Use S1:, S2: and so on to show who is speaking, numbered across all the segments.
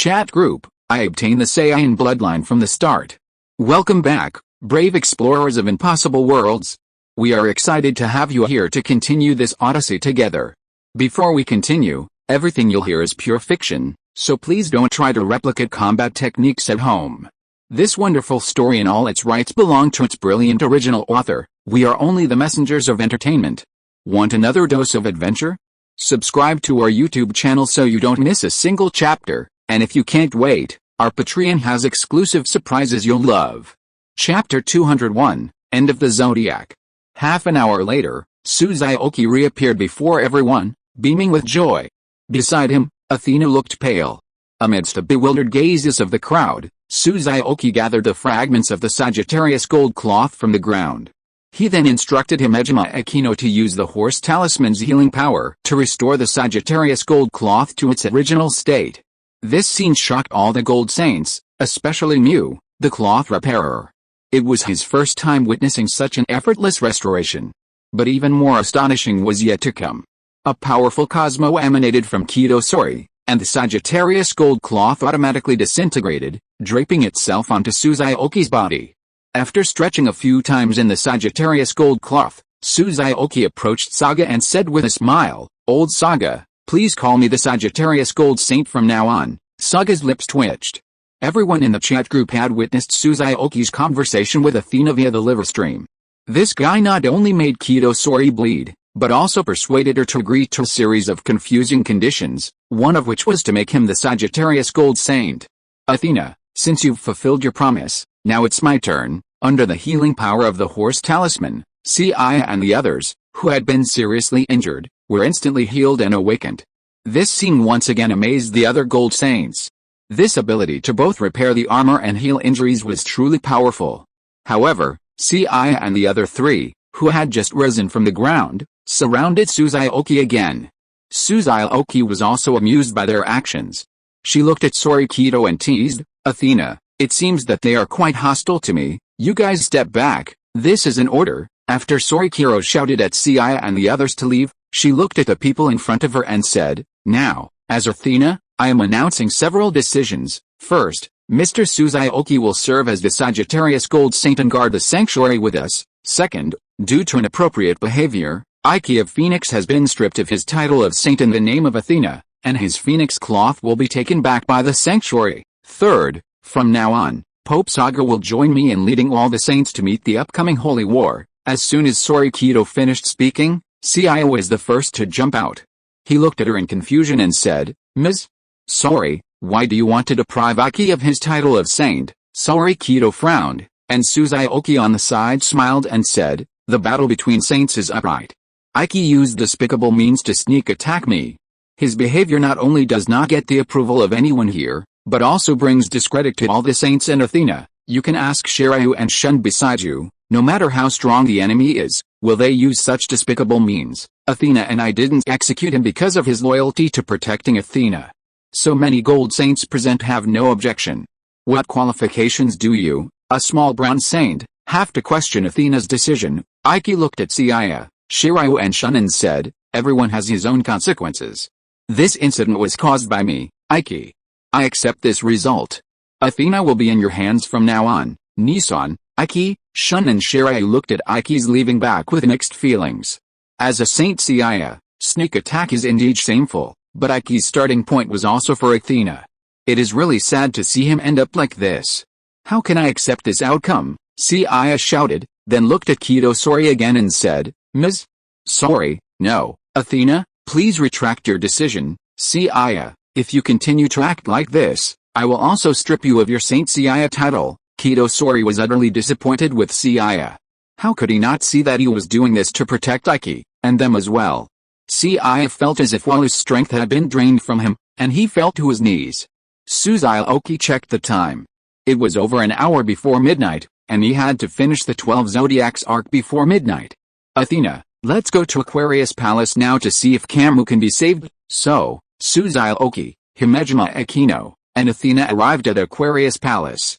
S1: Chat group, I obtained the Saiyan Bloodline from the start. Welcome back, brave explorers of impossible worlds. We are excited to have you here to continue this odyssey together. Before we continue, everything you'll hear is pure fiction, so please don't try to replicate combat techniques at home. This wonderful story in all its rights belong to its brilliant original author. We are only the messengers of entertainment. Want another dose of adventure? Subscribe to our YouTube channel so you don't miss a single chapter, and if you can't wait, our Patreon has exclusive surprises you'll love. Chapter 201, End of the Zodiac. Half an hour later, Xiaoqi reappeared before everyone, beaming with joy. Beside him, Athena looked pale. Amidst the bewildered gazes of the crowd, Xiaoqi gathered the fragments of the Sagittarius gold cloth from the ground. He then instructed Himejima Akino to use the horse talisman's healing power to restore the Sagittarius gold cloth to its original state. This scene shocked all the gold saints, especially Mu, the cloth repairer. It was his first time witnessing such an effortless restoration. But even more astonishing was yet to come. A powerful cosmo emanated from Kido Sori, and the Sagittarius gold cloth automatically disintegrated, draping itself onto Xiaoqi's body. After stretching a few times in the Sagittarius gold cloth, Xiaoqi approached Saga and said with a smile, "Old Saga, please call me the Sagittarius gold saint from now on." Saga's lips twitched. Everyone in the chat group had witnessed Xiaoqi's conversation with Athena via the live stream. This guy not only made Kido Sori bleed, but also persuaded her to agree to a series of confusing conditions, one of which was to make him the Sagittarius gold saint. "Athena, since you've fulfilled your promise, now it's my turn." Under the healing power of the horse talisman, Xiaoqi and the others, who had been seriously injured, were instantly healed and awakened. This scene once again amazed the other gold saints. This ability to both repair the armor and heal injuries was truly powerful. However, Xiaoqi and the other three, who had just risen from the ground, surrounded Xiaoqi again. Xiaoqi was also amused by their actions. She looked at Sori Kido and teased, "Athena, it seems that they are quite hostile to me. You guys step back, this is an order." After Sorikiro shouted at Xiaoqi and the others to leave, she looked at the people in front of her and said, "Now, as Athena, I am announcing several decisions. First, Mr. Xiaoqi will serve as the Sagittarius Gold Saint and guard the sanctuary with us. Second, due to inappropriate behavior, Ike of Phoenix has been stripped of his title of saint in the name of Athena, and his phoenix cloth will be taken back by the sanctuary. Third, from now on, Pope Saga will join me in leading all the saints to meet the upcoming holy war." As soon as Sori Kido finished speaking, Xiaoqi was the first to jump out. He looked at her in confusion and said, "Ms. Sori, why do you want to deprive Ike of his title of saint?" Sori Kido frowned, and Xiaoqi on the side smiled and said, "The battle between saints is upright. Ike used despicable means to sneak attack me. His behavior not only does not get the approval of anyone here, but also brings discredit to all the saints and Athena. You can ask Shiryu and Shun beside you, no matter how strong the enemy is, will they use such despicable means? Athena and I didn't execute him because of his loyalty to protecting Athena. So many gold saints present have no objection. What qualifications do you, a small brown saint, have to question Athena's decision?" Ike looked at Xiaoqi, Shiryu and Shun and said, "Everyone has his own consequences. This incident was caused by me, Ike. I accept this result. Athena will be in your hands from now on." Nissan, Ike, Shun and Shiryu looked at Ike's leaving back with mixed feelings. As a saint Xiaoqi, sneak attack is indeed shameful, but Ike's starting point was also for Athena. It is really sad to see him end up like this. "How can I accept this outcome?" Xiaoqi shouted, then looked at Kido Sori again and said, "Ms. Sori, no. Athena, please retract your decision." "Xiaoqi, if you continue to act like this, I will also strip you of your Saint Xiaoqi title." Kido Sori was utterly disappointed with Xiaoqi. How could he not see that he was doing this to protect Ike, and them as well? Xiaoqi felt as if all his strength had been drained from him, and he fell to his knees. Xiaoqi checked the time. It was over an hour before midnight, and he had to finish the 12 Zodiacs arc before midnight. "Athena, let's go to Aquarius Palace now to see if Camus can be saved." So, Xiaoqi, Himejima Akino, and Athena arrived at Aquarius Palace.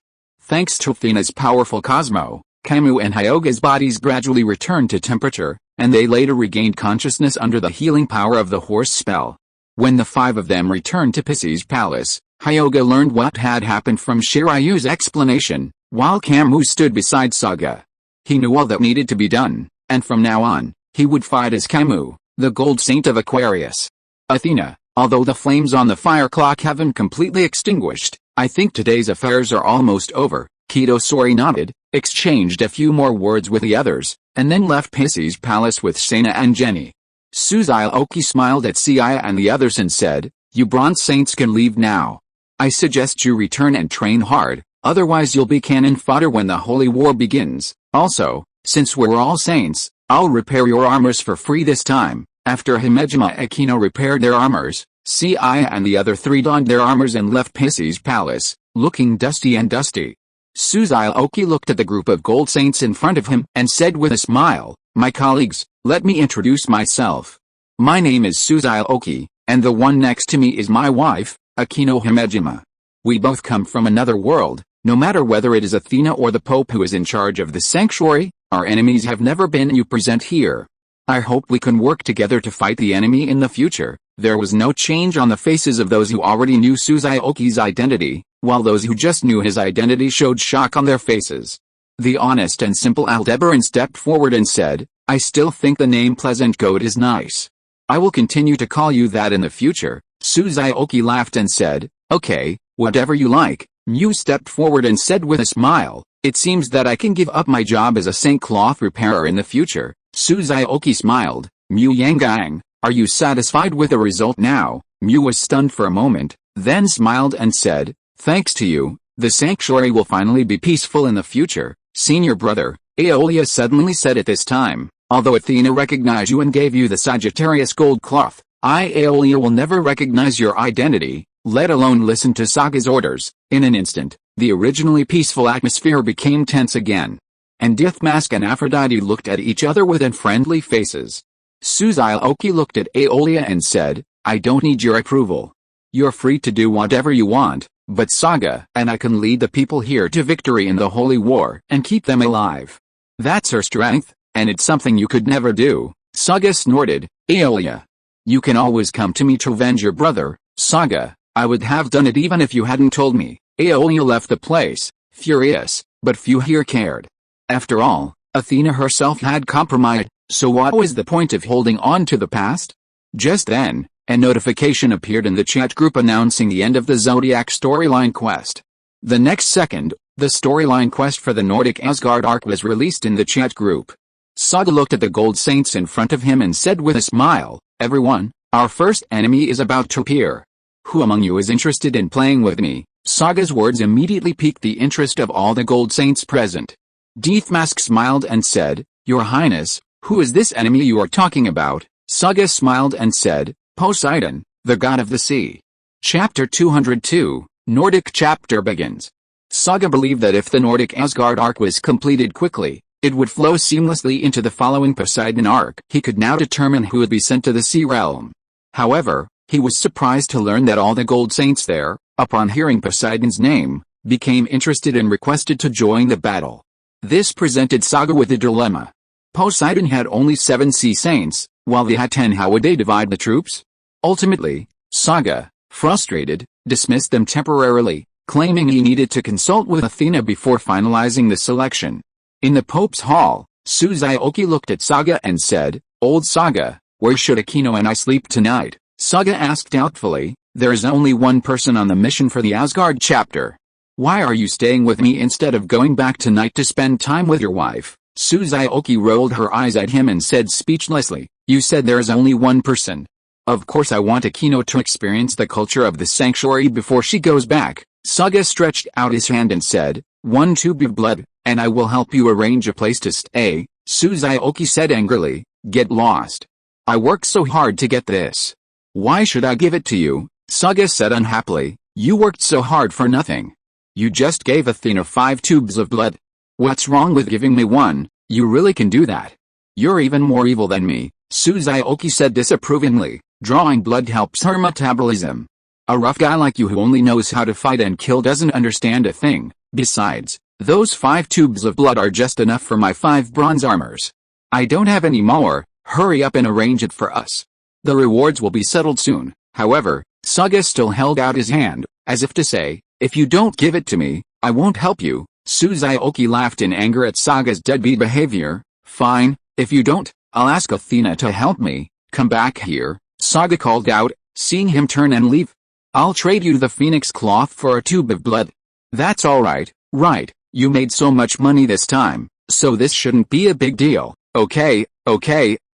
S1: Thanks to Athena's powerful Cosmo, Camus and Hyoga's bodies gradually returned to temperature, and they later regained consciousness under the healing power of the horse spell. When the five of them returned to Pisces Palace, Hyuga learned what had happened from Shiryu's explanation, while Camus stood beside Saga. He knew all that needed to be done, and from now on, he would fight as Camus, the Gold Saint of Aquarius. Athena, although the flames on the fire clock haven't completely extinguished, I think today's affairs are almost over. Kitosori nodded, exchanged a few more words with the others, and then left Pisces Palace with Sana and Jenny. Suzuki smiled at Sia and the others and said, "You Bronze Saints can leave now. I suggest you return and train hard, otherwise you'll be cannon fodder when the Holy War begins. Also, since we're all saints, I'll repair your armors for free this time." After Himejima Akino repaired their armors, Sia and the other three donned their armors and left Pisces Palace, looking dusty and dusty. Suzuki looked at the group of gold saints in front of him and said with a smile, "My colleagues, let me introduce myself. My name is Suzuki, and the one next to me is my wife, Akino Himejima. We both come from another world, no matter whether it is Athena or the Pope who is in charge of the sanctuary, our enemies have never been you present here. I hope we can work together to fight the enemy in the future." There was no change on the faces of those who already knew Suzuki's identity, while those who just knew his identity showed shock on their faces. The honest and simple Aldebaran stepped forward and said, "I still think the name Pleasant Goat is nice. I will continue to call you that in the future." Suzuki laughed and said, "Okay, whatever you like." Mew stepped forward and said with a smile, "It seems that I can give up my job as a Saint Cloth repairer in the future." Suzuki smiled. "Mew Yangang, are you satisfied with the result now?" Mew was stunned for a moment, then smiled and said, "Thanks to you, the sanctuary will finally be peaceful in the future." "Senior brother," Aeolia suddenly said at this time, "although Athena recognized you and gave you the Sagittarius gold cloth, I, Aeolia, will never recognize your identity, let alone listen to Saga's orders." In an instant, the originally peaceful atmosphere became tense again. And Dithmask and Aphrodite looked at each other with unfriendly faces. Suzuki looked at Aeolia and said, "I don't need your approval. You're free to do whatever you want, but Saga and I can lead the people here to victory in the Holy War and keep them alive. That's her strength, and it's something you could never do." Saga snorted. "Aeolia, you can always come to me to avenge your brother." "Saga, I would have done it even if you hadn't told me." Aeolia left the place, furious, but few here cared. After all, Athena herself had compromised, so what was the point of holding on to the past? Just then, a notification appeared in the chat group announcing the end of the Zodiac storyline quest. The next second, the storyline quest for the Nordic Asgard arc was released in the chat group. Saga looked at the gold saints in front of him and said with a smile, "Everyone, our first enemy is about to appear. Who among you is interested in playing with me?" Saga's words immediately piqued the interest of all the gold saints present. Dithmask smiled and said, "Your Highness, who is this enemy you are talking about?" Saga smiled and said, "Poseidon, the god of the sea." Chapter 202, Nordic chapter begins. Saga believed that if the Nordic Asgard arc was completed quickly, it would flow seamlessly into the following Poseidon arc. He could now determine who would be sent to the Sea Realm. However, he was surprised to learn that all the gold saints there, upon hearing Poseidon's name, became interested and requested to join the battle. This presented Saga with a dilemma. Poseidon had only 7 sea saints, while they had 10. How would they divide the troops? Ultimately, Saga, frustrated, dismissed them temporarily, claiming he needed to consult with Athena before finalizing the selection. In the Pope's hall, Suzuki looked at Saga and said, "Old Saga, where should Akino and I sleep tonight?" Saga asked doubtfully, "There is only one person on the mission for the Asgard chapter. Why are you staying with me instead of going back tonight to spend time with your wife?" Suzuki rolled her eyes at him and said speechlessly, "You said there is only one person. Of course I want Akino to experience the culture of the sanctuary before she goes back." Saga stretched out his hand and said, "1 tube of blood, and I will help you arrange a place to stay." Suzuki said angrily, "Get lost. I worked so hard to get this. Why should I give it to you?" Saga said unhappily, "You worked so hard for nothing. You just gave Athena 5 tubes of blood. What's wrong with giving me 1? You really can do that. You're even more evil than me." Suzuki said disapprovingly, "Drawing blood helps her metabolism. A rough guy like you who only knows how to fight and kill doesn't understand a thing. Besides, those 5 tubes of blood are just enough for my 5 bronze armors. I don't have any more. Hurry up and arrange it for us. The rewards will be settled soon." However, Saga still held out his hand, as if to say, if you don't give it to me, I won't help you. Xiaoqi laughed in anger at Saga's deadbeat behavior. Fine, if you don't, I'll ask Athena to help me. Come back here, Saga called out, seeing him turn and leave. I'll trade you the phoenix cloth for a tube of blood. That's alright, right, you made so much money this time, so this shouldn't be a big deal. Okay,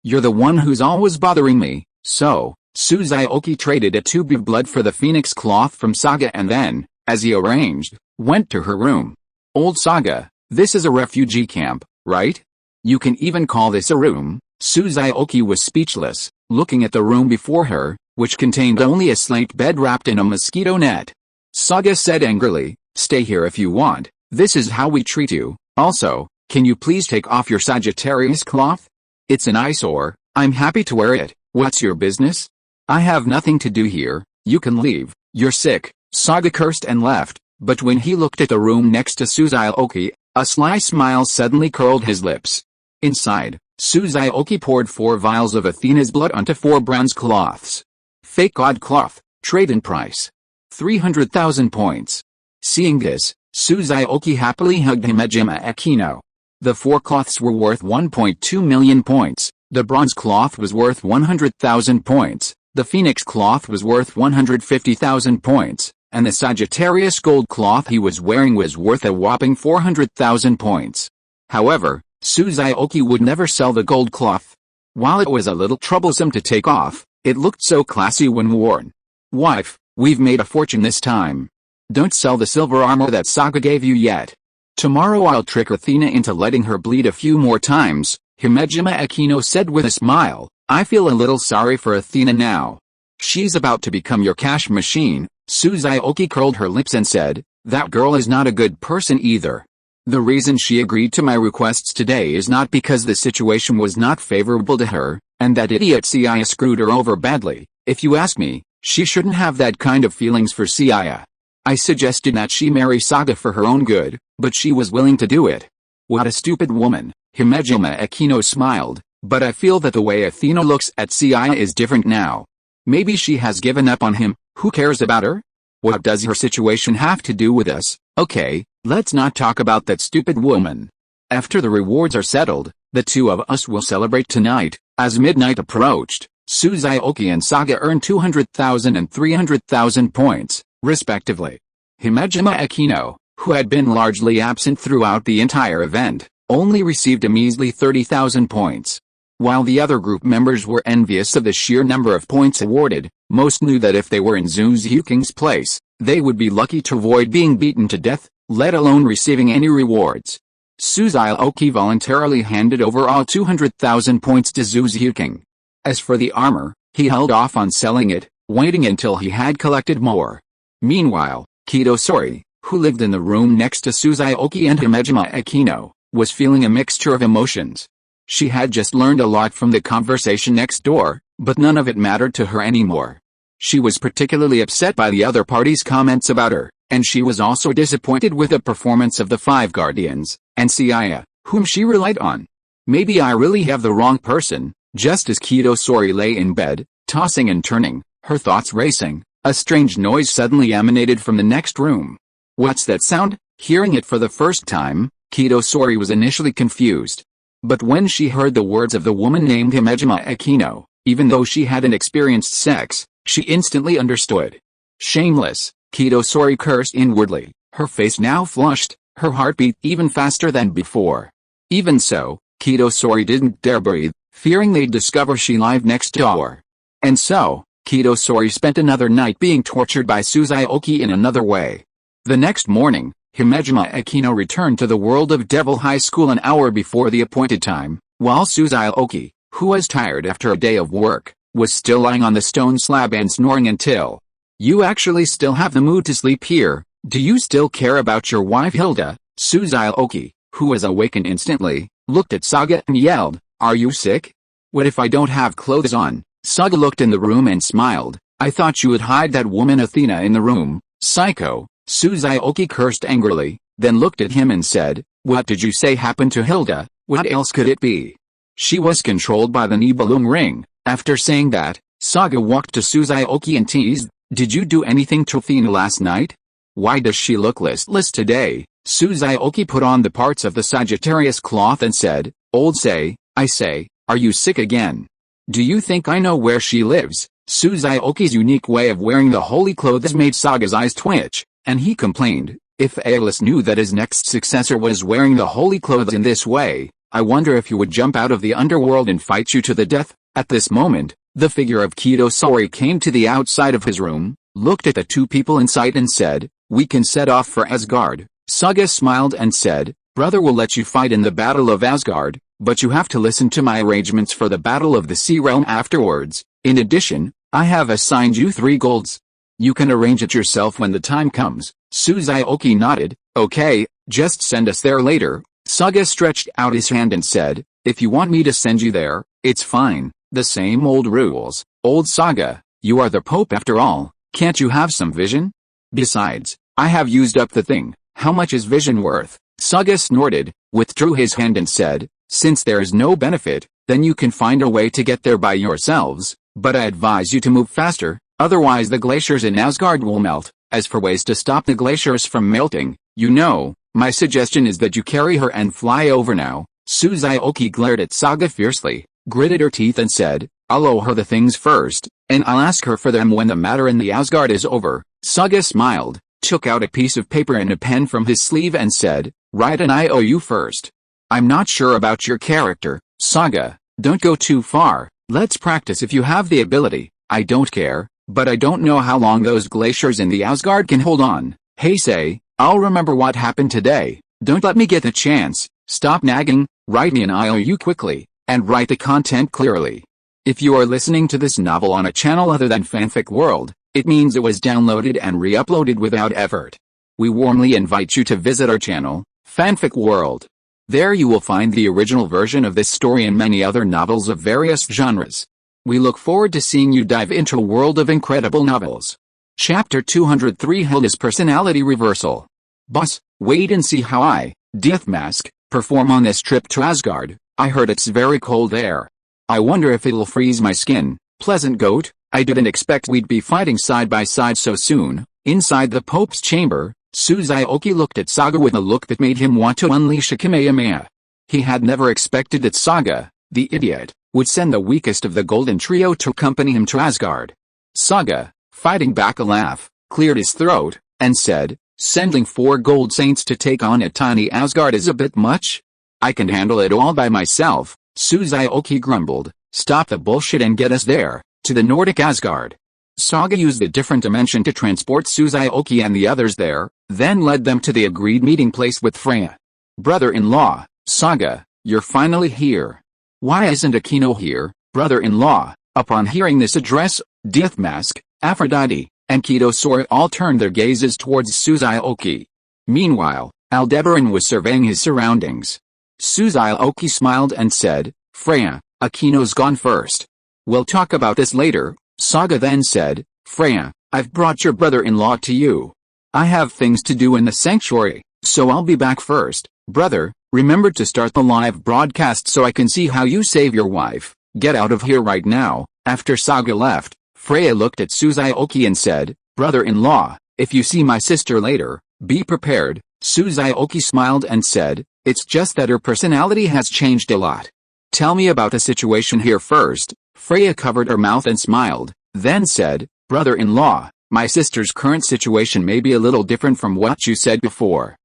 S1: you're the one who's always bothering me. So, Xiaoqi traded a tube of blood for the phoenix cloth from Saga and then, as he arranged, went to her room. Old Saga, this is a refugee camp, right? You can even call this a room. Xiaoqi was speechless, looking at the room before her, which contained only a slate bed wrapped in a mosquito net. Saga said angrily, stay here if you want, this is how we treat you. Also, can you please take off your Sagittarius cloth? It's an eyesore, I'm happy to wear it, what's your business? I have nothing to do here, you can leave, you're sick. Saga cursed and left, but when he looked at the room next to Xiaoqi, a sly smile suddenly curled his lips. Inside, Xiaoqi poured 4 vials of Athena's blood onto 4 bronze cloths. Fake god cloth, trade-in price. 300,000 points. Seeing this, Xiaoqi happily hugged Himejima Akino. The 4 cloths were worth 1.2 million points, the bronze cloth was worth 100,000 points, the phoenix cloth was worth 150,000 points, and the Sagittarius gold cloth he was wearing was worth a whopping 400,000 points. However, Xiaoqi would never sell the gold cloth. While it was a little troublesome to take off, it looked so classy when worn. Wife, we've made a fortune this time. Don't sell the silver armor that Saga gave you yet. Tomorrow I'll trick Athena into letting her bleed a few more times, Himejima Akino said with a smile. I feel a little sorry for Athena now. She's about to become your cash machine. Xiaoqi curled her lips and said, that girl is not a good person either. The reason she agreed to my requests today is not because the situation was not favorable to her, and that idiot Sia screwed her over badly. If you ask me, she shouldn't have that kind of feelings for Sia. I suggested that she marry Saga for her own good, but she was willing to do it. What a stupid woman, Himejima Akino smiled, but I feel that the way Athena looks at Sia is different now. Maybe she has given up on him, who cares about her? What does her situation have to do with us? Okay, let's not talk about that stupid woman. After the rewards are settled, the two of us will celebrate tonight. As midnight approached, Xiaoqi and Saga earned 200,000 and 300,000 points, respectively. Himejima Akino, who had been largely absent throughout the entire event, only received a measly 30,000 points. While the other group members were envious of the sheer number of points awarded, most knew that if they were in Zhu Zhuqing's place, they would be lucky to avoid being beaten to death, let alone receiving any rewards. Xiaoqi voluntarily handed over all 200,000 points to Zhu Zhuqing. As for the armor, he held off on selling it, waiting until he had collected more. Meanwhile, Sori, who lived in the room next to Xiaoqi and Himejima Akino, was feeling a mixture of emotions. She had just learned a lot from the conversation next door, but none of it mattered to her anymore. She was particularly upset by the other party's comments about her, and she was also disappointed with the performance of the 5 guardians, and Sia, whom she relied on. Maybe I really have the wrong person. Just as Sori lay in bed, tossing and turning, her thoughts racing, a strange noise suddenly emanated from the next room. What's that sound? Hearing it for the first time, Sori was initially confused. But when she heard the words of the woman named Himejima Akino, even though she hadn't experienced sex, she instantly understood. Shameless, Sori cursed inwardly, her face now flushed, her heart beat even faster than before. Even so, Sori didn't dare breathe, fearing they'd discover she lived next door. And so, Sori spent another night being tortured by Xiaoqi in another way. The next morning, Himejima Akino returned to the world of Devil High School an hour before the appointed time, while Xiaoqi, who was tired after a day of work, was still lying on the stone slab and snoring until. You actually still have the mood to sleep here, do you still care about your wife Hilda? Xiaoqi, who was awakened instantly, looked at Saga and yelled, are you sick? What if I don't have clothes on? Saga looked in the room and smiled, I thought you would hide that woman Athena in the room, psycho. Xiaoqi cursed angrily, then looked at him and said, what did you say happened to Hilda? What else could it be? She was controlled by the Nibelung ring. After saying that, Saga walked to Xiaoqi and teased, Did you do anything to Athena last night? Why does she look listless today? Xiaoqi put on the parts of the Sagittarius cloth and said, Old say, I say, are you sick again? Do you think I know where she lives? Xiaoqi's unique way of wearing the holy clothes made Saga's eyes twitch, and he complained, if Aelus knew that his next successor was wearing the holy clothes in this way, I wonder if he would jump out of the underworld and fight you to the death. At this moment, the figure of Kido Sori came to the outside of his room, looked at the two people inside and said, we can set off for Asgard. Saga smiled and said, brother will let you fight in the Battle of Asgard, but you have to listen to my arrangements for the Battle of the Sea Realm afterwards. In addition, I have assigned you 3 golds. You can arrange it yourself when the time comes. Xiaoqi nodded, okay, just send us there later. Saga stretched out his hand and said, if you want me to send you there, it's fine, the same old rules. Old Saga, you are the Pope after all, can't you have some vision? Besides, I have used up the thing, how much is vision worth? Saga snorted, withdrew his hand and said, since there is no benefit, then you can find a way to get there by yourselves, but I advise you to move faster, otherwise the glaciers in Asgard will melt. As for ways to stop the glaciers from melting, you know, my suggestion is that you carry her and fly over now. Xiaoqi glared at Saga fiercely, gritted her teeth and said, I'll owe her the things first, and I'll ask her for them when the matter in the Asgard is over. Saga smiled, took out a piece of paper and a pen from his sleeve and said, write an IOU first. I'm not sure about your character, Saga, don't go too far, let's practice if you have the ability, I don't care, but I don't know how long those glaciers in the Asgard can hold on. Hey say, I'll remember what happened today, don't let me get the chance, stop nagging, write me an IOU quickly, and write the content clearly. If you are listening to this novel on a channel other than Fanfic World, it means it was downloaded and re-uploaded without effort. We warmly invite you to visit our channel, Fanfic World. There you will find the original version of this story and many other novels of various genres. We look forward to seeing you dive into a world of incredible novels. Chapter 203 Hilda's Personality Reversal. Boss, wait and see how I, Death Mask, perform on this trip to Asgard. I heard it's very cold there. I wonder if it'll freeze my skin. Pleasant Goat, I didn't expect we'd be fighting side by side so soon. Inside the Pope's chamber, Xiaoqi looked at Saga with a look that made him want to unleash a Kamehameha. He had never expected that Saga, the idiot, would send the weakest of the Golden Trio to accompany him to Asgard. Saga, fighting back a laugh, cleared his throat, and said, sending 4 gold saints to take on a tiny Asgard is a bit much? I can handle it all by myself, Xiaoqi grumbled, stop the bullshit and get us there, to the Nordic Asgard. Saga used a different dimension to transport Xiaoqi and the others there, then led them to the agreed meeting place with Freya. Brother-in-law, Saga, you're finally here. Why isn't Akino here, brother-in-law? Upon hearing this address, Death Mask, Aphrodite, and Kido Sora all turned their gazes towards Xiaoqi. Meanwhile, Aldebaran was surveying his surroundings. Xiaoqi smiled and said, Freya, Akino's gone first. We'll talk about this later. Saga then said, Freya, I've brought your brother-in-law to you. I have things to do in the sanctuary, so I'll be back first. Brother, remember to start the live broadcast so I can see how you save your wife. Get out of here right now. After Saga left, Freya looked at Xiaoqi and said, brother-in-law, if you see my sister later, be prepared. Xiaoqi smiled and said, it's just that her personality has changed a lot. Tell me about the situation here first. Freya covered her mouth and smiled, then said, brother-in-law, my sister's current situation may be a little different from what you said before.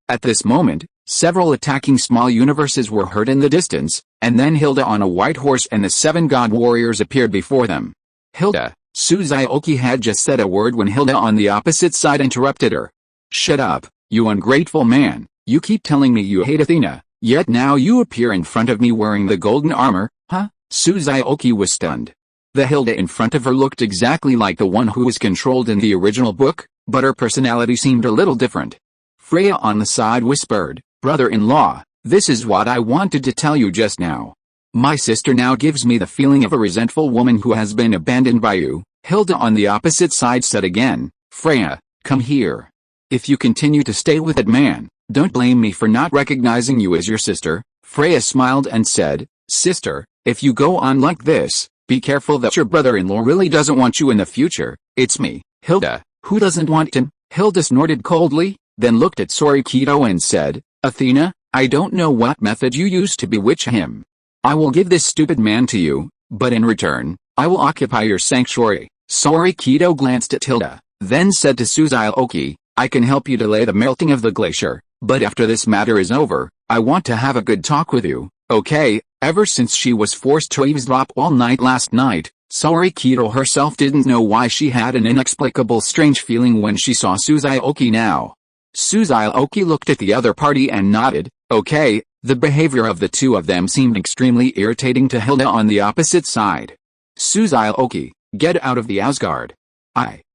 S1: At this moment, several attacking small universes were heard in the distance, and then Hilda on a white horse and the 7 god warriors appeared before them. Hilda, Xiaoqi had just said a word when Hilda on the opposite side interrupted her. Shut up, you ungrateful man, you keep telling me you hate Athena, yet now you appear in front of me wearing the golden armor, huh? Xiaoqi was stunned. The Hilda in front of her looked exactly like the one who was controlled in the original book, but her personality seemed a little different. Freya on the side whispered, brother-in-law, this is what I wanted to tell you just now. My sister now gives me the feeling of a resentful woman who has been abandoned by you. Hilda on the opposite side said again, Freya, come here. If you continue to stay with that man, don't blame me for not recognizing you as your sister. Freya smiled and said, sister, if you go on like this, be careful that your brother-in-law really doesn't want you in the future. It's me, Hilda. Who doesn't want him? Hilda snorted coldly, then looked at Sorikito and said, Athena, I don't know what method you used to bewitch him. I will give this stupid man to you, but in return, I will occupy your sanctuary. Sorikito glanced at Hilda, then said to Xiaoqi, I can help you delay the melting of the glacier, but after this matter is over, I want to have a good talk with you, okay? Ever since she was forced to eavesdrop all night last night, Sorikito herself didn't know why she had an inexplicable strange feeling when she saw Xiaoqi now. Xiaoqi looked at the other party and nodded, okay. The behavior of the two of them seemed extremely irritating to Hilda on the opposite side. Xiaoqi, get out of the Asgard.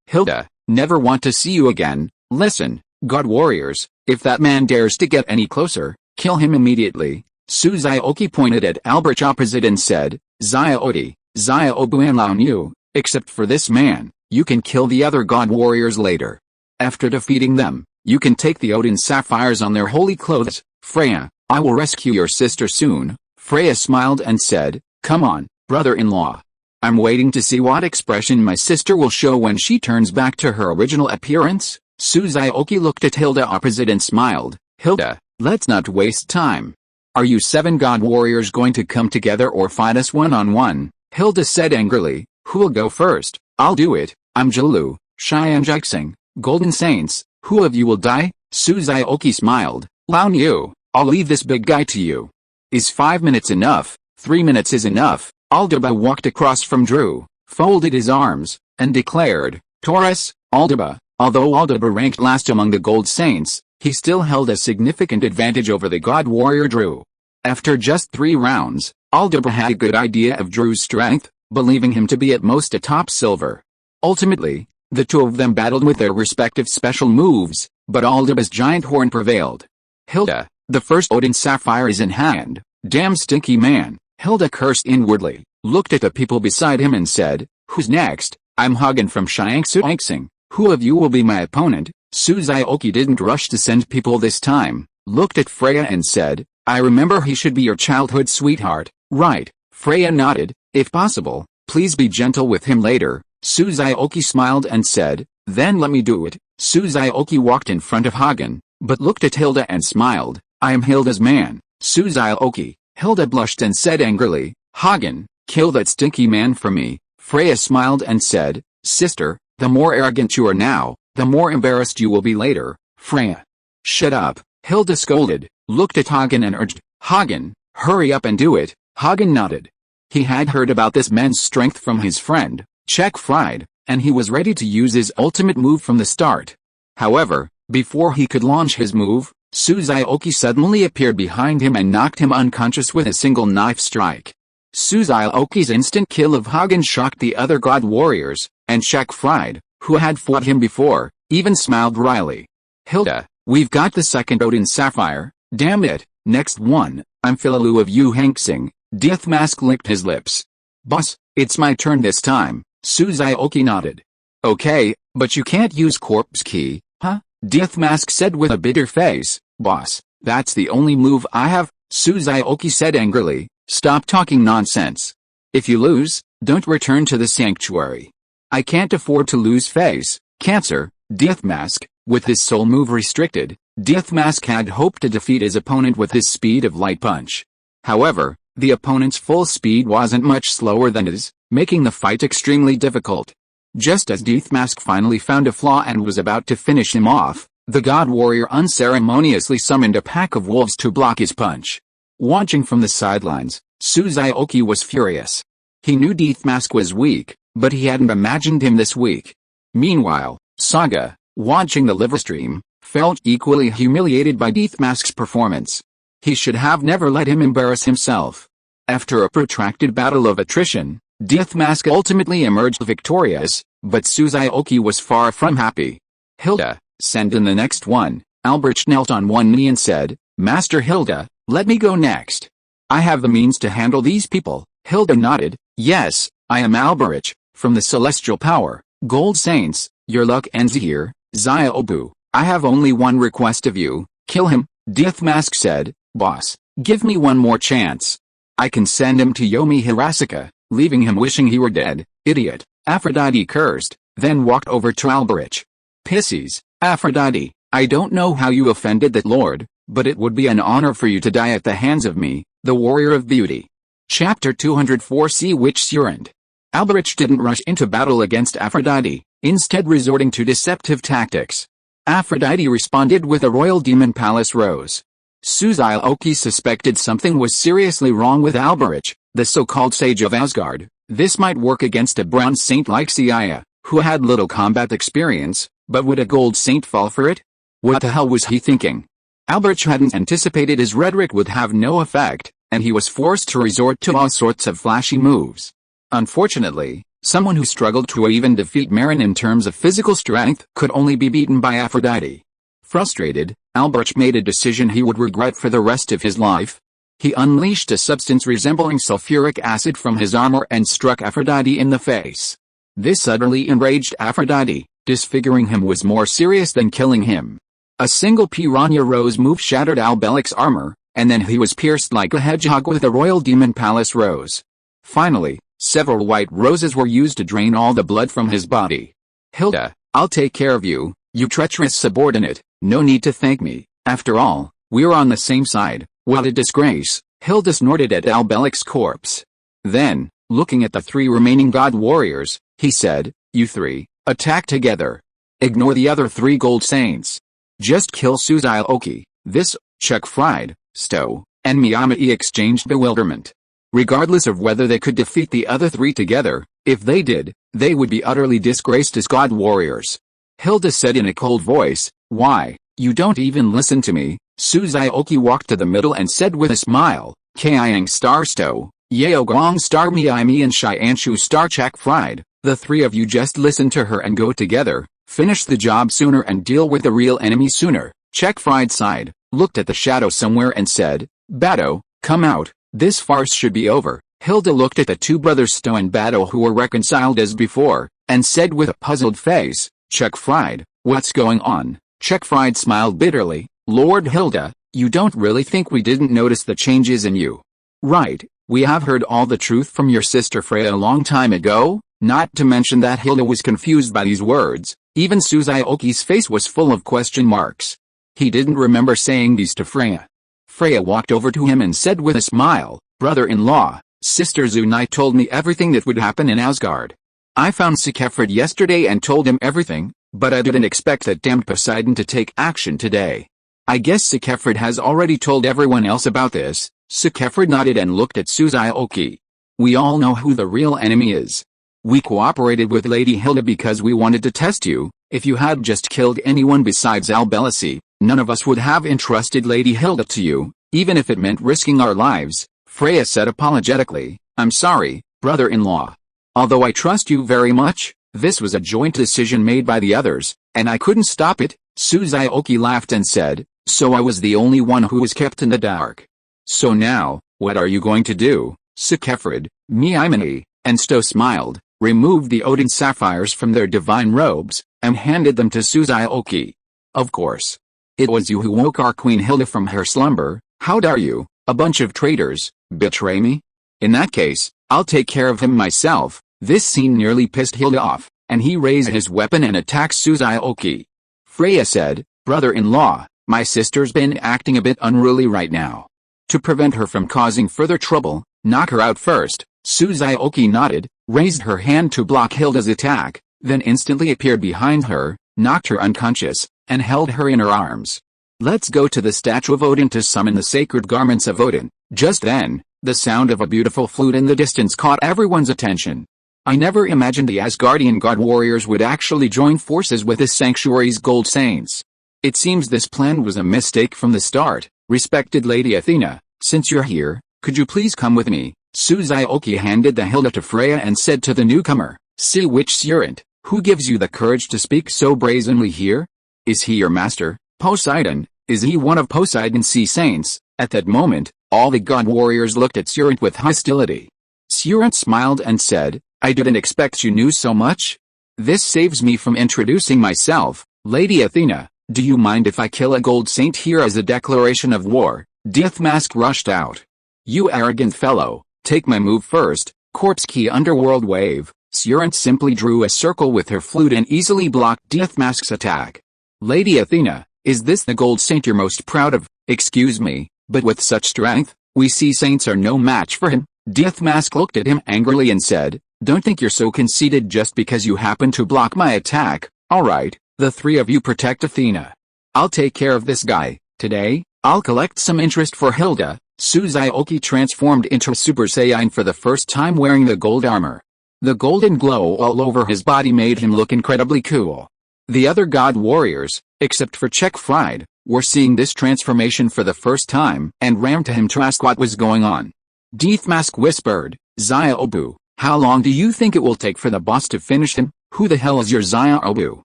S1: Hilda, never want to see you again. Listen, God warriors, if that man dares to get any closer, kill him immediately. Xiaoqi pointed at Albrecht opposite and said, Xiaoqi, Xiaobuanlaonu, except for this man, you can kill the other God warriors later. After defeating them, you can take the Odin sapphires on their holy clothes. Freya, I will rescue your sister soon. Freya smiled and said, come on, brother-in-law. I'm waiting to see what expression my sister will show when she turns back to her original appearance. Xiaoqi looked at Hilda opposite and smiled. Hilda, let's not waste time. Are you 7 God warriors going to come together or fight us one-on-one? Hilda said angrily. Who'll go first? I'll do it. I'm Jilu, Xian Juxing, Golden Saints. Who of you will die? Xiaoqi smiled. Lao Niu, I'll leave this big guy to you. Is 5 minutes enough? 3 minutes is enough. Aldaba walked across from Drew, folded his arms, and declared, Taurus, Aldaba. Although Aldaba ranked last among the Gold Saints, he still held a significant advantage over the God Warrior Drew. After just 3 rounds, Aldaba had a good idea of Drew's strength, believing him to be at most a top silver. Ultimately, the two of them battled with their respective special moves, but Aldaba's giant horn prevailed. Hilda, the first Odin sapphire is in hand. Damn stinky man. Hilda cursed inwardly, looked at the people beside him and said, who's next? I'm Hagen from Xiangxing. Who of you will be my opponent? Xiaoqi didn't rush to send people this time, looked at Freya and said, I remember he should be your childhood sweetheart, right? Freya nodded, if possible, please be gentle with him later. Xiaoqi smiled and said, then let me do it. Xiaoqi walked in front of Hagen, but looked at Hilda and smiled, I am Hilda's man. Xiaoqi. Hilda blushed and said angrily, Hagen, kill that stinky man for me. Freya smiled and said, sister, the more arrogant you are now, the more embarrassed you will be later. Freya. Shut up, Hilda scolded, looked at Hagen and urged, Hagen, hurry up and do it. Hagen nodded. He had heard about this man's strength from his friend, Czech Fried, and he was ready to use his ultimate move from the start. However, before he could launch his move, Xiaoqi suddenly appeared behind him and knocked him unconscious with a single knife strike. Xiaoqi's instant kill of Hagen shocked the other God warriors, and Czech Fried, who had fought him before, even smiled wryly. Hilda, we've got the second Odin sapphire, damn it, next one, I'm Philalu of Yu Hanxing. Deathmask licked his lips. Boss, it's my turn this time. Xiaoqi nodded. Okay, but you can't use corpse key, huh? Deathmask said with a bitter face. Boss, that's the only move I have. Xiaoqi said angrily, stop talking nonsense. If you lose, don't return to the sanctuary. I can't afford to lose face. Cancer. Deathmask, with his sole move restricted, Deathmask had hoped to defeat his opponent with his speed of light punch. However, the opponent's full speed wasn't much slower than his, making the fight extremely difficult. Just as Deathmask finally found a flaw and was about to finish him off, the God Warrior unceremoniously summoned a pack of wolves to block his punch. Watching from the sidelines, Xiaoqi was furious. He knew Deathmask was weak, but he hadn't imagined him this weak. Meanwhile, Saga, watching the livestream, felt equally humiliated by Deathmask's performance. He should have never let him embarrass himself. After a protracted battle of attrition, Deathmask ultimately emerged victorious, but Xiaoqi was far from happy. Hilda, send in the next one. Albrecht knelt on one knee and said, Master Hilda, let me go next. I have the means to handle these people. Hilda nodded, yes, I am Albrecht, from the Celestial Power, Gold Saints, your luck ends here. Xiaobu, I have only one request of you, kill him. Deathmask said, boss, give me one more chance. I can send him to Yomi Hirasaka, leaving him wishing he were dead. Idiot. Aphrodite cursed, then walked over to Alberich. Pissies, Aphrodite, I don't know how you offended that lord, but it would be an honor for you to die at the hands of me, the warrior of beauty. Chapter 204 See Witch Surrend. Alberich didn't rush into battle against Aphrodite, instead resorting to deceptive tactics. Aphrodite responded with a royal demon palace rose. Xiaoqi suspected something was seriously wrong with Alberich, the so-called sage of Asgard. This might work against a bronze saint like Xiaoqi, who had little combat experience, but would a gold saint fall for it? What the hell was he thinking? Alberich hadn't anticipated his rhetoric would have no effect, and he was forced to resort to all sorts of flashy moves. Unfortunately, someone who struggled to even defeat Marin in terms of physical strength could only be beaten by Aphrodite. Frustrated, Alberich made a decision he would regret for the rest of his life. He unleashed a substance resembling sulfuric acid from his armor and struck Aphrodite in the face. This utterly enraged Aphrodite. Disfiguring him was more serious than killing him. A single piranha rose move shattered Albelich's armor, and then he was pierced like a hedgehog with a royal demon palace rose. Finally, several white roses were used to drain all the blood from his body. Hilda, I'll take care of you, you treacherous subordinate, no need to thank me, after all, we're on the same side. What a disgrace, Hilda snorted at Albelich's corpse. Then, looking at the three remaining god warriors, he said, you three, attack together. Ignore the other three gold saints. Just kill Xiaoqi. This, Chuck Fried, Stowe, and Miyamati exchanged bewilderment. Regardless of whether they could defeat the other three together, if they did, they would be utterly disgraced as god warriors. Hilda said in a cold voice, why, you don't even listen to me. Xiaoqi walked to the middle and said with a smile, Kiang star Stowe, Yao Guang star Miami and Xianshu star Chuck Fried, the three of you just listen to her and go together, finish the job sooner and deal with the real enemy sooner. Chuck Fried sighed, looked at the shadow somewhere and said, Bato, come out, this farce should be over. Hilda looked at the two brothers Stowe and Bato who were reconciled as before, and said with a puzzled face, Chuck Fried, what's going on? Chuck Fried smiled bitterly, Lord Hilda, you don't really think we didn't notice the changes in you? Right, we have heard all the truth from your sister Freya a long time ago, not to mention that Hilda was confused by these words, even Xiaoqi's face was full of question marks. He didn't remember saying these to Freya. Freya walked over to him and said with a smile, brother-in-law, Sister Zunai told me everything that would happen in Asgard. I found Sakefrid yesterday and told him everything, but I didn't expect that damned Poseidon to take action today. I guess Sakefrid has already told everyone else about this. Sakefrid nodded and looked at Xiaoqi. We all know who the real enemy is. We cooperated with Lady Hilda because we wanted to test you. If you had just killed anyone besides Albelici, none of us would have entrusted Lady Hilda to you, even if it meant risking our lives. Freya said apologetically, I'm sorry, brother-in-law. Although I trust you very much, this was a joint decision made by the others, and I couldn't stop it. Xiaoqi laughed and said, so I was the only one who was kept in the dark. So now, what are you going to do? Sakefrid, Miimani, and Stowe smiled, removed the Odin sapphires from their divine robes, and handed them to Xiaoqi. Of course. It was you who woke our Queen Hilda from her slumber. How dare you, a bunch of traitors, betray me? In that case, I'll take care of him myself. This scene nearly pissed Hilda off, and he raised his weapon and attacked Xiaoqi. Freya said, brother-in-law, my sister's been acting a bit unruly right now. To prevent her from causing further trouble, knock her out first. Xiaoqi nodded, raised her hand to block Hilda's attack, then instantly appeared behind her, knocked her unconscious, and held her in her arms. Let's go to the statue of Odin to summon the sacred garments of Odin. Just then, the sound of a beautiful flute in the distance caught everyone's attention. I never imagined the Asgardian god warriors would actually join forces with this sanctuary's gold saints. It seems this plan was a mistake from the start. Respected Lady Athena, since you're here, could you please come with me? Xiaoqi handed the Hilda to Freya and said to the newcomer, See Witch Surrend, who gives you the courage to speak so brazenly here? Is he your master, Poseidon? Is he one of Poseidon's sea saints? At that moment, all the god warriors looked at Surrend with hostility. Surrend smiled and said, I didn't expect you knew so much. This saves me from introducing myself. Lady Athena, do you mind if I kill a gold saint here as a declaration of war? Deathmask rushed out. You arrogant fellow, take my move first. Corpse key underworld wave. Surent simply drew a circle with her flute and easily blocked Deathmask's attack. Lady Athena, is this the gold saint you're most proud of? Excuse me, but with such strength, we see saints are no match for him. Deathmask looked at him angrily and said, don't think you're so conceited just because you happen to block my attack. Alright, the three of you protect Athena. I'll take care of this guy. Today, I'll collect some interest for Hilda. Xiaoqi transformed into a Super Saiyan for the first time wearing the gold armor. The golden glow all over his body made him look incredibly cool. The other god warriors, except for Check Fried, were seeing this transformation for the first time and ran to him to ask what was going on. Deathmask whispered, Xiaobu, how long do you think it will take for the boss to finish him? Who the hell is your Xiaobu?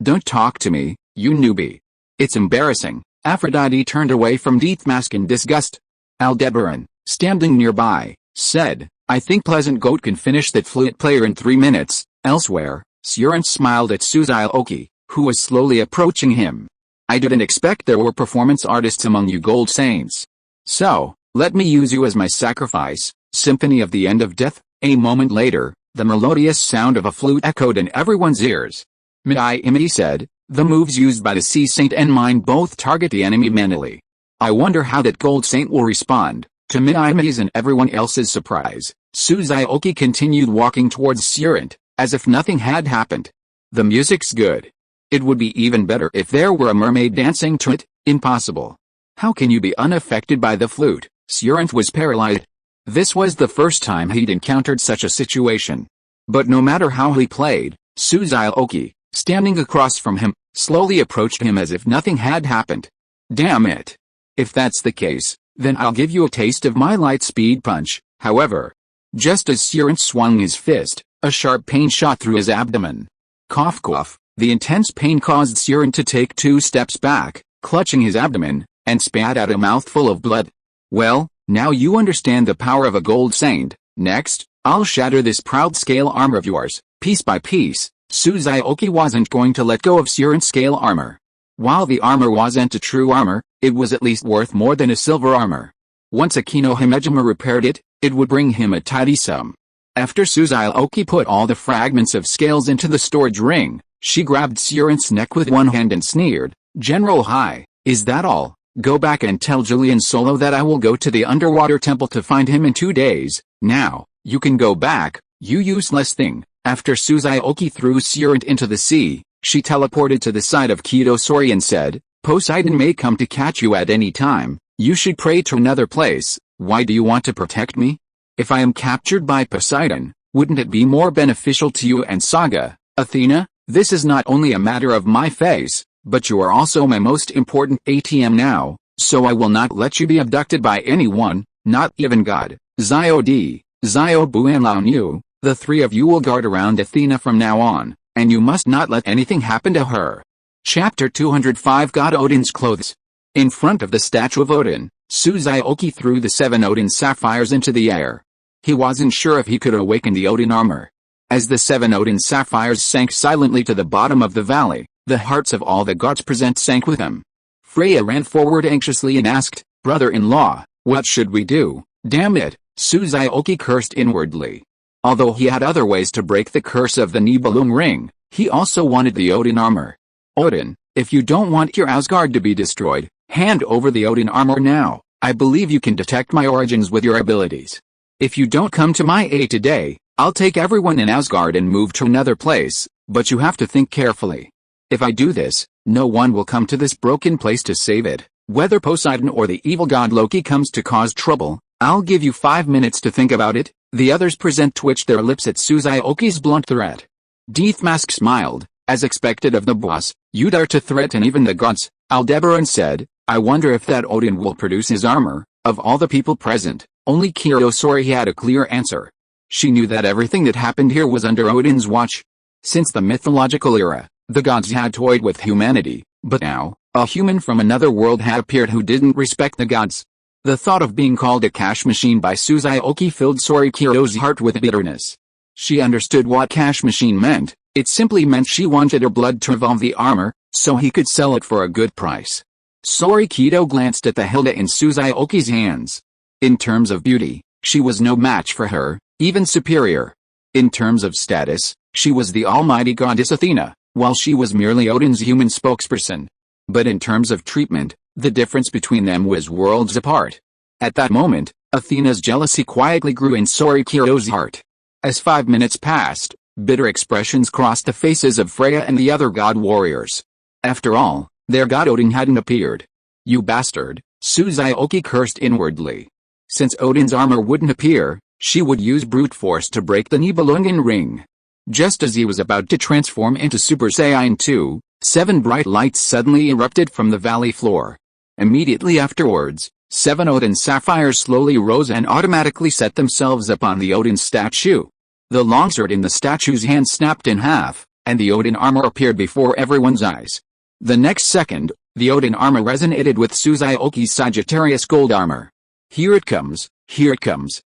S1: Don't talk to me, you newbie. It's embarrassing. Aphrodite turned away from Deathmask in disgust. Aldebaran, standing nearby, said, I think Pleasant Goat can finish that flute player in 3 minutes. Elsewhere, Surent smiled at Xiaoqi, who was slowly approaching him. I didn't expect there were performance artists among you gold saints. So, let me use you as my sacrifice. Symphony of the End of Death. A moment later, the melodious sound of a flute echoed in everyone's ears. Miimi said, the moves used by the Sea Saint and mine both target the enemy mentally. I wonder how that gold saint will respond. To Miimi's and everyone else's surprise, Xiaoqi continued walking towards Surent, as if nothing had happened. The music's good. It would be even better if there were a mermaid dancing to it. Impossible. How can you be unaffected by the flute? Surent was paralyzed. This was the first time he'd encountered such a situation. But no matter how he played, Xiaoqi, standing across from him, slowly approached him as if nothing had happened. Damn it. If that's the case, then I'll give you a taste of my light speed punch. However, just as Surent swung his fist, a sharp pain shot through his abdomen. Cough cough, the intense pain caused Surent to take 2 steps back, clutching his abdomen, and spat out a mouthful of blood. Well, now you understand the power of a gold saint. Next, I'll shatter this proud scale armor of yours, piece by piece. Xiaoqi wasn't going to let go of Surent's scale armor. While the armor wasn't a true armor, it was at least worth more than a silver armor. Once Akino Himejima repaired it, it would bring him a tidy sum. After Xiaoqi put all the fragments of scales into the storage ring, she grabbed Surent's neck with one hand and sneered, General Hai, is that all? Go back and tell Julian Solo that I will go to the underwater temple to find him in 2 days. Now, you can go back, you useless thing. After Xiaoqi threw Surent into the sea, she teleported to the side of Kido Sori and said, Poseidon may come to catch you at any time. You should pray to another place. Why do you want to protect me? If I am captured by Poseidon, wouldn't it be more beneficial to you and Saga? Athena, this is not only a matter of my face, but you are also my most important ATM now, so I will not let you be abducted by anyone, not even God. Xiaodi, Xiaobu and Lao Nu, the 3 of you will guard around Athena from now on, and you must not let anything happen to her. Chapter 205 God Odin's Clothes. In front of the statue of Odin, Xiaoqi threw the 7 Odin sapphires into the air. He wasn't sure if he could awaken the Odin armor. As the 7 Odin sapphires sank silently to the bottom of the valley, the hearts of all the gods present sank with them. Freya ran forward anxiously and asked, Brother-in-law, what should we do? Damn it, Xiaoqi cursed inwardly. Although he had other ways to break the curse of the Nibelung ring, he also wanted the Odin armor. Odin, if you don't want your Asgard to be destroyed, hand over the Odin armor now. I believe you can detect my origins with your abilities. If you don't come to my aid today, I'll take everyone in Asgard and move to another place, but you have to think carefully. If I do this, no one will come to this broken place to save it. Whether Poseidon or the evil god Loki comes to cause trouble, I'll give you 5 minutes to think about it. The others present twitched their lips at Xiaoqi's blunt threat. Deathmask smiled, as expected of the boss. You dare to threaten even the gods? Aldebaran said, I wonder if that Odin will produce his armor. Of all the people present, only Kirosori had a clear answer. She knew that everything that happened here was under Odin's watch. Since the mythological era, the gods had toyed with humanity, but now, a human from another world had appeared who didn't respect the gods. The thought of being called a cash machine by Xiaoqi filled Sori Kiro's heart with bitterness. She understood what cash machine meant. It simply meant she wanted her blood to evolve the armor, so he could sell it for a good price. Sori Kido glanced at the Hilda in Xiaoqi's hands. In terms of beauty, she was no match for her, even superior. In terms of status, she was the almighty goddess Athena, while she was merely Odin's human spokesperson. But in terms of treatment, the difference between them was worlds apart. At that moment, Athena's jealousy quietly grew in Sorikyo's heart. As 5 minutes passed, bitter expressions crossed the faces of Freya and the other god warriors. After all, their god Odin hadn't appeared. "You bastard," Xiaoqi cursed inwardly. Since Odin's armor wouldn't appear, she would use brute force to break the Nibelungen ring. Just as he was about to transform into Super Saiyan 2, 7 bright lights suddenly erupted from the valley floor. Immediately afterwards, 7 Odin sapphires slowly rose and automatically set themselves upon the Odin statue. The longsword in the statue's hand snapped in half, and the Odin armor appeared before everyone's eyes. The next second, the Odin armor resonated with Xiaoqi's Sagittarius gold armor. Here it comes,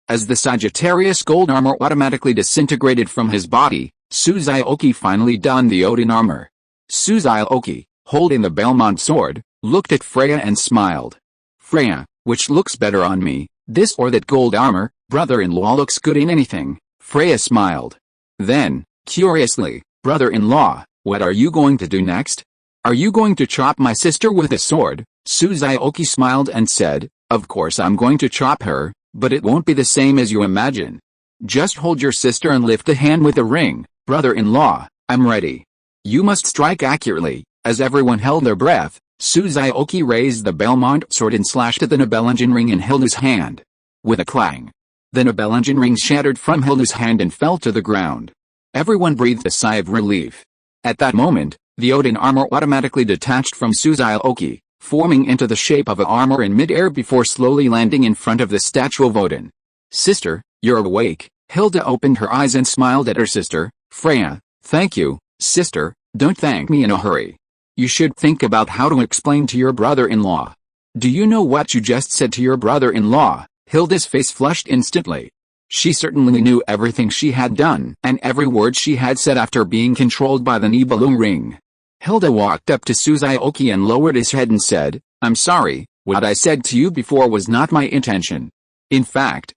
S1: as the Sagittarius gold armor automatically disintegrated from his body. Xiaoqi finally donned the Odin armor. Xiaoqi, holding the Belmont sword, looked at Freya and smiled. "Freya, which looks better on me, this or that gold armor? Brother-in-law looks good in anything." Freya smiled. Then, curiously, "Brother-in-law, what are you going to do next? Are you going to chop my sister with a sword?" Xiaoqi smiled and said, "Of course I'm going to chop her, but it won't be the same as you imagine. Just hold your sister and lift the hand with the ring. Brother-in-law, I'm ready." "You must strike accurately." As everyone held their breath, Xiaoqi raised the Belmont sword and slashed at the Nibelungen ring in Hilda's hand. With a clang, the Nibelungen ring shattered from Hilda's hand and fell to the ground. Everyone breathed a sigh of relief. At that moment, the Odin armor automatically detached from Xiaoqi, forming into the shape of an armor in mid-air before slowly landing in front of the statue of Odin. "Sister, you're awake." Hilda opened her eyes and smiled at her sister. "Freya, thank you, sister, don't thank me in a hurry. You should think about how to explain to your brother-in-law." "Do you know what you just said to your brother-in-law?" Hilda's face flushed instantly. She certainly knew everything she had done and every word she had said after being controlled by the Nibelung ring. Hilda walked up to Xiaoqi and lowered his head and said, "I'm sorry, what I said to you before was not my intention. In fact,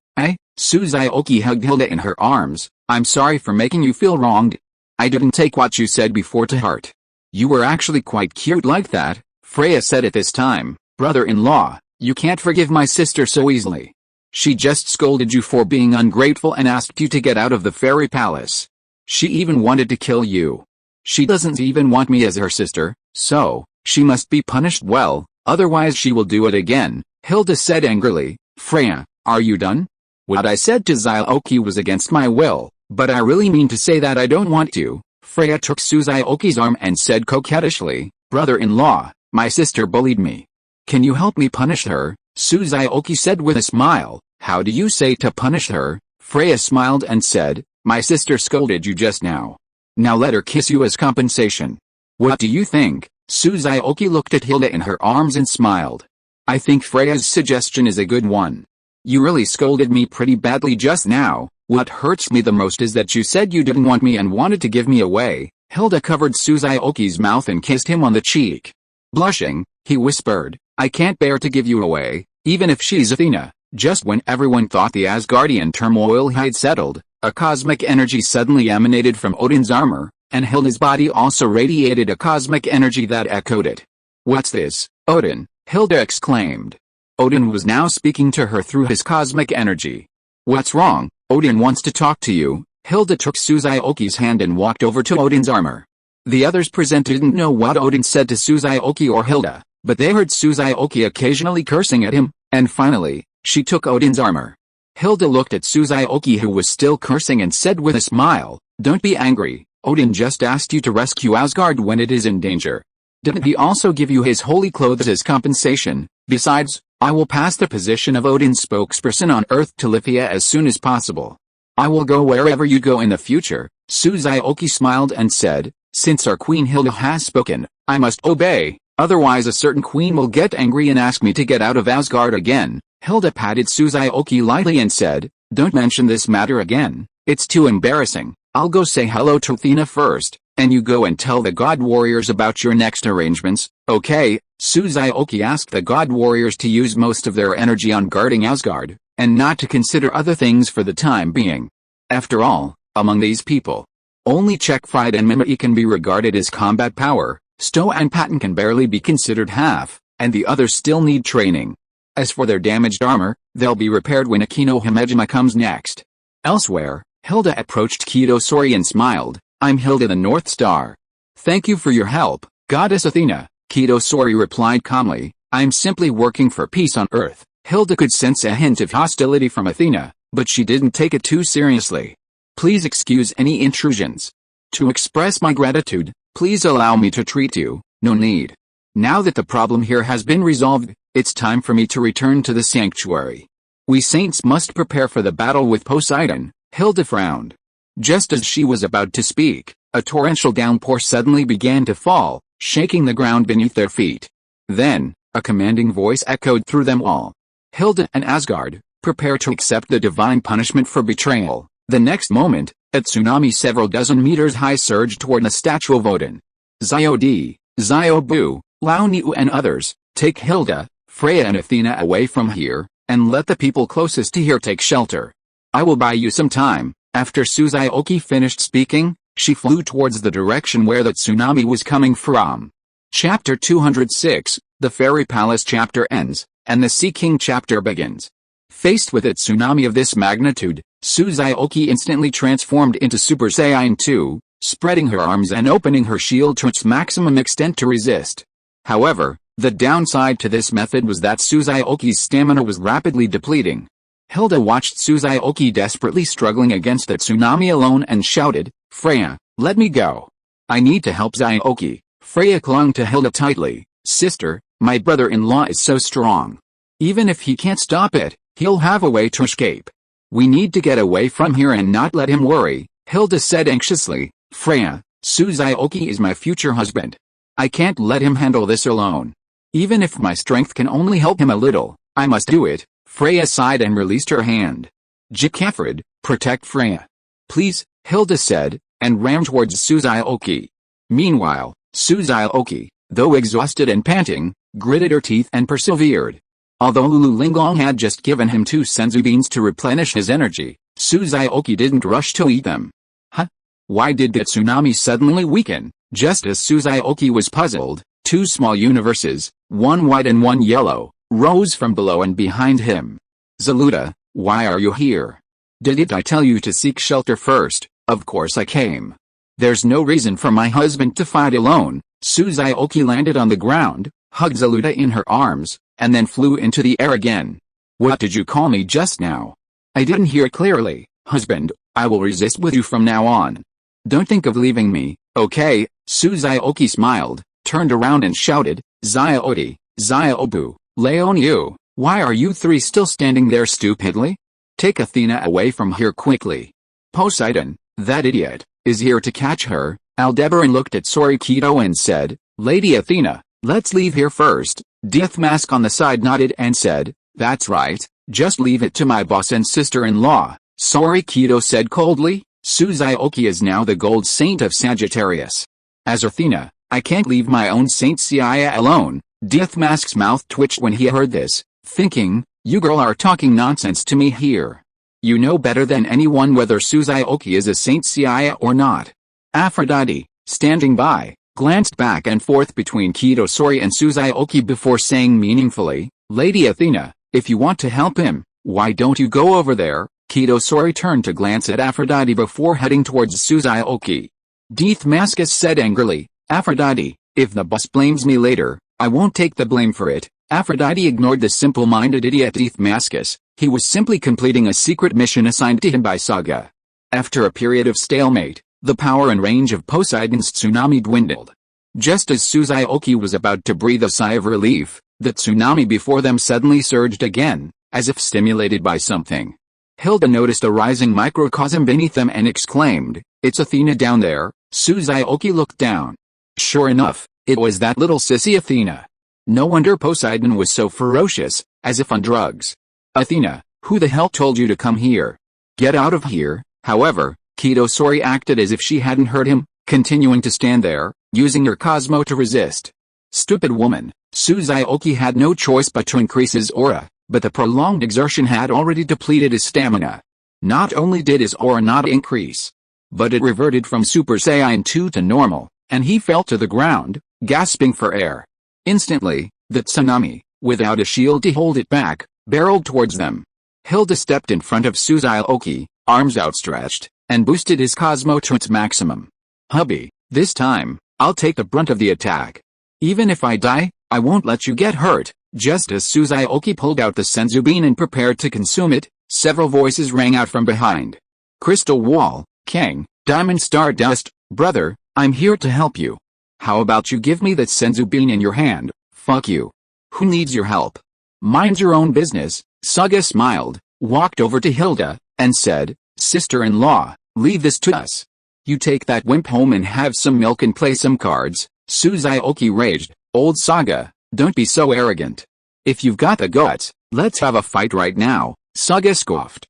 S1: Xiaoqi hugged Hilda in her arms. "I'm sorry for making you feel wronged. I didn't take what you said before to heart. You were actually quite cute like that." Freya said at this time, "Brother-in-law, you can't forgive my sister so easily. She just scolded you for being ungrateful and asked you to get out of the fairy palace. She even wanted to kill you. She doesn't even want me as her sister, so she must be punished well, otherwise she will do it again," Hilda said angrily. "Freya, are you done? What I said to Xiaoqi was against my will, but I really mean to say that I don't want to." Freya took Xiaoqi's arm and said coquettishly, "Brother-in-law, my sister bullied me. Can you help me punish her?" Xiaoqi said with a smile. "How do you say to punish her?" Freya smiled and said, "My sister scolded you just now. Now let her kiss you as compensation. What do you think?" Xiaoqi looked at Hilda in her arms and smiled. "I think Freya's suggestion is a good one. You really scolded me pretty badly just now. What hurts me the most is that you said you didn't want me and wanted to give me away." Hilda covered Xiaoqi's mouth and kissed him on the cheek. Blushing, he whispered, "I can't bear to give you away, even if she's Athena." Just when everyone thought the Asgardian turmoil had settled, a cosmic energy suddenly emanated from Odin's armor, and Hilda's body also radiated a cosmic energy that echoed it. "What's this, Odin?" Hilda exclaimed. Odin was now speaking to her through his cosmic energy. "What's wrong? Odin wants to talk to you." Hilda took Xiaoqi's hand and walked over to Odin's armor. The others present didn't know what Odin said to Xiaoqi or Hilda, but they heard Xiaoqi occasionally cursing at him, and finally, she took Odin's armor. Hilda looked at Xiaoqi, who was still cursing, and said with a smile, "Don't be angry. Odin just asked you to rescue Asgard when it is in danger. Didn't he also give you his holy clothes as compensation? Besides, I will pass the position of Odin's spokesperson on Earth to Lithia as soon as possible. I will go wherever you go in the future." Xiaoqi smiled and said, "Since our queen Hilda has spoken, I must obey, otherwise a certain queen will get angry and ask me to get out of Asgard again." Hilda patted Xiaoqi lightly and said, "Don't mention this matter again, it's too embarrassing. I'll go say hello to Athena first, and you go and tell the god warriors about your next arrangements, okay?" Xiaoqi asked the god warriors to use most of their energy on guarding Asgard, and not to consider other things for the time being. After all, Among these people, only Check Fried and Mimai can be regarded as combat power, Sto and Patton can barely be considered half, and the others still need training. As for their damaged armor, they'll be repaired when Akino Himejima comes next. Elsewhere, Hilda approached Kido Sori and smiled. I'm Hilda the North Star. Thank you for your help, Goddess Athena, Kido Sori replied calmly. I'm simply working for peace on Earth. Hilda could sense a hint of hostility from Athena, but she didn't take it too seriously. Please excuse any intrusions. To express my gratitude, please allow me to treat you. No need. Now that the problem here has been resolved, it's time for me to return to the sanctuary. We saints must prepare for the battle with Poseidon. Hilda frowned. Just as she was about to speak, a torrential downpour suddenly began to fall, shaking the ground beneath their feet. Then, a commanding voice echoed through them all. Hilda and Asgard, prepare to accept the divine punishment for betrayal. The next moment, a tsunami several dozen meters high surged toward the statue of Odin. Xiaoqi, Xiaobu, Lao Niu and others, take Hilda, Freya and Athena away from here, and let the people closest to here take shelter. I will buy you some time. After Xiaoqi finished speaking, she flew towards the direction where the tsunami was coming from. Chapter 206, the Fairy Palace chapter ends, and the Sea King chapter begins. Faced with a tsunami of this magnitude, Xiaoqi instantly transformed into Super Saiyan 2, spreading her arms and opening her shield to its maximum extent to resist. However, the downside to this method was that Xiaoqi's stamina was rapidly depleting. Hilda watched Xiaoqi desperately struggling against the tsunami alone and shouted, Freya, let me go. I need to help Xiaoqi. Freya clung to Hilda tightly. Sister, my brother-in-law is so strong. Even if he can't stop it, he'll have a way to escape. We need to get away from here and not let him worry, Hilda said anxiously. Freya, Xiaoqi is my future husband. I can't let him handle this alone. Even if my strength can only help him a little, I must do it. Freya sighed and released her hand. Jikafrid, protect Freya. Please, Hilda said, and ran towards Xiaoqi. Meanwhile, Xiaoqi, though exhausted and panting, gritted her teeth and persevered. Although Linglong had just given him 2 senzu beans to replenish his energy, Xiaoqi didn't rush to eat them. Huh? Why did the tsunami suddenly weaken? Just as Xiaoqi was puzzled, 2 small universes, one white and one yellow, rose from below and behind him. Zaluda, why are you here? Didn't I tell you to seek shelter first? Of course I came. There's no reason for my husband to fight alone. Xiaoqi landed on the ground, hugged Zaluda in her arms, and then flew into the air again. What did you call me just now? I didn't hear clearly. Husband, I will resist with you from now on. Don't think of leaving me, okay? Xiaoqi smiled, turned around and shouted, Xiaoqi, Xiaobu, Leoniu, why are you 3 still standing there stupidly? Take Athena away from here quickly. Poseidon, that idiot, is here to catch her. Aldebaran looked at Sori Kido and said, Lady Athena, let's leave here first. Death Mask on the side nodded and said, that's right, just leave it to my boss and sister-in-law. Sori Kido said coldly. Xiaoqi is now the gold saint of Sagittarius. As Athena, I can't leave my own Saint Seiya alone. Death Mask's mouth twitched when he heard this, thinking, you girl are talking nonsense to me here. You know better than anyone whether Xiaoqi is a Saint Seiya or not. Aphrodite, standing by, glanced back and forth between Kido Sori and Xiaoqi before saying meaningfully, Lady Athena, if you want to help him, why don't you go over there? Kido Sori turned to glance at Aphrodite before heading towards Xiaoqi. Death Mask said angrily, Aphrodite, if the boss blames me later, I won't take the blame for it. Aphrodite ignored the simple-minded idiot Death Mask. He was simply completing a secret mission assigned to him by Saga. After a period of stalemate, the power and range of Poseidon's tsunami dwindled. Just as Xiaoqi was about to breathe a sigh of relief, the tsunami before them suddenly surged again, as if stimulated by something. Hilda noticed a rising microcosm beneath them and exclaimed, It's Athena down there. Xiaoqi looked down. Sure enough, it was that little sissy Athena. No wonder Poseidon was so ferocious, as if on drugs. Athena, who the hell told you to come here? Get out of here. However, Kido Sori acted as if she hadn't heard him, continuing to stand there, using her Cosmo to resist. Stupid woman. Xiaoqi had no choice but to increase his aura, but the prolonged exertion had already depleted his stamina. Not only did his aura not increase, but it reverted from Super Saiyan 2 to normal, and he fell to the ground, gasping for air. Instantly, the tsunami, without a shield to hold it back, barreled towards them. Hilda stepped in front of Xiaoqi, arms outstretched, and boosted his Cosmo to its maximum. "Hubby, this time, I'll take the brunt of the attack. Even if I die, I won't let you get hurt." Just as Xiaoqi pulled out the senzu bean and prepared to consume it, several voices rang out from behind. "Crystal Wall, King, Diamond Stardust, brother, I'm here to help you. How about you give me that senzu bean in your hand? Fuck you. Who needs your help? Mind your own business." Saga smiled, walked over to Hilda, and said, "Sister-in-law, leave this to us. You take that wimp home and have some milk and play some cards." Xiaoqi raged, "Old Saga, don't be so arrogant. If you've got the guts, let's have a fight right now." Saga scoffed,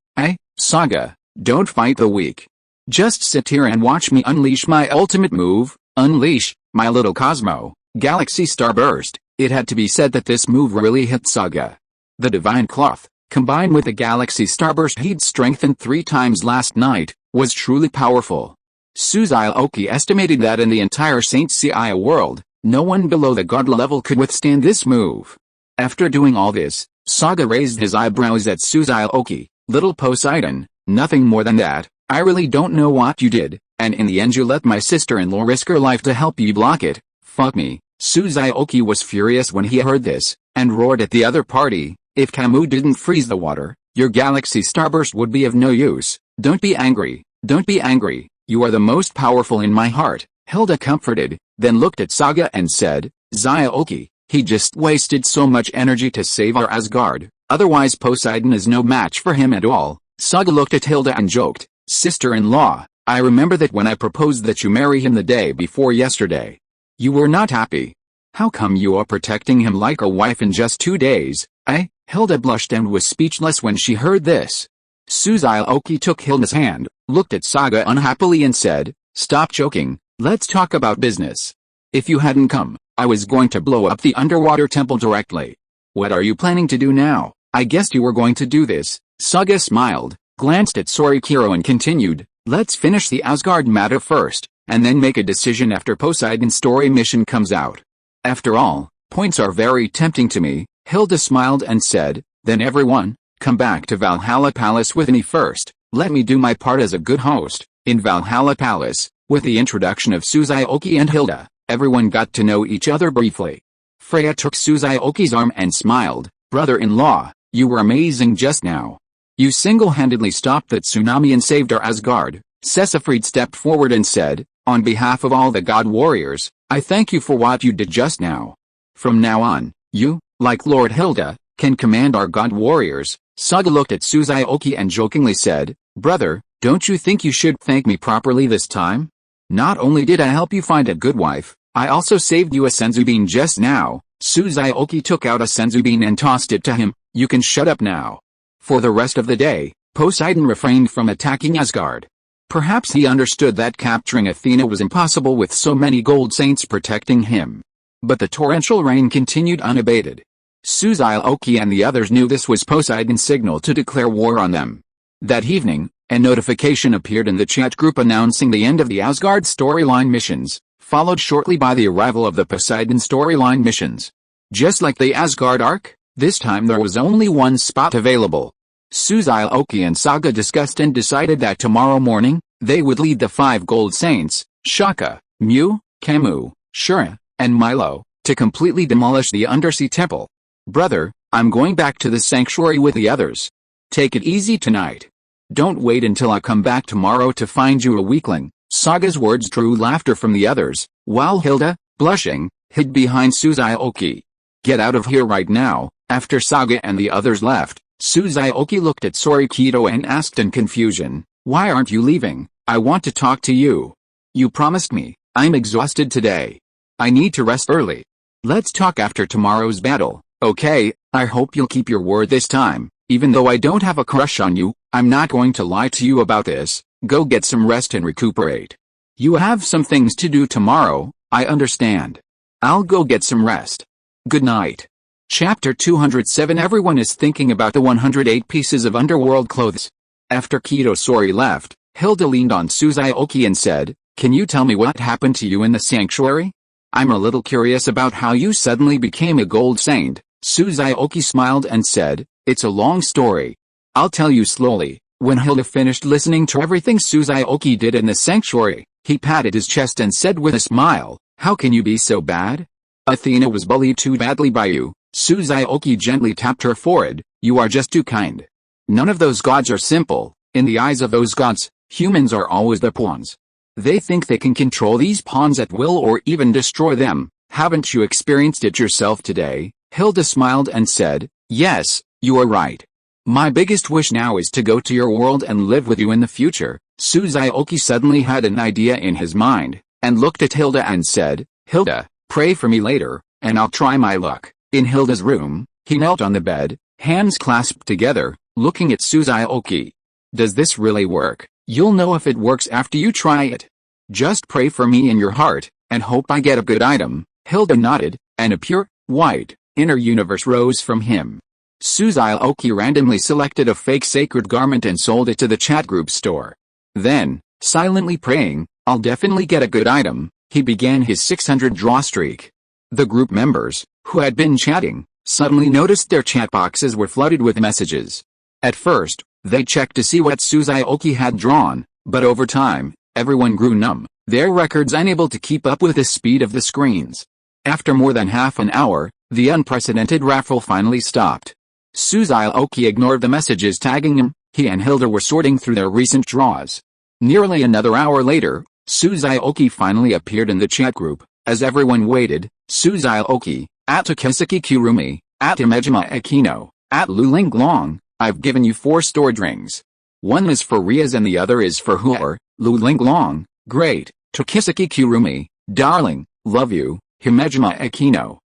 S1: Saga, don't fight the weak. Just sit here and watch me unleash my ultimate move." "Unleash, my little Cosmo, Galaxy Starburst." It had to be said that this move really hit Saga. The Divine Cloth, combined with the Galaxy Starburst he'd strengthened 3 times last night, was truly powerful. Xiaoqi estimated that in the entire Saint Seiya world, no one below the God level could withstand this move. After doing all this, Saga raised his eyebrows at Xiaoqi. "Little Poseidon, nothing more than that. I really don't know what you did, and in the end you let my sister-in-law risk her life to help you block it. Fuck me." Xiaoqi was furious when he heard this, and roared at the other party, "If Camus didn't freeze the water, your Galaxy Starburst would be of no use. Don't be angry, don't be angry. You are the most powerful in my heart." Hilda comforted, then looked at Saga and said, "Xiaoqi, he just wasted so much energy to save our Asgard, otherwise Poseidon is no match for him at all." Saga looked at Hilda and joked, "Sister-in-law, I remember that when I proposed that you marry him the day before yesterday. You were not happy. How come you are protecting him like a wife in just 2 days, eh?" Hilda blushed and was speechless when she heard this. Xiaoqi took Hilda's hand, looked at Saga unhappily and said, "Stop joking, let's talk about business. If you hadn't come, I was going to blow up the underwater temple directly. What are you planning to do now?" "I guessed you were going to do this." Saga smiled, glanced at Sorikiro and continued, "Let's finish the Asgard matter first, and then make a decision after Poseidon's story mission comes out. After all, points are very tempting to me." Hilda smiled and said, "Then everyone, come back to Valhalla Palace with me first. Let me do my part as a good host." In Valhalla Palace, with the introduction of Xiaoqi and Hilda, everyone got to know each other briefly. Freya took Xiaoqi's arm and smiled, "Brother-in-law, you were amazing just now. You single-handedly stopped that tsunami and saved our Asgard." Sessafried stepped forward and said, "On behalf of all the God Warriors, I thank you for what you did just now. From now on, you, like Lord Hilda, can command our God Warriors." Saga looked at Xiaoqi and jokingly said, "Brother, don't you think you should thank me properly this time? Not only did I help you find a good wife, I also saved you a senzu bean just now." Xiaoqi took out a senzu bean and tossed it to him. "You can shut up now." For the rest of the day, Poseidon refrained from attacking Asgard. Perhaps he understood that capturing Athena was impossible with so many gold saints protecting him. But the torrential rain continued unabated. Xiaoqi and the others knew this was Poseidon's signal to declare war on them. That evening, a notification appeared in the chat group announcing the end of the Asgard storyline missions, followed shortly by the arrival of the Poseidon storyline missions. Just like the Asgard arc, this time there was only one spot available. Xiaoqi and Saga discussed and decided that tomorrow morning, they would lead the 5 gold saints, Shaka, Mew, Camus, Shura, and Milo, to completely demolish the undersea temple. "Brother, I'm going back to the sanctuary with the others. Take it easy tonight. Don't wait until I come back tomorrow to find you a weakling." Saga's words drew laughter from the others, while Hilda, blushing, hid behind Xiaoqi. "Get out of here right now." After Saga and the others left, Xiaoqi looked at Sorikiro and asked in confusion, "Why aren't you leaving? I want to talk to you. You promised me." "I'm exhausted today. I need to rest early. Let's talk after tomorrow's battle." "Okay, I hope you'll keep your word this time. Even though I don't have a crush on you, I'm not going to lie to you about this. Go get some rest and recuperate. You have some things to do tomorrow, I understand. I'll go get some rest. Good night." Chapter 207. Everyone is thinking about the 108 pieces of underworld clothes. After Kido Sori left, Hilda leaned on Xiaoqi and said, "Can you tell me what happened to you in the sanctuary? I'm a little curious about how you suddenly became a gold saint." Xiaoqi smiled and said, "It's a long story. I'll tell you slowly." When Hilda finished listening to everything Xiaoqi did in the sanctuary, he patted his chest and said with a smile, "How can you be so bad? Athena was bullied too badly by you." Xiaoqi gently tapped her forehead. "You are just too kind. None of those gods are simple. In the eyes of those gods, humans are always the pawns. They think they can control these pawns at will or even destroy them. Haven't you experienced it yourself today?" Hilda smiled and said, "Yes, you are right. My biggest wish now is to go to your world and live with you in the future." Xiaoqi suddenly had an idea in his mind, and looked at Hilda and said, "Hilda, pray for me later, and I'll try my luck." In Hilda's room, he knelt on the bed, hands clasped together, looking at Xiaoqi. "Does this really work? You'll know if it works after you try it. Just pray for me in your heart, and hope I get a good item." Hilda nodded, and a pure, white, inner universe rose from him. Xiaoqi randomly selected a fake sacred garment and sold it to the chat group store. Then, silently praying, "I'll definitely get a good item," he began his 600 draw streak. The group members, who had been chatting, suddenly noticed their chat boxes were flooded with messages. At first, they checked to see what Xiaoqi had drawn, but over time, everyone grew numb, their records unable to keep up with the speed of the screens. After more than half an hour, the unprecedented raffle finally stopped. Xiaoqi ignored the messages tagging him. He and Hilda were sorting through their recent draws. Nearly another hour later, Xiaoqi finally appeared in the chat group. As everyone waited, Xiaoqi, at Takesaki Kurumi, at Imejima Akino, at Linglong, "I've given you 4 stored rings. One is for Riaz and the other is for Huar." Linglong, "Great. Takesaki Kurumi, darling, love you." Himejima Akino,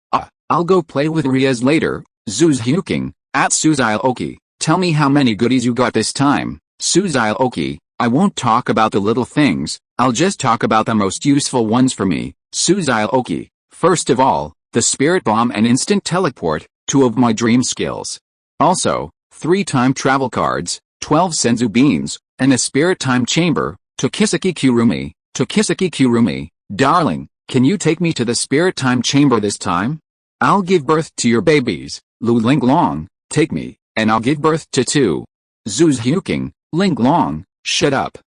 S1: "I'll go play with Riaz later." Zhu Zhuqing, at Xiaoqi, "Tell me how many goodies you got this time." Xiaoqi, "I won't talk about the little things, I'll just talk about the most useful ones for me." Xiaoqi, "First of all, the spirit bomb and instant teleport, 2 of my dream skills. Also, 3 time travel cards, 12 senzu beans, and a spirit time chamber." Takesaki Kurumi, "Darling, can you take me to the spirit time chamber this time? I'll give birth to your babies." Linglong, "Take me, and I'll give birth to 2. Zhu Zhuqing, "Linglong, shut up.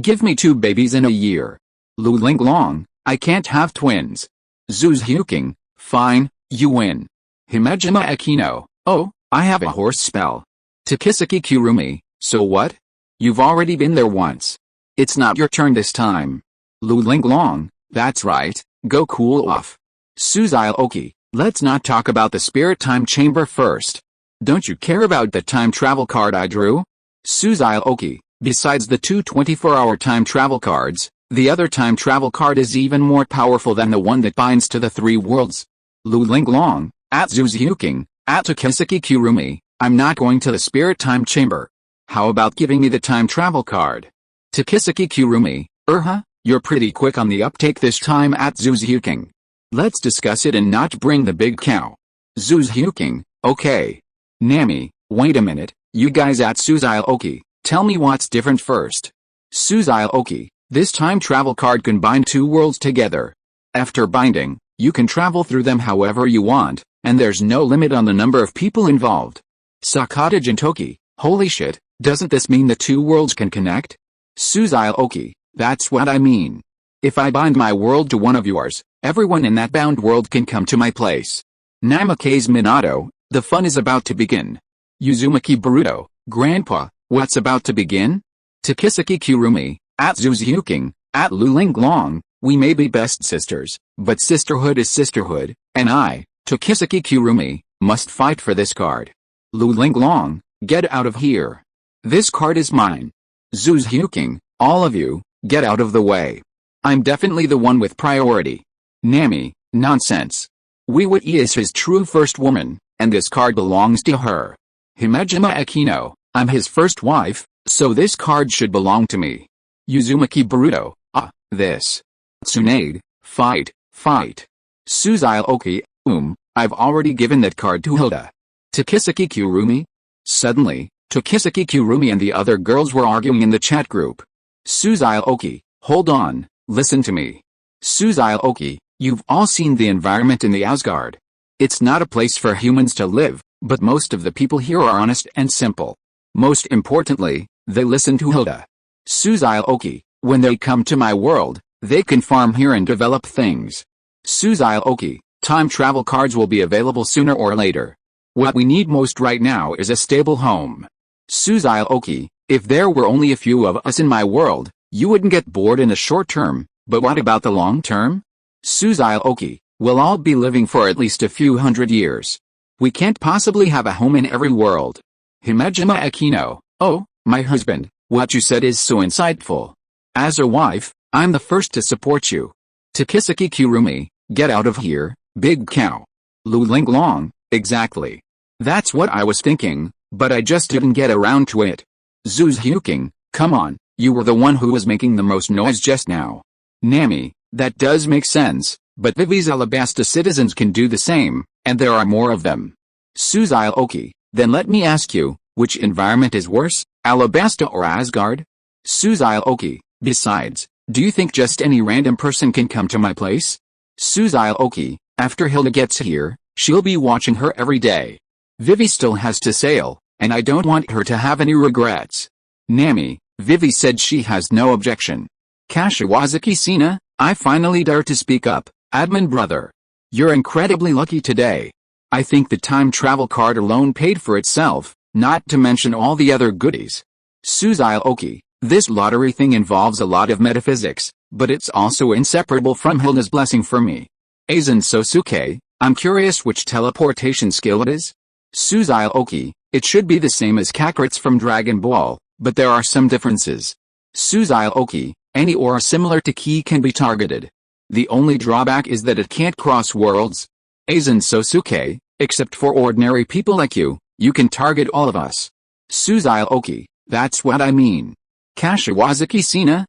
S1: Give me 2 babies in a year." Linglong, "I can't have twins." Zhu Zhuqing, "Fine, you win." Himejima Akino, "Oh, I have a horse spell." Takesaki Kurumi, "So what? You've already been there once. It's not your turn this time." Linglong, "That's right, go cool off." Xiaoqi, "Let's not talk about the spirit time chamber first. Don't you care about the time travel card I drew?" Xiaoqi, "Besides the 2 24-hour time travel cards, the other time travel card is even more powerful than the one that binds to the 3 worlds." Linglong, at Zhu Zhuqing, at Takesaki Kurumi, "I'm not going to the spirit time chamber. How about giving me the time travel card?" Takesaki Kurumi, "You're pretty quick on the uptake this time." At Zhu Zhuqing, "Let's discuss it and not bring the big cow." Zhu Zhuqing, "Okay. Nami, wait a minute, you guys." At Xiaoqi, "Tell me what's different first." Xiaoqi, "This time travel card can bind 2 worlds together. After binding, you can travel through them however you want, and there's no limit on the number of people involved." Sakata Gintoki, "Holy shit, doesn't this mean the 2 worlds can connect?" Xiaoqi, "That's what I mean. If I bind my world to one of yours, everyone in that bound world can come to my place." Namikaze Minato, "The fun is about to begin." Uzumaki Baruto, "Grandpa, what's about to begin?" Takesaki Kurumi, at Zhu Zhuqing, at Linglong, "We may be best sisters, but sisterhood is sisterhood, and I, Takesaki Kurumi, must fight for this card." Linglong, "Get out of here. This card is mine." Zhu Zhuqing, "All of you, get out of the way. I'm definitely the one with priority." Nami, "Nonsense. Wiwa is his true first woman, and this card belongs to her. Himejima Akino, I'm his first wife, so this card should belong to me." Uzumaki Baruto, this. Tsunade, fight. Xiaoqi, I've already given that card to Hilda." Takesaki Kurumi? Suddenly, Takesaki Kurumi and the other girls were arguing in the chat group. Xiaoqi, hold on, listen to me. Xiaoqi, you've all seen the environment in the Asgard. It's not a place for humans to live, but most of the people here are honest and simple. Most importantly, they listen to Hilda. Xiaoqi, when they come to my world, they can farm here and develop things. Xiaoqi, time travel cards will be available sooner or later. What we need most right now is a stable home. Xiaoqi, if there were only a few of us in my world, you wouldn't get bored in the short term, but what about the long term? Xiaoqi, we'll all be living for at least a few hundred years. We can't possibly have a home in every world. Himejima Akino, oh, my husband, what you said is so insightful. As a wife, I'm the first to support you. Takisaki Kurumi, get out of here, big cow. Linglong, exactly. That's what I was thinking, but I just didn't get around to it. Zhu Zhuqing, come on, you were the one who was making the most noise just now. Nami, that does make sense, but Vivi's Alabasta citizens can do the same, and there are more of them. Xiaoqi, then let me ask you, which environment is worse, Alabasta or Asgard? Xiaoqi, besides, do you think just any random person can come to my place? Xiaoqi, after Hilda gets here, she'll be watching her every day. Vivi still has to sail, and I don't want her to have any regrets. Nami, Vivi said she has no objection. Kashiwazaki Sina, I finally dare to speak up, admin brother. You're incredibly lucky today. I think the time travel card alone paid for itself, not to mention all the other goodies. Xiaoqi, this lottery thing involves a lot of metaphysics, but it's also inseparable from Hilda's blessing for me. Aizen Sosuke, I'm curious which teleportation skill it is? Xiaoqi, it should be the same as Kakarot's from Dragon Ball, but there are some differences. Xiaoqi, any aura similar to Ki can be targeted. The only drawback is that it can't cross worlds. Aizen Sosuke, except for ordinary people like you can target all of us. Xiaoqi, that's what I mean. Kashiwazaki Sina,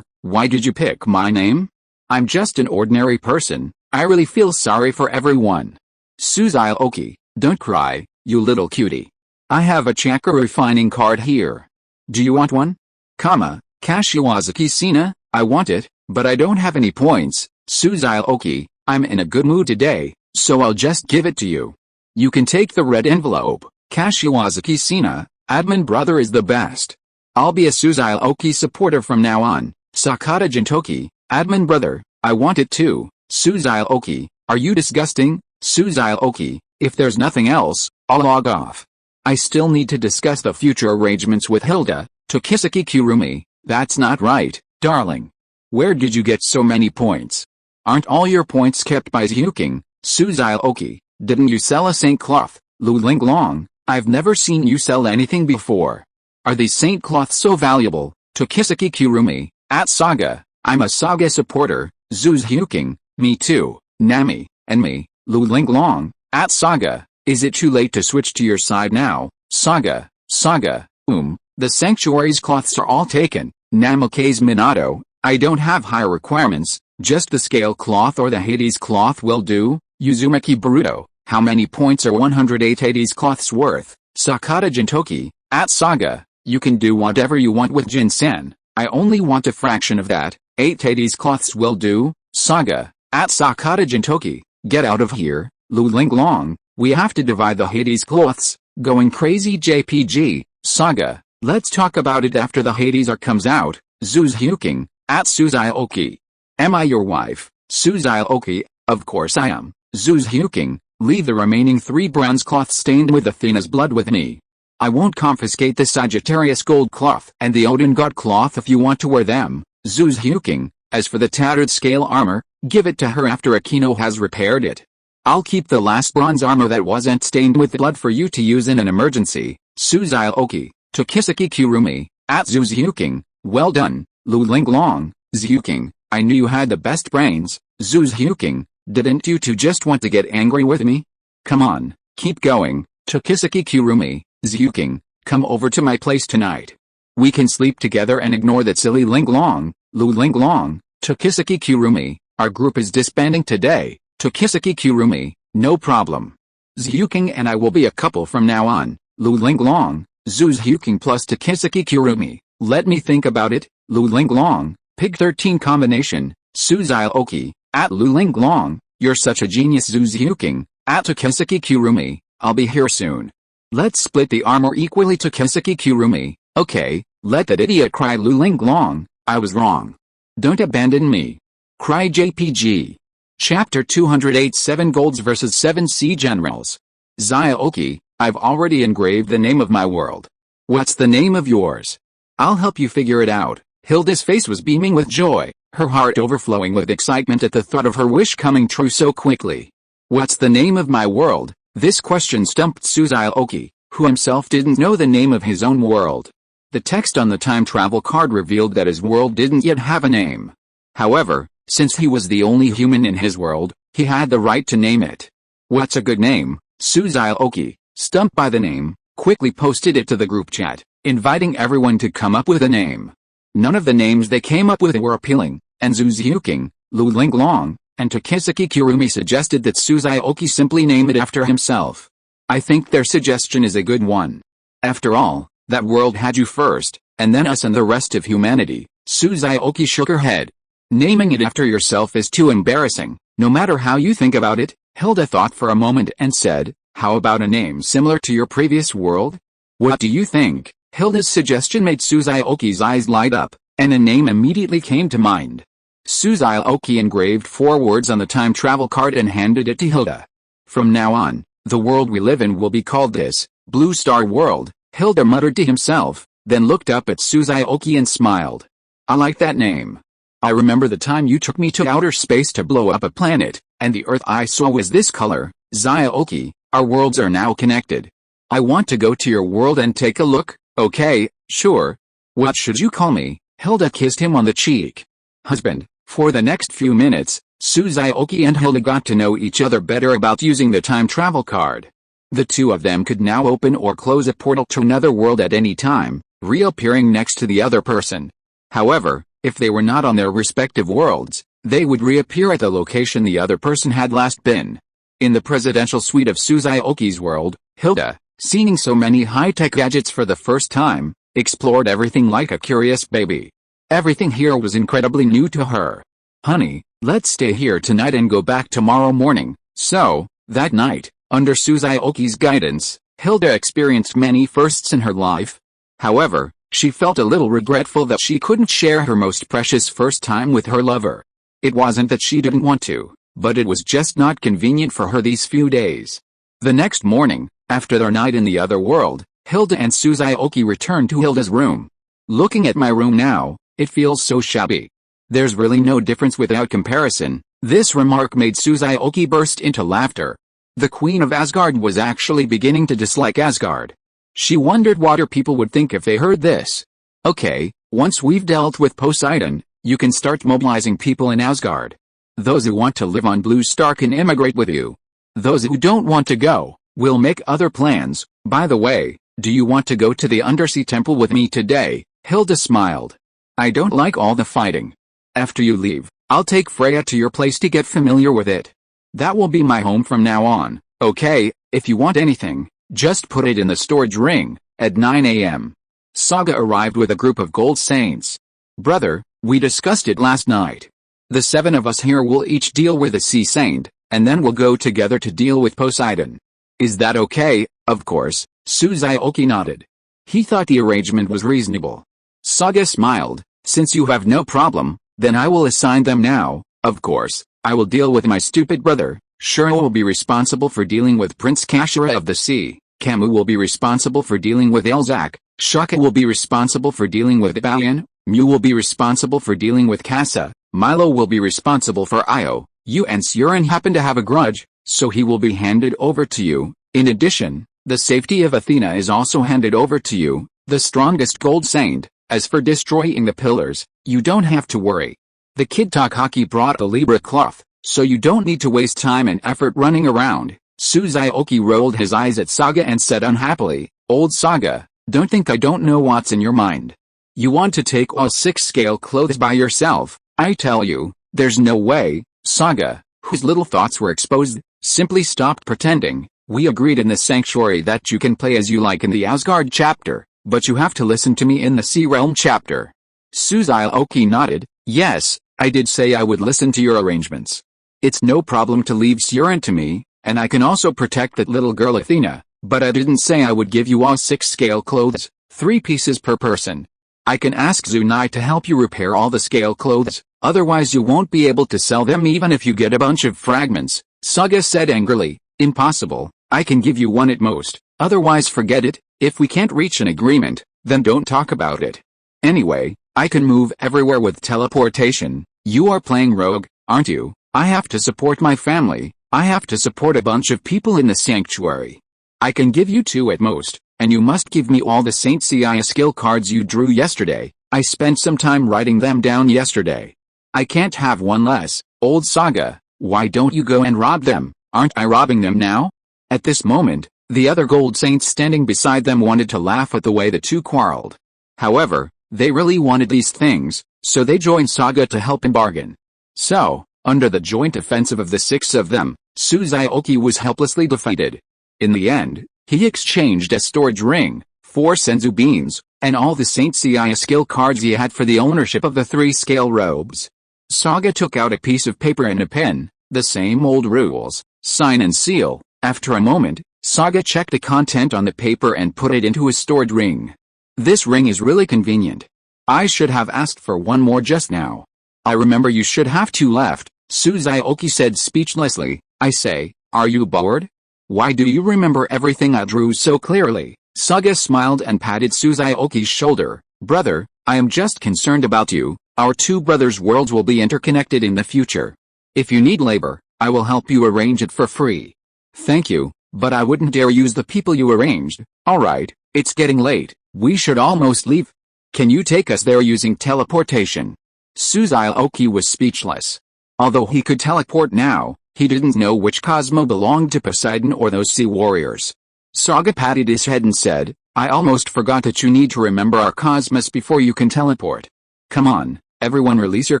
S1: why did you pick my name? I'm just an ordinary person, I really feel sorry for everyone. Xiaoqi, don't cry, you little cutie. I have a chakra refining card here. Do you want one? Kashiwazaki Sina, I want it, but I don't have any points. Xiaoqi, I'm in a good mood today, so I'll just give it to you. You can take the red envelope. Kashiwazaki Sina, admin brother is the best. I'll be a Xiaoqi supporter from now on. Sakata Gintoki, admin brother, I want it too. Xiaoqi, are you disgusting? Xiaoqi, if there's nothing else, I'll log off. I still need to discuss the future arrangements with Hilda. Tokisaki Kurumi, that's not right, darling. Where did you get so many points? Aren't all your points kept by Zhuqing? Xiaoqi, didn't you sell a saint cloth? Linglong, I've never seen you sell anything before. Are these saint cloths so valuable? Tokisaki Kurumi, at Saga, I'm a Saga supporter. Zhu Zhuqing, me too. Nami, and me. Linglong, at Saga, is it too late to switch to your side now? Saga, the sanctuary's cloths are all taken. Namikaze Minato, I don't have high requirements, just the scale cloth or the Hades cloth will do. Uzumaki Baruto, how many points are 108 Hades cloths worth? Sakata Gintoki, at Saga, you can do whatever you want with Jin-san, I only want a fraction of that, 8 Hades cloths will do. Saga, at Sakata Gintoki, get out of here. Linglong, we have to divide the Hades cloths, going crazy JPG. Saga, let's talk about it after the Hades art comes out. Zhu Zhuqing, at Xiaoqi, am I your wife? Xiaoqi, of course I am. Zhu Zhuqing, leave the remaining 3 bronze cloths stained with Athena's blood with me. I won't confiscate the Sagittarius gold cloth and the Odin god cloth if you want to wear them. Zhu Zhuqing, as for the tattered scale armor, give it to her after Akino has repaired it. I'll keep the last bronze armor that wasn't stained with blood for you to use in an emergency. Xiaoqi, Tokisaki Kurumi, at Zhu Zhuqing, well done. Linglong, Zhuqing, I knew you had the best brains. Zhu Zhuqing, didn't you two just want to get angry with me? Come on, keep going. Tokisaki Kurumi, Zhuqing, come over to my place tonight. We can sleep together and ignore that silly Linglong. Linglong, Tokisaki Kurumi, our group is disbanding today. Tokisaki Kurumi, no problem. Zhuqing and I will be a couple from now on. Linglong, Zhu Zhuqing plus Tokisaki Kurumi, let me think about it. Lu Linglong, Pig 13 combination, Xiaoqi, Lu Linglong, you're such a genius Zhu Zhuqing, Takesaki Kurumi, I'll be here soon. Let's split the armor equally Takesaki Kurumi, okay, let that idiot cry Lu Linglong, I was wrong. Don't abandon me. Cry JPG. Chapter 208 7 Golds vs 7 Sea Generals. Xiaoqi, I've already engraved the name of my world. What's the name of yours? I'll help you figure it out. Hilda's face was beaming with joy, her heart overflowing with excitement at the thought of her wish coming true so quickly. What's the name of my world? This question stumped Xiaoqi, who himself didn't know the name of his own world. The text on the time travel card revealed that his world didn't yet have a name. However, since he was the only human in his world, he had the right to name it. What's a good name? Xiaoqi, stumped by the name, quickly posted it to the group chat, inviting everyone to come up with a name. None of the names they came up with were appealing, and Zhu Zhuqing, Lu Linglong, and Takesaki Kurumi suggested that Xiaoqi simply name it after himself. I think their suggestion is a good one. After all, that world had you first, and then us and the rest of humanity. Xiaoqi shook her head. Naming it after yourself is too embarrassing, no matter how you think about it. Hilda thought for a moment and said, how about a name similar to your previous world? What do you think? Hilda's suggestion made Xiaoqi's eyes light up, and a name immediately came to mind. Xiaoqi engraved 4 words on the time travel card and handed it to Hilda. From now on, the world we live in will be called this, Blue Star World, Hilda muttered to himself, then looked up at Xiaoqi and smiled. I like that name. I remember the time you took me to outer space to blow up a planet, and the Earth I saw was this color. Xiaoqi, our worlds are now connected. I want to go to your world and take a look. Okay, sure. What should you call me? Hilda kissed him on the cheek. Husband. For the next few minutes, Xiaoqi and Hilda got to know each other better about using the time travel card. The two of them could now open or close a portal to another world at any time, reappearing next to the other person. However, if they were not on their respective worlds, they would reappear at the location the other person had last been. In the presidential suite of Xiaoqi's world, Hilda, seeing so many high-tech gadgets for the first time, explored everything like a curious baby. Everything here was incredibly new to her. Honey, let's stay here tonight and go back tomorrow morning. So, that night, under Xiaoqi's guidance, Hilda experienced many firsts in her life. However, she felt a little regretful that she couldn't share her most precious first time with her lover. It wasn't that she didn't want to, but it was just not convenient for her these few days. The next morning, after their night in the other world, Hilda and Xiaoqi returned to Hilda's room. Looking at my room now, it feels so shabby. There's really no difference without comparison. This remark made Xiaoqi burst into laughter. The Queen of Asgard was actually beginning to dislike Asgard. She wondered what her people would think if they heard this. Okay, once we've dealt with Poseidon, you can start mobilizing people in Asgard. Those who want to live on Blue Star can immigrate with you. Those who don't want to go, will make other plans. By the way, do you want to go to the undersea temple with me today? Hilda smiled. I don't like all the fighting. After you leave, I'll take Freya to your place to get familiar with it. That will be my home from now on. Okay, if you want anything, just put it in the storage ring. At 9 a.m. Saga arrived with a group of gold saints. Brother, we discussed it last night. The 7 of us here will each deal with a sea saint, and then we'll go together to deal with Poseidon. Is that okay? Of course, Xiaoqi nodded. He thought the arrangement was reasonable. Saga smiled. Since you have no problem, then I will assign them now. Of course, I will deal with my stupid brother. Shiro will be responsible for dealing with Prince Kashira of the Sea. Camus will be responsible for dealing with Elzak. Shaka will be responsible for dealing with Balian. Mew will be responsible for dealing with Kasa. Milo will be responsible for Io. You and Surin happen to have a grudge, so he will be handed over to you. In addition, the safety of Athena is also handed over to you, the strongest gold saint. As for destroying the pillars, you don't have to worry. The kid Takaki brought the Libra cloth, so you don't need to waste time and effort running around. Xiaoqi rolled his eyes at Saga and said unhappily, Old Saga, don't think I don't know what's in your mind. You want to take all 6 scale clothes by yourself. I tell you, there's no way. Saga, whose little thoughts were exposed, simply stopped pretending. We agreed in the sanctuary that you can play as you like in the Asgard chapter, but you have to listen to me in the Sea Realm chapter. Xiaoqi nodded. Yes, I did say I would listen to your arrangements. It's no problem to leave Surin to me, and I can also protect that little girl Athena, but I didn't say I would give you all 6 scale clothes, 3 pieces per person. I can ask Zunai to help you repair all the scale clothes, otherwise you won't be able to sell them even if you get a bunch of fragments, Saga said angrily. Impossible, I can give you 1 at most, otherwise forget it. If we can't reach an agreement, then don't talk about it. Anyway, I can move everywhere with teleportation. You are playing rogue, aren't you? I have to support my family. I have to support a bunch of people in the sanctuary. I can give you 2 at most, and you must give me all the Saint Seiya skill cards you drew yesterday. I spent some time writing them down yesterday. I can't have 1 less. Old Saga, why don't you go and rob them? Aren't I robbing them now? At this moment, the other gold saints standing beside them wanted to laugh at the way the two quarreled. However, they really wanted these things, so they joined Saga to help him bargain. So, under the joint offensive of the 6 of them, Xiaoqi was helplessly defeated. In the end, he exchanged a storage ring, 4 senzu beans, and all the Saint Seiya skill cards he had for the ownership of the 3 scale robes. Saga took out a piece of paper and a pen, the same old rules, sign and seal. After a moment, Saga checked the content on the paper and put it into his stored ring. This ring is really convenient. I should have asked for 1 more just now. I remember you should have 2 left, Xiaoqi said speechlessly. I say, are you bored? Why do you remember everything I drew so clearly? Saga smiled and patted Xiaoqi's shoulder. Brother, I am just concerned about you. Our 2 brothers' worlds will be interconnected in the future. If you need labor, I will help you arrange it for free. Thank you, but I wouldn't dare use the people you arranged. Alright, it's getting late. We should almost leave. Can you take us there using teleportation? Xiaoqi was speechless. Although he could teleport now, he didn't know which Cosmo belonged to Poseidon or those sea warriors. Saga patted his head and said, I almost forgot that you need to remember our Cosmos before you can teleport. Come on, everyone release your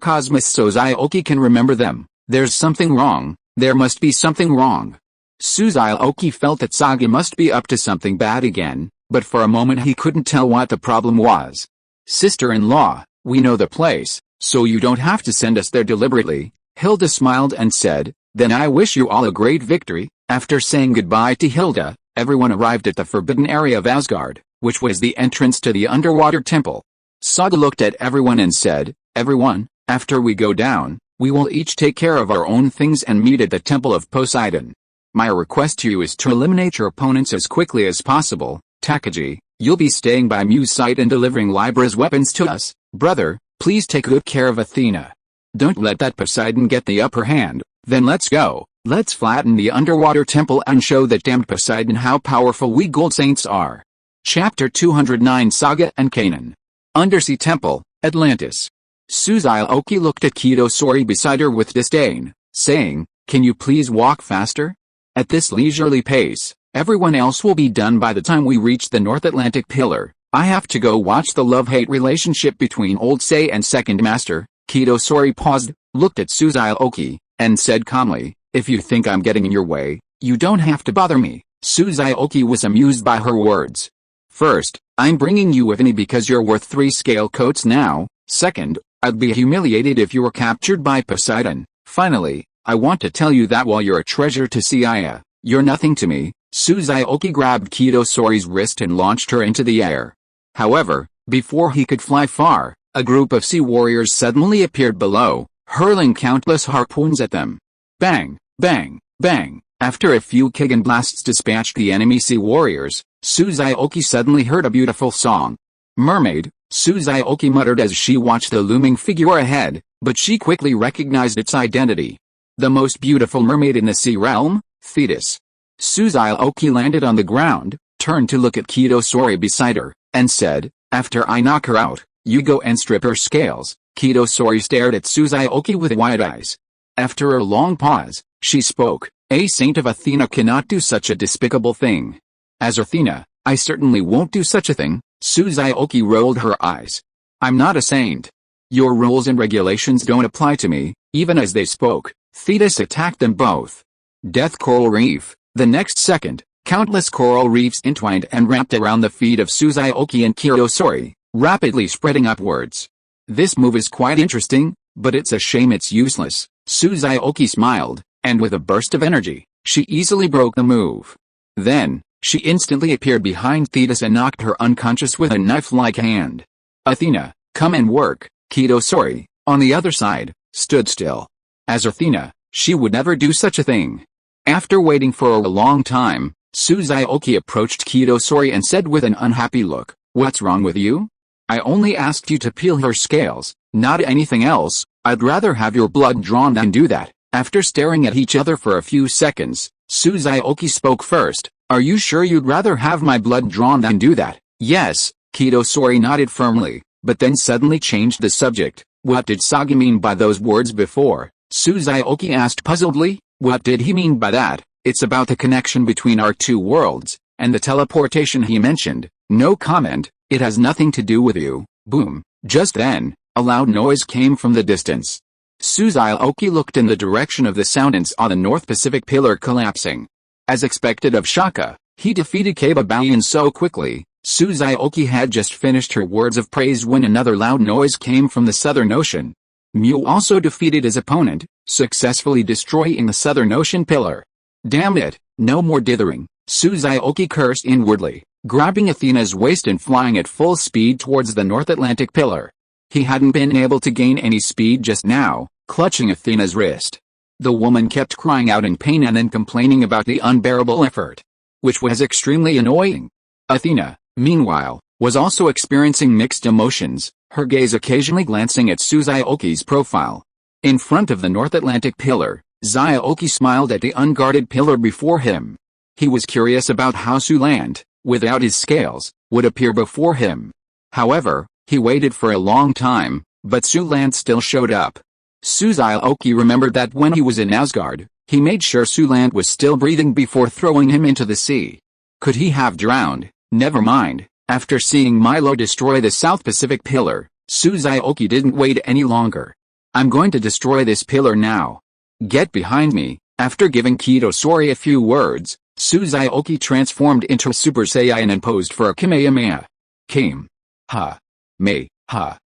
S1: Cosmos so Xiaoqi can remember them. There's something wrong. There must be something wrong. Xiaoqi felt that Saga must be up to something bad again, but for a moment he couldn't tell what the problem was. Sister-in-law, we know the place, so you don't have to send us there deliberately. Hilda smiled and said, then I wish you all a great victory. After saying goodbye to Hilda, everyone arrived at the forbidden area of Asgard, which was the entrance to the underwater temple. Saga looked at everyone and said, everyone, after we go down, we will each take care of our own things and meet at the temple of Poseidon. My request to you is to eliminate your opponents as quickly as possible. Takagi, you'll be staying by Mu's site and delivering Libra's weapons to us. Brother, please take good care of Athena. Don't let that Poseidon get the upper hand. Then let's go. Let's flatten the underwater temple and show that damned Poseidon how powerful we gold saints are. Chapter 209 Saga and Kanon. Undersea Temple, Atlantis. Xiaoqi looked at Kido Sori beside her with disdain, saying, can you please walk faster? At this leisurely pace, everyone else will be done by the time we reach the North Atlantic Pillar. I have to go watch the love-hate relationship between Old Sei and Second Master. Kido Sori paused, looked at Xiaoqi, and said calmly, if you think I'm getting in your way, you don't have to bother me. Xiaoqi was amused by her words. First, I'm bringing you with me because you're worth 3 scale coats now. Second, I'd be humiliated if you were captured by Poseidon. Finally, I want to tell you that while you're a treasure to Seiya, you're nothing to me. Xiaoqi grabbed Kido Sori's wrist and launched her into the air. However, before he could fly far, a group of sea warriors suddenly appeared below, hurling countless harpoons at them. Bang, bang, bang. After a few Kigen blasts dispatched the enemy sea warriors, Xiaoqi suddenly heard a beautiful song. Mermaid, Xiaoqi muttered as she watched the looming figure ahead, but she quickly recognized its identity. The most beautiful mermaid in the sea realm, Thetis. Xiaoqi landed on the ground, turned to look at Kido Sori beside her, and said, after I knock her out, you go and strip her scales. Kido Sori stared at Xiaoqi with wide eyes. After a long pause, she spoke, a saint of Athena cannot do such a despicable thing. As Athena, I certainly won't do such a thing. Xiaoqi rolled her eyes. I'm not a saint. Your rules and regulations don't apply to me. Even as they spoke, Thetis attacked them both. Death Coral Reef. The next second, countless coral reefs entwined and wrapped around the feet of Xiaoqi and Kido Sori, rapidly spreading upwards. This move is quite interesting, but it's a shame it's useless. Xiaoqi smiled, and with a burst of energy, she easily broke the move. Then, she instantly appeared behind Thetis and knocked her unconscious with a knife-like hand. Athena, come and work. Kitosori, on the other side, stood still. As Athena, she would never do such a thing. After waiting for a long time, Xiaoqi approached Kitosori and said with an unhappy look, "What's wrong with you? I only asked you to peel her scales, not anything else. I'd rather have your blood drawn than do that." After staring at each other for a few seconds, Xiaoqi spoke first. "Are you sure you'd rather have my blood drawn than do that?" "Yes," Kitosori nodded firmly, but then suddenly changed the subject. "What did Saga mean by those words before?" Xiaoqi asked puzzledly. "What did he mean by that?" "It's about the connection between our two worlds, and the teleportation he mentioned." "No comment, it has nothing to do with you." Boom. Just then, a loud noise came from the distance. Xiaoqi looked in the direction of the sound and saw the North Pacific pillar collapsing. As expected of Shaka, he defeated Kababayan so quickly. Xiaoqi had just finished her words of praise when another loud noise came from the Southern Ocean. Mu also defeated his opponent, successfully destroying the Southern Ocean pillar. "Damn it, no more dithering," Xiaoqi cursed inwardly, grabbing Athena's waist and flying at full speed towards the North Atlantic pillar. He hadn't been able to gain any speed just now, clutching Athena's wrist. The woman kept crying out in pain and then complaining about the unbearable effort, which was extremely annoying. Athena, meanwhile, was also experiencing mixed emotions, her gaze occasionally glancing at Xiaoqi's profile. In front of the North Atlantic pillar, Xiaoqi smiled at the unguarded pillar before him. He was curious about how Suland, without his scales, would appear before him. However, he waited for a long time, but Suland still showed up. Xiaoqi remembered that when he was in Asgard, he made sure Suland was still breathing before throwing him into the sea. Could he have drowned? Never mind. After seeing Milo destroy the South Pacific pillar, Xiaoqi didn't wait any longer. "I'm going to destroy this pillar now. Get behind me." After giving Kitosori a few words, Xiaoqi transformed into a Super Saiyan and posed for a Kamehameha. Kamehameha.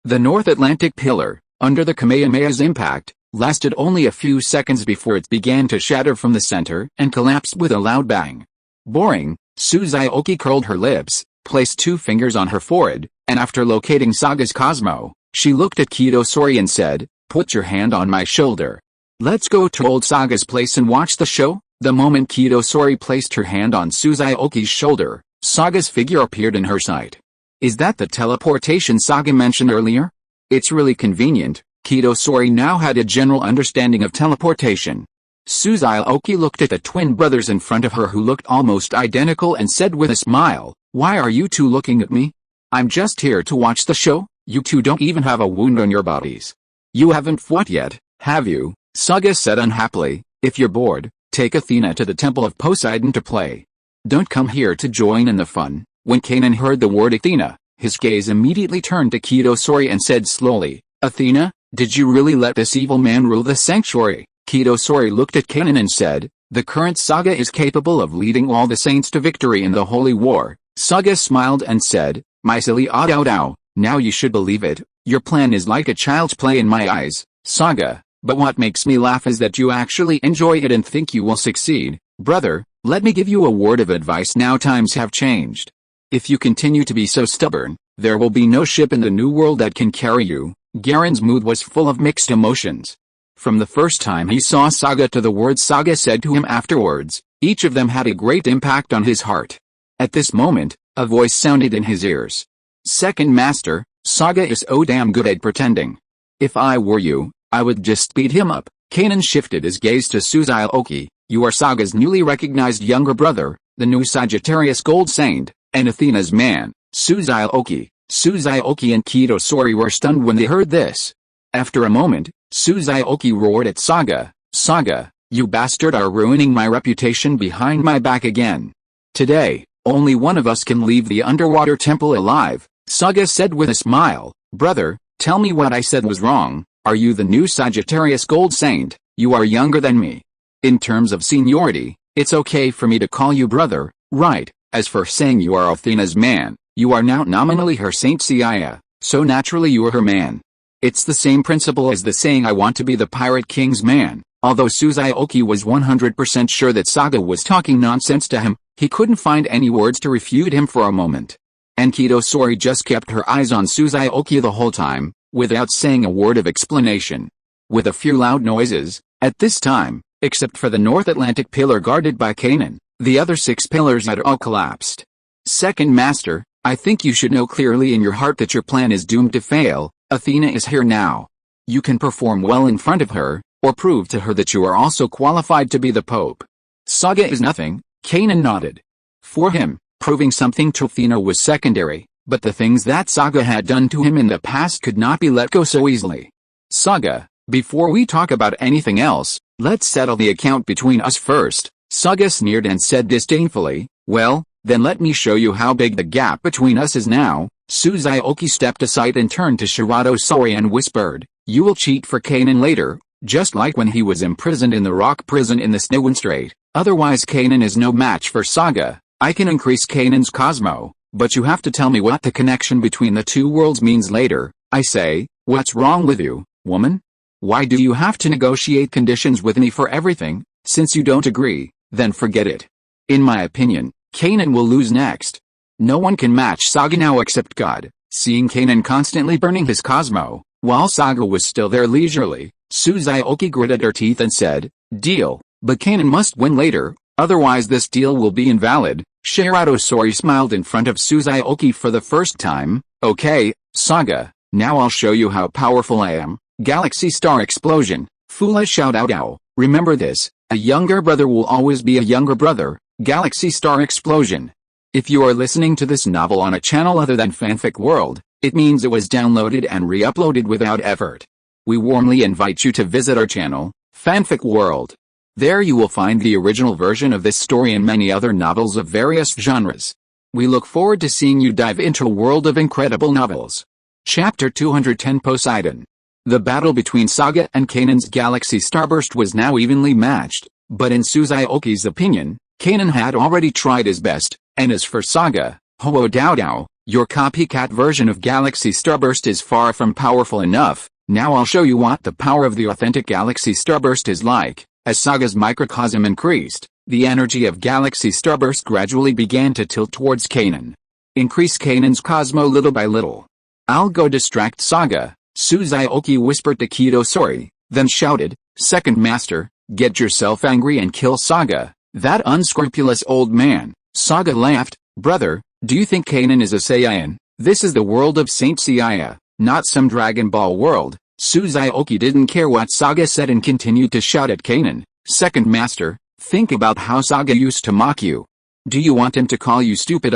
S1: The North Atlantic pillar, under the Kamehameha's impact, lasted only a few seconds before it began to shatter from the center and collapsed with a loud bang. Boring. Xiaoqi curled her lips, placed 2 fingers on her forehead, and after locating Saga's Cosmo, she looked at Kitosori and said, "Put your hand on my shoulder. Let's go to old Saga's place and watch the show." The moment Kitosori placed her hand on Xiaoqi's shoulder, Saga's figure appeared in her sight. "Is that the teleportation Saga mentioned earlier?" "It's really convenient." Kitosori now had a general understanding of teleportation. Xiaoqi looked at the twin brothers in front of her who looked almost identical and said with a smile, "Why are you two looking at me? I'm just here to watch the show. You two don't even have a wound on your bodies. You haven't fought yet, have you?" Saga said unhappily. "If you're bored, take Athena to the Temple of Poseidon to play. Don't come here to join in the fun." When Kanan heard the word Athena, his gaze immediately turned to Kitosori and said slowly, "Athena, did you really let this evil man rule the sanctuary?" Kitosori looked at Kanan and said, "The current Saga is capable of leading all the saints to victory in the holy war." Saga smiled and said, "My silly Ow. Now you should believe it. Your plan is like a child's play in my eyes, Saga, but what makes me laugh is that you actually enjoy it and think you will succeed. Brother, let me give you a word of advice now. Times have changed. If you continue to be so stubborn, there will be no ship in the new world that can carry you." Garen's mood was full of mixed emotions. From the first time he saw Saga to the words Saga said to him afterwards, each of them had a great impact on his heart. At this moment, a voice sounded in his ears. "Second Master, Saga is so damn good at pretending. If I were you, I would just speed him up." Kanan shifted his gaze to Xiaoqi. "You are Saga's newly recognized younger brother, the new Sagittarius Gold Saint, and Athena's man, Xiaoqi." Xiaoqi and Kitosori were stunned when they heard this. After a moment, Xiaoqi roared at Saga, "Saga, you bastard are ruining my reputation behind my back again. Today, only one of us can leave the underwater temple alive." Saga said with a smile, "Brother, tell me what I said was wrong. Are you the new Sagittarius Gold Saint? You are younger than me. In terms of seniority, it's okay for me to call you brother, right? As for saying you are Athena's man, you are now nominally her Saint Seiya, so naturally you are her man." It's the same principle as the saying I want to be the Pirate King's man. Although Xiaoqi was 100% sure that Saga was talking nonsense to him, he couldn't find any words to refute him for a moment. And Sori just kept her eyes on Xiaoqi the whole time, without saying a word of explanation. With a few loud noises, at this time, except for the North Atlantic pillar guarded by Kanan, the other 6 pillars had all collapsed. Second Master, I think you should know clearly in your heart that your plan is doomed to fail. Athena is here now. You can perform well in front of her, or prove to her that you are also qualified to be the Pope. Saga is nothing, Kanan nodded. For him, proving something to Athena was secondary, but the things that Saga had done to him in the past could not be let go so easily. Saga, before we talk about anything else, let's settle the account between us first. Saga sneered and said disdainfully, well, then let me show you how big the gap between us is now. Xiaoqi stepped aside and turned to Sori and whispered, you will cheat for Kanan later, just like when he was imprisoned in the rock prison in the Snow Strait. Otherwise Kanan is no match for Saga. I can increase Kanan's Cosmo, but you have to tell me what the connection between the 2 worlds means later. I say, what's wrong with you, woman? Why do you have to negotiate conditions with me for everything? Since you don't agree, then forget it. In my opinion, Kanan will lose next. No one can match Saga now except God. Seeing Kanan constantly burning his Cosmo, while Saga was still there leisurely, Xiaoqi gritted her teeth and said, deal, but Kanan must win later, otherwise this deal will be invalid. Sori smiled in front of Xiaoqi for the first time. Okay, Saga, now I'll show you how powerful I am. Galaxy Star Explosion. Fula shout out ow. Remember this, a younger brother will always be a younger brother. Galaxy Star Explosion. If you are listening to this novel on a channel other than Fanfic World, it means it was downloaded and re-uploaded without effort. We warmly invite you to visit our channel, Fanfic World. There you will find the original version of this story and many other novels of various genres. We look forward to seeing you dive into a world of incredible novels. Chapter 210 Poseidon. The battle between Saga and Kanan's Galaxy Starburst was now evenly matched, but in Xiaoqi's opinion, Kanan had already tried his best, and as for Saga, Ho Dao, your copycat version of Galaxy Starburst is far from powerful enough. Now I'll show you what the power of the authentic Galaxy Starburst is like. As Saga's microcosm increased, the energy of Galaxy Starburst gradually began to tilt towards Kanan. Increase Kanan's Cosmo little by little. I'll go distract Saga, Xiaoqi whispered to Sori, then shouted, Second Master, get yourself angry and kill Saga, that unscrupulous old man. Saga laughed, brother, do you think Kanan is a Saiyan? This is the world of Saint Seiya, not some Dragon Ball world. Xiaoqi didn't care what Saga said and continued to shout at Kanan, Second Master, think about how Saga used to mock you. Do you want him to call you stupid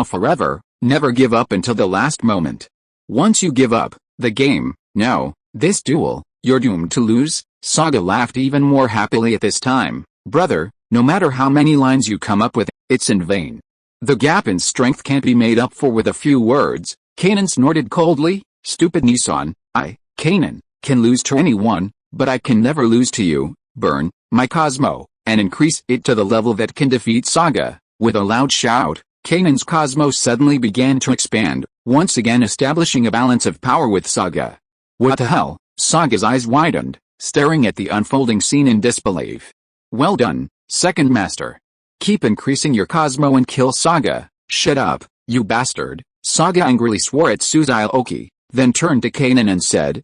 S1: forever? Never give up until the last moment. Once you give up, the game, no, this duel, you're doomed to lose. Saga laughed even more happily at this time, brother, no matter how many lines you come up with, it's in vain. The gap in strength can't be made up for with a few words. Kanan snorted coldly, stupid Nissan, Kanan, can lose to anyone, but I can never lose to you. Burn my Cosmo, and increase it to the level that can defeat Saga. With a loud shout, Kanan's Cosmo suddenly began to expand, once again establishing a balance of power with Saga. What the hell? Saga's eyes widened, staring at the unfolding scene in disbelief. Well done, Second Master. Keep increasing your Cosmo and kill Saga. Shut up, you bastard. Saga angrily swore at Xiaoqi, then turned to Kanan and said,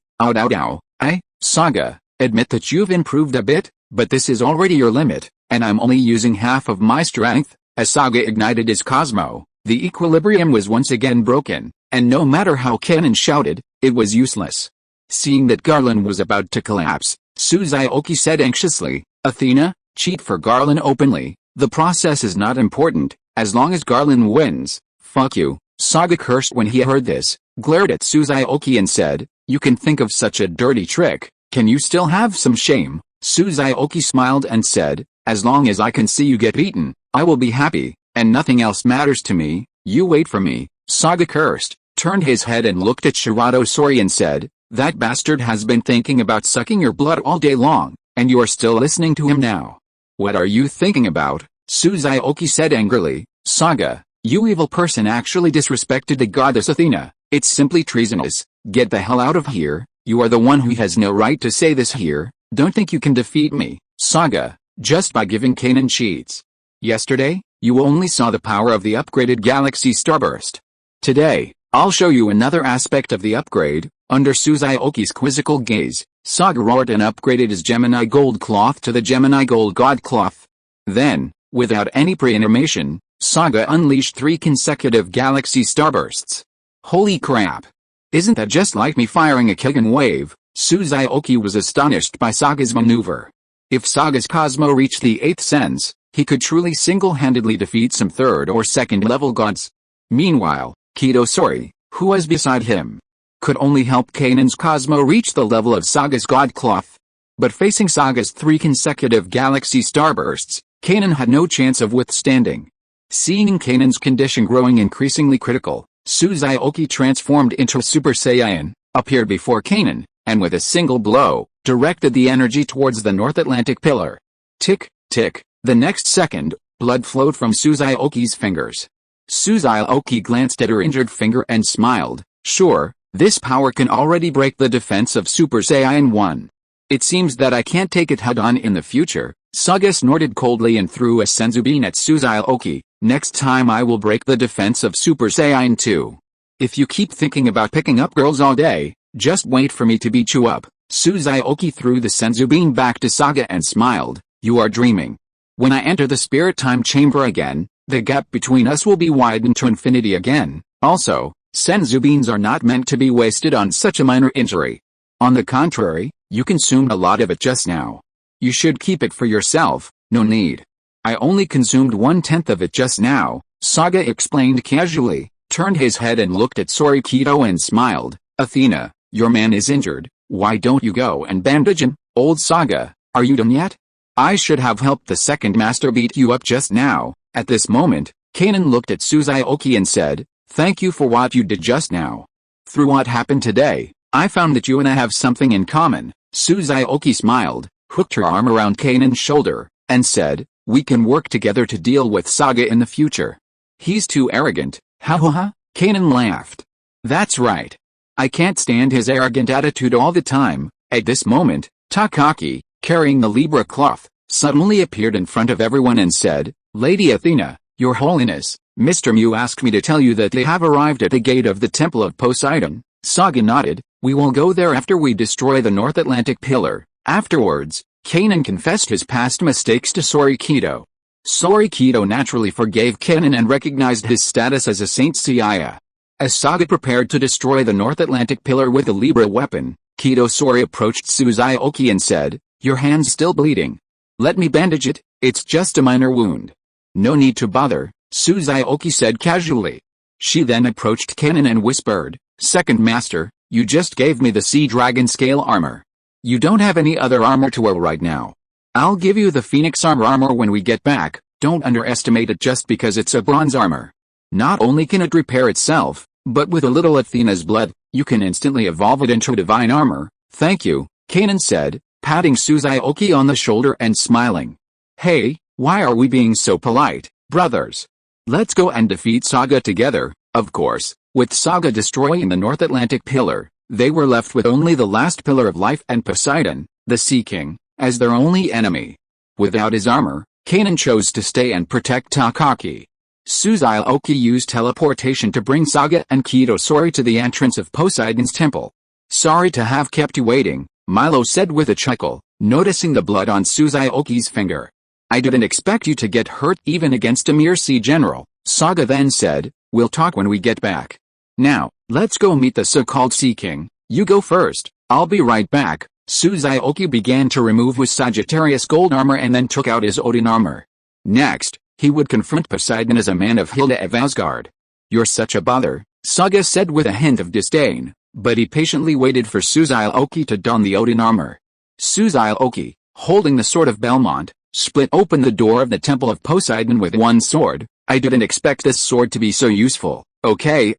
S1: Saga, admit that you've improved a bit, but this is already your limit, and I'm only using half of my strength. As Saga ignited his Cosmo, the equilibrium was once again broken, and no matter how Kanan shouted, it was useless. Seeing that Garland was about to collapse, Xiaoqi said anxiously, Athena, cheat for Garland openly, the process is not important, as long as Garland wins. Fuck you. Saga cursed when he heard this, glared at Xiaoqi and said, you can think of such a dirty trick, can you still have some shame? Xiaoqi smiled and said, as long as I can see you get beaten, I will be happy, and nothing else matters to me. You wait for me. Saga cursed, turned his head and looked at Sori and said, that bastard has been thinking about sucking your blood all day long, and you are still listening to him now. What are you thinking about? Xiaoqi said angrily, Saga, you evil person actually disrespected the goddess Athena. It's simply treasonous. Get the hell out of here. You are the one who has no right to say this here. Don't think you can defeat me, Saga, just by giving Kanon cheats. Yesterday, you only saw the power of the upgraded Galaxy Starburst. Today, I'll show you another aspect of the upgrade. Under Xiaoqi's quizzical gaze, Saga roared and upgraded his Gemini Gold Cloth to the Gemini Gold God Cloth. Then, without any pre-animation, Saga unleashed 3 consecutive Galaxy Starbursts. Holy crap! Isn't that just like me firing a Kigen wave? Xiaoqi was astonished by Saga's maneuver. If Saga's Cosmo reached the 8th sense, he could truly single-handedly defeat some 3rd or 2nd level gods. Meanwhile, Kido Sori, who was beside him, could only help Kanon's Cosmo reach the level of Saga's God Cloth. But facing Saga's 3 consecutive Galaxy Starbursts, Kanon had no chance of withstanding. Seeing Kanon's condition growing increasingly critical, Xiaoqi transformed into a Super Saiyan, appeared before Kanon, and with a single blow, directed the energy towards the North Atlantic Pillar. Tick, tick, the next second, blood flowed from Xiaoqi's fingers. Xiaoqi glanced at her injured finger and smiled. Sure, this power can already break the defense of Super Saiyan 1. It seems that I can't take it head-on in the future. Saga snorted coldly and threw a Senzubin at Xiaoqi. Next time I will break the defense of Super Saiyan 2. If you keep thinking about picking up girls all day, just wait for me to beat you up. Xiaoqi threw the Senzubin back to Saga and smiled. You are dreaming. When I enter the spirit time chamber again, the gap between us will be widened to infinity again. Also, Senzubins are not meant to be wasted on such a minor injury. On the contrary, you consumed a lot of it just now. You should keep it for yourself, no need. I only consumed 1/10 of it just now, Saga explained casually, turned his head and looked at Sori Kido and smiled. Athena, your man is injured, why don't you go and bandage him? Old Saga, are you done yet? I should have helped the second master beat you up just now. At this moment, Kanon looked at Xiaoqi and said, thank you for what you did just now. Through what happened today, I found that you and I have something in common. Xiaoqi smiled, hooked her arm around Kanon's shoulder, and said, we can work together to deal with Saga in the future. He's too arrogant, ha ha ha, Kanon laughed. That's right. I can't stand his arrogant attitude all the time. At this moment, Takaki, carrying the Libra cloth, suddenly appeared in front of everyone and said, Lady Athena, Your Holiness, Mr. Mew asked me to tell you that they have arrived at the gate of the Temple of Poseidon. Saga nodded, we will go there after we destroy the North Atlantic Pillar. Afterwards, Kanon confessed his past mistakes to Sori Kido. Sori Kido naturally forgave Kanon and recognized his status as a Saint Seiya. As Saga prepared to destroy the North Atlantic Pillar with the Libra weapon, Kido Sori approached Xiaoqi and said, your hand's still bleeding. Let me bandage it, it's just a minor wound. No need to bother, Xiaoqi said casually. She then approached Kanon and whispered, Second Master, you just gave me the Sea Dragon scale armor. You don't have any other armor to wear right now. I'll give you the Phoenix armor when we get back. Don't underestimate it just because it's a bronze armor. Not only can it repair itself, but with a little Athena's blood, you can instantly evolve it into divine armor. Thank you, Kanon said, patting Xiaoqi on the shoulder and smiling. Hey, why are we being so polite, brothers? Let's go and defeat Saga together. Of course, with Saga destroying the North Atlantic Pillar, they were left with only the last Pillar of Life and Poseidon, the Sea King, as their only enemy. Without his armor, Kanon chose to stay and protect Takaki. Xiaoqi used teleportation to bring Saga and Kido Sori to the entrance of Poseidon's temple. Sorry to have kept you waiting, Milo said with a chuckle, noticing the blood on Xiaoqi's finger. I didn't expect you to get hurt even against a mere sea general, Saga then said, we'll talk when we get back. Now, let's go meet the so-called Sea King. You go first, I'll be right back. Xiaoqi began to remove his Sagittarius gold armor and then took out his Odin armor. Next, he would confront Poseidon as a man of Hilda of Asgard. You're such a bother, Saga said with a hint of disdain, but he patiently waited for Xiaoqi to don the Odin armor. Xiaoqi, holding the sword of Belmont, split open the door of the Temple of Poseidon with one sword. I didn't expect this sword to be so useful. Okay,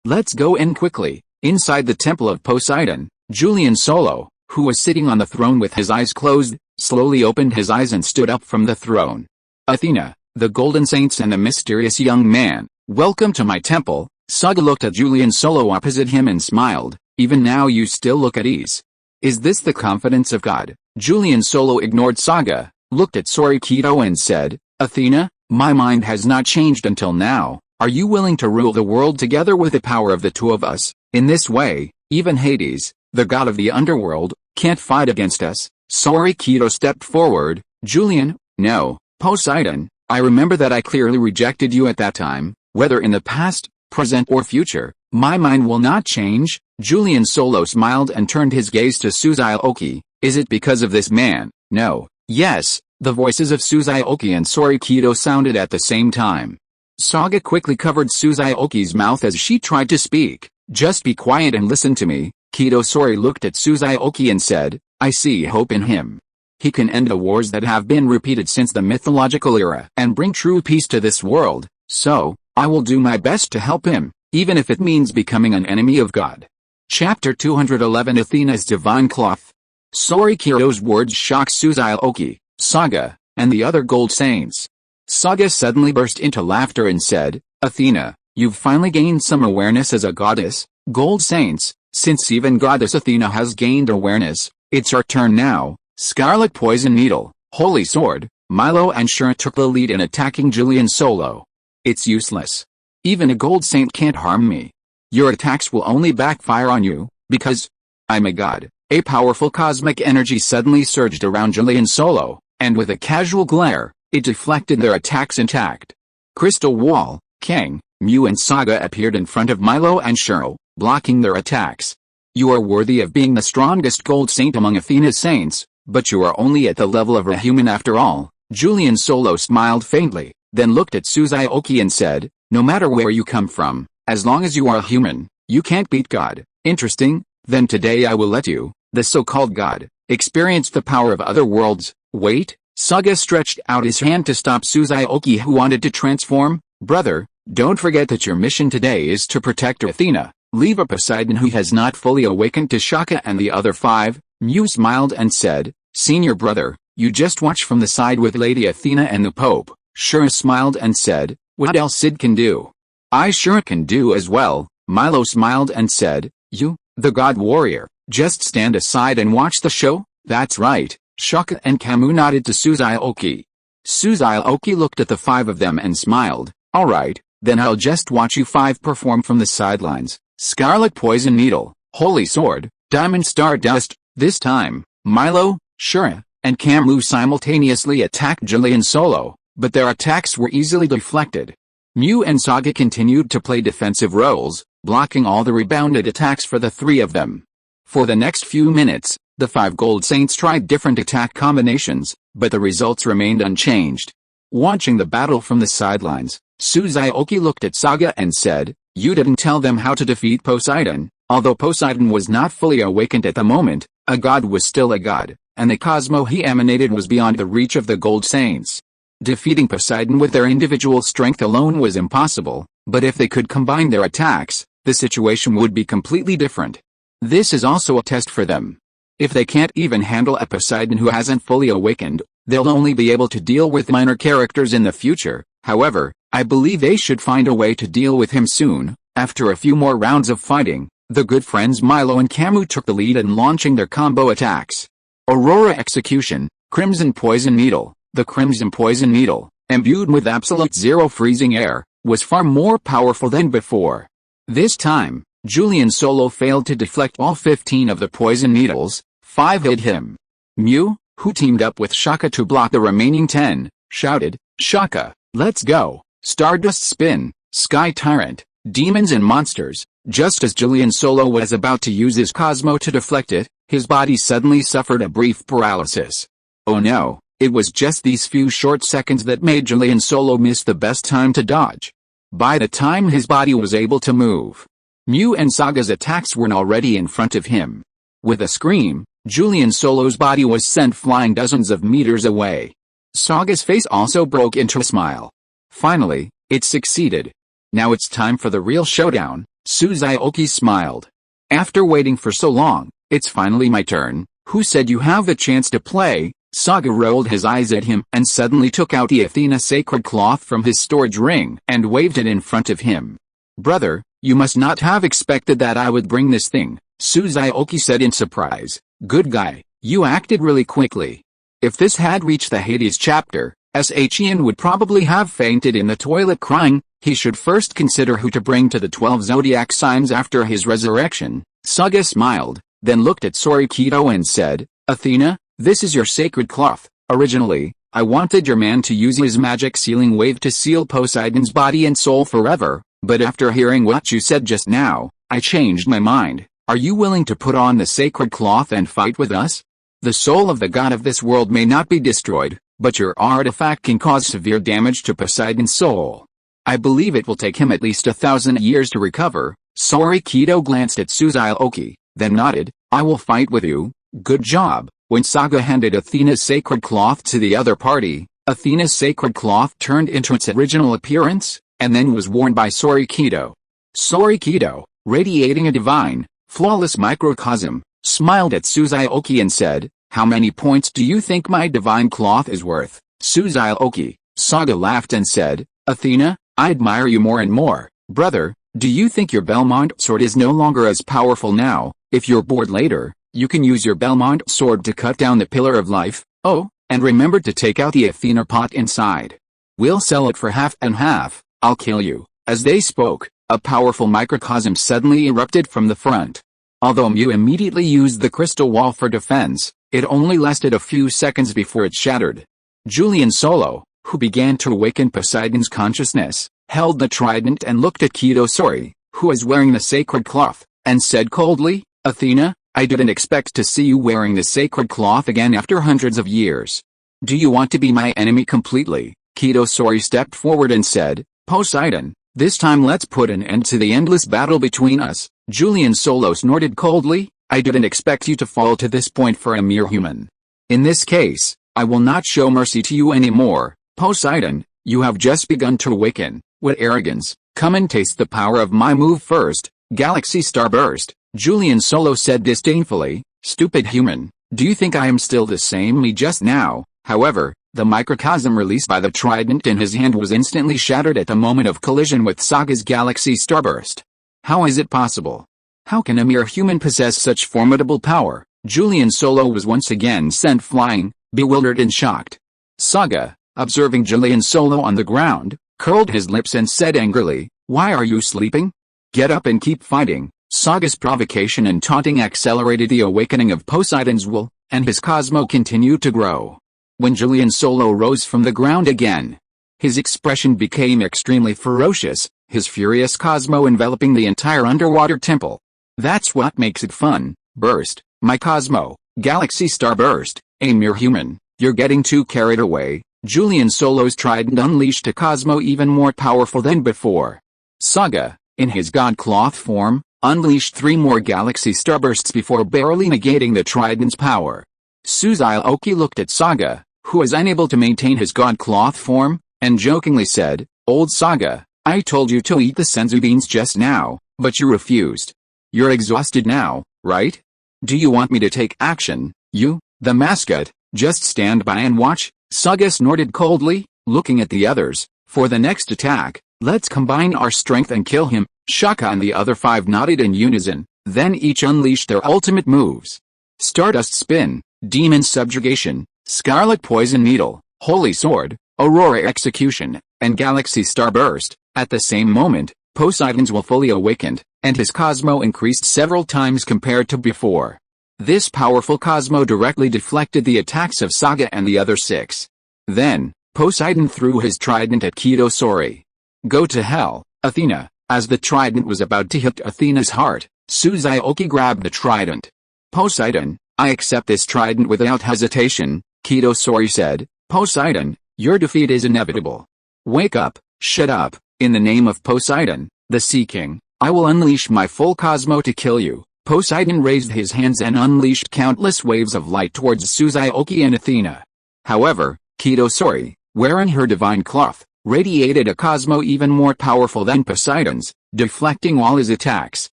S1: let's go in quickly. Inside the Temple of Poseidon, Julian Solo, who was sitting on the throne with his eyes closed, slowly opened his eyes and stood up from the throne. Athena, the Golden Saints and the mysterious young man, welcome to my temple. Saga looked at Julian Solo opposite him and smiled. Even now you still look at ease. Is this the confidence of God? Julian Solo ignored Saga, looked at Sorikito and said, Athena, my mind has not changed until now. Are you willing to rule the world together with the power of the two of us? In this way, even Hades, the god of the underworld, can't fight against us. Sorikito stepped forward. Julian, no, Poseidon, I remember that I clearly rejected you at that time, whether in the past, present or future, my mind will not change. Julian Solo smiled and turned his gaze to Suzuki. Is it because of this man? No. Yes. The voices of Suzuki and Sorikito sounded at the same time. Saga quickly covered Suzuki's mouth as she tried to speak. Just be quiet and listen to me. Kito Sori looked at Suzuki and said, I see hope in him. He can end the wars that have been repeated since the mythological era and bring true peace to this world, so, I will do my best to help him, even if it means becoming an enemy of God. Chapter 211 Athena's Divine Cloth. Sorikito's words shocked Suzuki, Saga, and the other Gold Saints. Saga suddenly burst into laughter and said, Athena, you've finally gained some awareness as a goddess. Gold Saints, since even Goddess Athena has gained awareness, it's our turn now. Scarlet Poison Needle, Holy Sword, Milo and Shura took the lead in attacking Julian Solo. It's useless. Even a Gold Saint can't harm me. Your attacks will only backfire on you, because I'm a god. A powerful cosmic energy suddenly surged around Julian Solo, and with a casual glare, it deflected their attacks intact. Crystal Wall, Kang, Mew and Saga appeared in front of Milo and Shura, blocking their attacks. You are worthy of being the strongest Gold Saint among Athena's saints, but you are only at the level of a human after all. Julian Solo smiled faintly, then looked at Suzuki and said, no matter where you come from, as long as you are human, you can't beat God. Interesting, then today I will let you, the so-called God, experience the power of other worlds. Wait, Saga stretched out his hand to stop Suzuki who wanted to transform. Brother, don't forget that your mission today is to protect Athena. Leave a Poseidon who has not fully awakened to Shaka and the other 5. Mew smiled and said, Senior brother, you just watch from the side with Lady Athena and the Pope. Shura smiled and said, what else Sid can do? I sure can do as well. Milo smiled and said, you, the God Warrior, just stand aside and watch the show? That's right. Shaka and Camus nodded to Suzuki. Suzuki looked at the 5 of them and smiled. Alright, then I'll just watch you 5 perform from the sidelines. Scarlet Poison Needle, Holy Sword, Diamond Star Dust. This time, Milo, Shura, and Camus simultaneously attacked Julian Solo, but their attacks were easily deflected. Mew and Saga continued to play defensive roles, blocking all the rebounded attacks for the 3 of them. For the next few minutes, the 5 Gold Saints tried different attack combinations, but the results remained unchanged. Watching the battle from the sidelines, Suzuki looked at Saga and said, you didn't tell them how to defeat Poseidon. Although Poseidon was not fully awakened at the moment, a god was still a god, and the cosmo he emanated was beyond the reach of the Gold Saints. Defeating Poseidon with their individual strength alone was impossible, but if they could combine their attacks, the situation would be completely different. This is also a test for them. If they can't even handle a Poseidon who hasn't fully awakened, they'll only be able to deal with minor characters in the future. However, I believe they should find a way to deal with him soon. After a few more rounds of fighting, the good friends Milo and Camus took the lead in launching their combo attacks. Aurora Execution, Crimson Poison Needle. The Crimson Poison Needle, imbued with absolute zero freezing air, was far more powerful than before. This time, Julian Solo failed to deflect all 15 of the poison needles. 5 hit him. Mew, who teamed up with Shaka to block the remaining 10, shouted, Shaka, let's go. Stardust Spin, Sky Tyrant, Demons and Monsters. Just as Julian Solo was about to use his Cosmo to deflect it, his body suddenly suffered a brief paralysis. Oh no, it was just these few short seconds that made Julian Solo miss the best time to dodge. By the time his body was able to move, Mew and Saga's attacks were already in front of him. With a scream, Julian Solo's body was sent flying dozens of meters away. Saga's face also broke into a smile. Finally, it succeeded. Now it's time for the real showdown. Suzuki smiled. After waiting for so long, it's finally my turn. Who said you have a chance to play? Saga rolled his eyes at him and suddenly took out the Athena sacred cloth from his storage ring and waved it in front of him. Brother, you must not have expected that I would bring this thing. Xiaoqi said in surprise. Good guy, you acted really quickly. If this had reached the Hades chapter, Shian would probably have fainted in the toilet crying. He should first consider who to bring to the 12 zodiac signs after his resurrection. Saga smiled, then looked at Sori Kido and said, Athena, this is your sacred cloth. Originally, I wanted your man to use his magic sealing wave to seal Poseidon's body and soul forever, but after hearing what you said just now, I changed my mind. Are you willing to put on the sacred cloth and fight with us? The soul of the god of this world may not be destroyed, but your artifact can cause severe damage to Poseidon's soul. I believe it will take him at least 1,000 years to recover. Sori Kido glanced at Xiaoqi, then nodded. I will fight with you. Good job. When Saga handed Athena's sacred cloth to the other party, Athena's sacred cloth turned into its original appearance, and then was worn by Sori Kido. Sori Kido, radiating a divine, flawless microcosm, smiled at Xiaoqi and said, how many points do you think my divine cloth is worth? Xiaoqi, Saga laughed and said, Athena, I admire you more and more. Brother, do you think your Belmont sword is no longer as powerful now? If you're bored later, you can use your Belmont sword to cut down the Pillar of Life. Oh, and remember to take out the Athena pot inside. We'll sell it for half and half. I'll kill you. As they spoke, a powerful microcosm suddenly erupted from the front. Although Mew immediately used the crystal wall for defense, it only lasted a few seconds before it shattered. Julian Solo, who began to awaken Poseidon's consciousness, held the trident and looked at Kido Sori, who was wearing the sacred cloth, and said coldly, Athena, I didn't expect to see you wearing the sacred cloth again after hundreds of years. Do you want to be my enemy completely? Kido Sori stepped forward and said, Poseidon, this time let's put an end to the endless battle between us. Julian Solo snorted coldly, I didn't expect you to fall to this point for a mere human. In this case, I will not show mercy to you anymore. Poseidon, you have just begun to awaken. What arrogance. Come and taste the power of my move first. Galaxy Starburst. Julian Solo said disdainfully, stupid human, do you think I am still the same me just now? However, the microcosm released by the trident in his hand was instantly shattered at the moment of collision with Saga's Galaxy Starburst. How is it possible? How can a mere human possess such formidable power? Julian Solo was once again sent flying, bewildered and shocked. Saga, observing Julian Solo on the ground, curled his lips and said angrily, why are you sleeping? Get up and keep fighting. Saga's provocation and taunting accelerated the awakening of Poseidon's will, and his Cosmo continued to grow. When Julian Solo rose from the ground again, his expression became extremely ferocious, his furious Cosmo enveloping the entire underwater temple. That's what makes it fun. Burst, my Cosmo, Galaxy Starburst, a mere human, you're getting too carried away. Julian Solo's trident unleashed a Cosmo even more powerful than before. Saga, in his God Cloth form, unleashed 3 more Galaxy Starbursts before barely negating the trident's power. Xiaoqi looked at Saga, who was unable to maintain his God Cloth form, and jokingly said, Old Saga, I told you to eat the senzu beans just now, but you refused. You're exhausted now, right? Do you want me to take action, you, the mascot? Just stand by and watch. Saga snorted coldly, looking at the others. For the next attack, let's combine our strength and kill him. Shaka and the other 5 nodded in unison, then each unleashed their ultimate moves. Stardust Spin, Demon Subjugation, Scarlet Poison Needle, Holy Sword, Aurora Execution, and Galaxy Starburst. At the same moment, Poseidon's will fully awakened, and his Cosmo increased several times compared to before. This powerful Cosmo directly deflected the attacks of Saga and the other 6. Then, Poseidon threw his trident at Kido Sori. Go to hell, Athena. As the trident was about to hit Athena's heart, Xiaoqi grabbed the trident. Poseidon, I accept this trident without hesitation, Kido Sori said. Poseidon, your defeat is inevitable. Wake up, shut up, in the name of Poseidon, the Sea King, I will unleash my full Cosmo to kill you. Poseidon raised his hands and unleashed countless waves of light towards Xiaoqi and Athena. However, Kido Sori, wearing her divine cloth, radiated a Cosmo even more powerful than Poseidon's, deflecting all his attacks.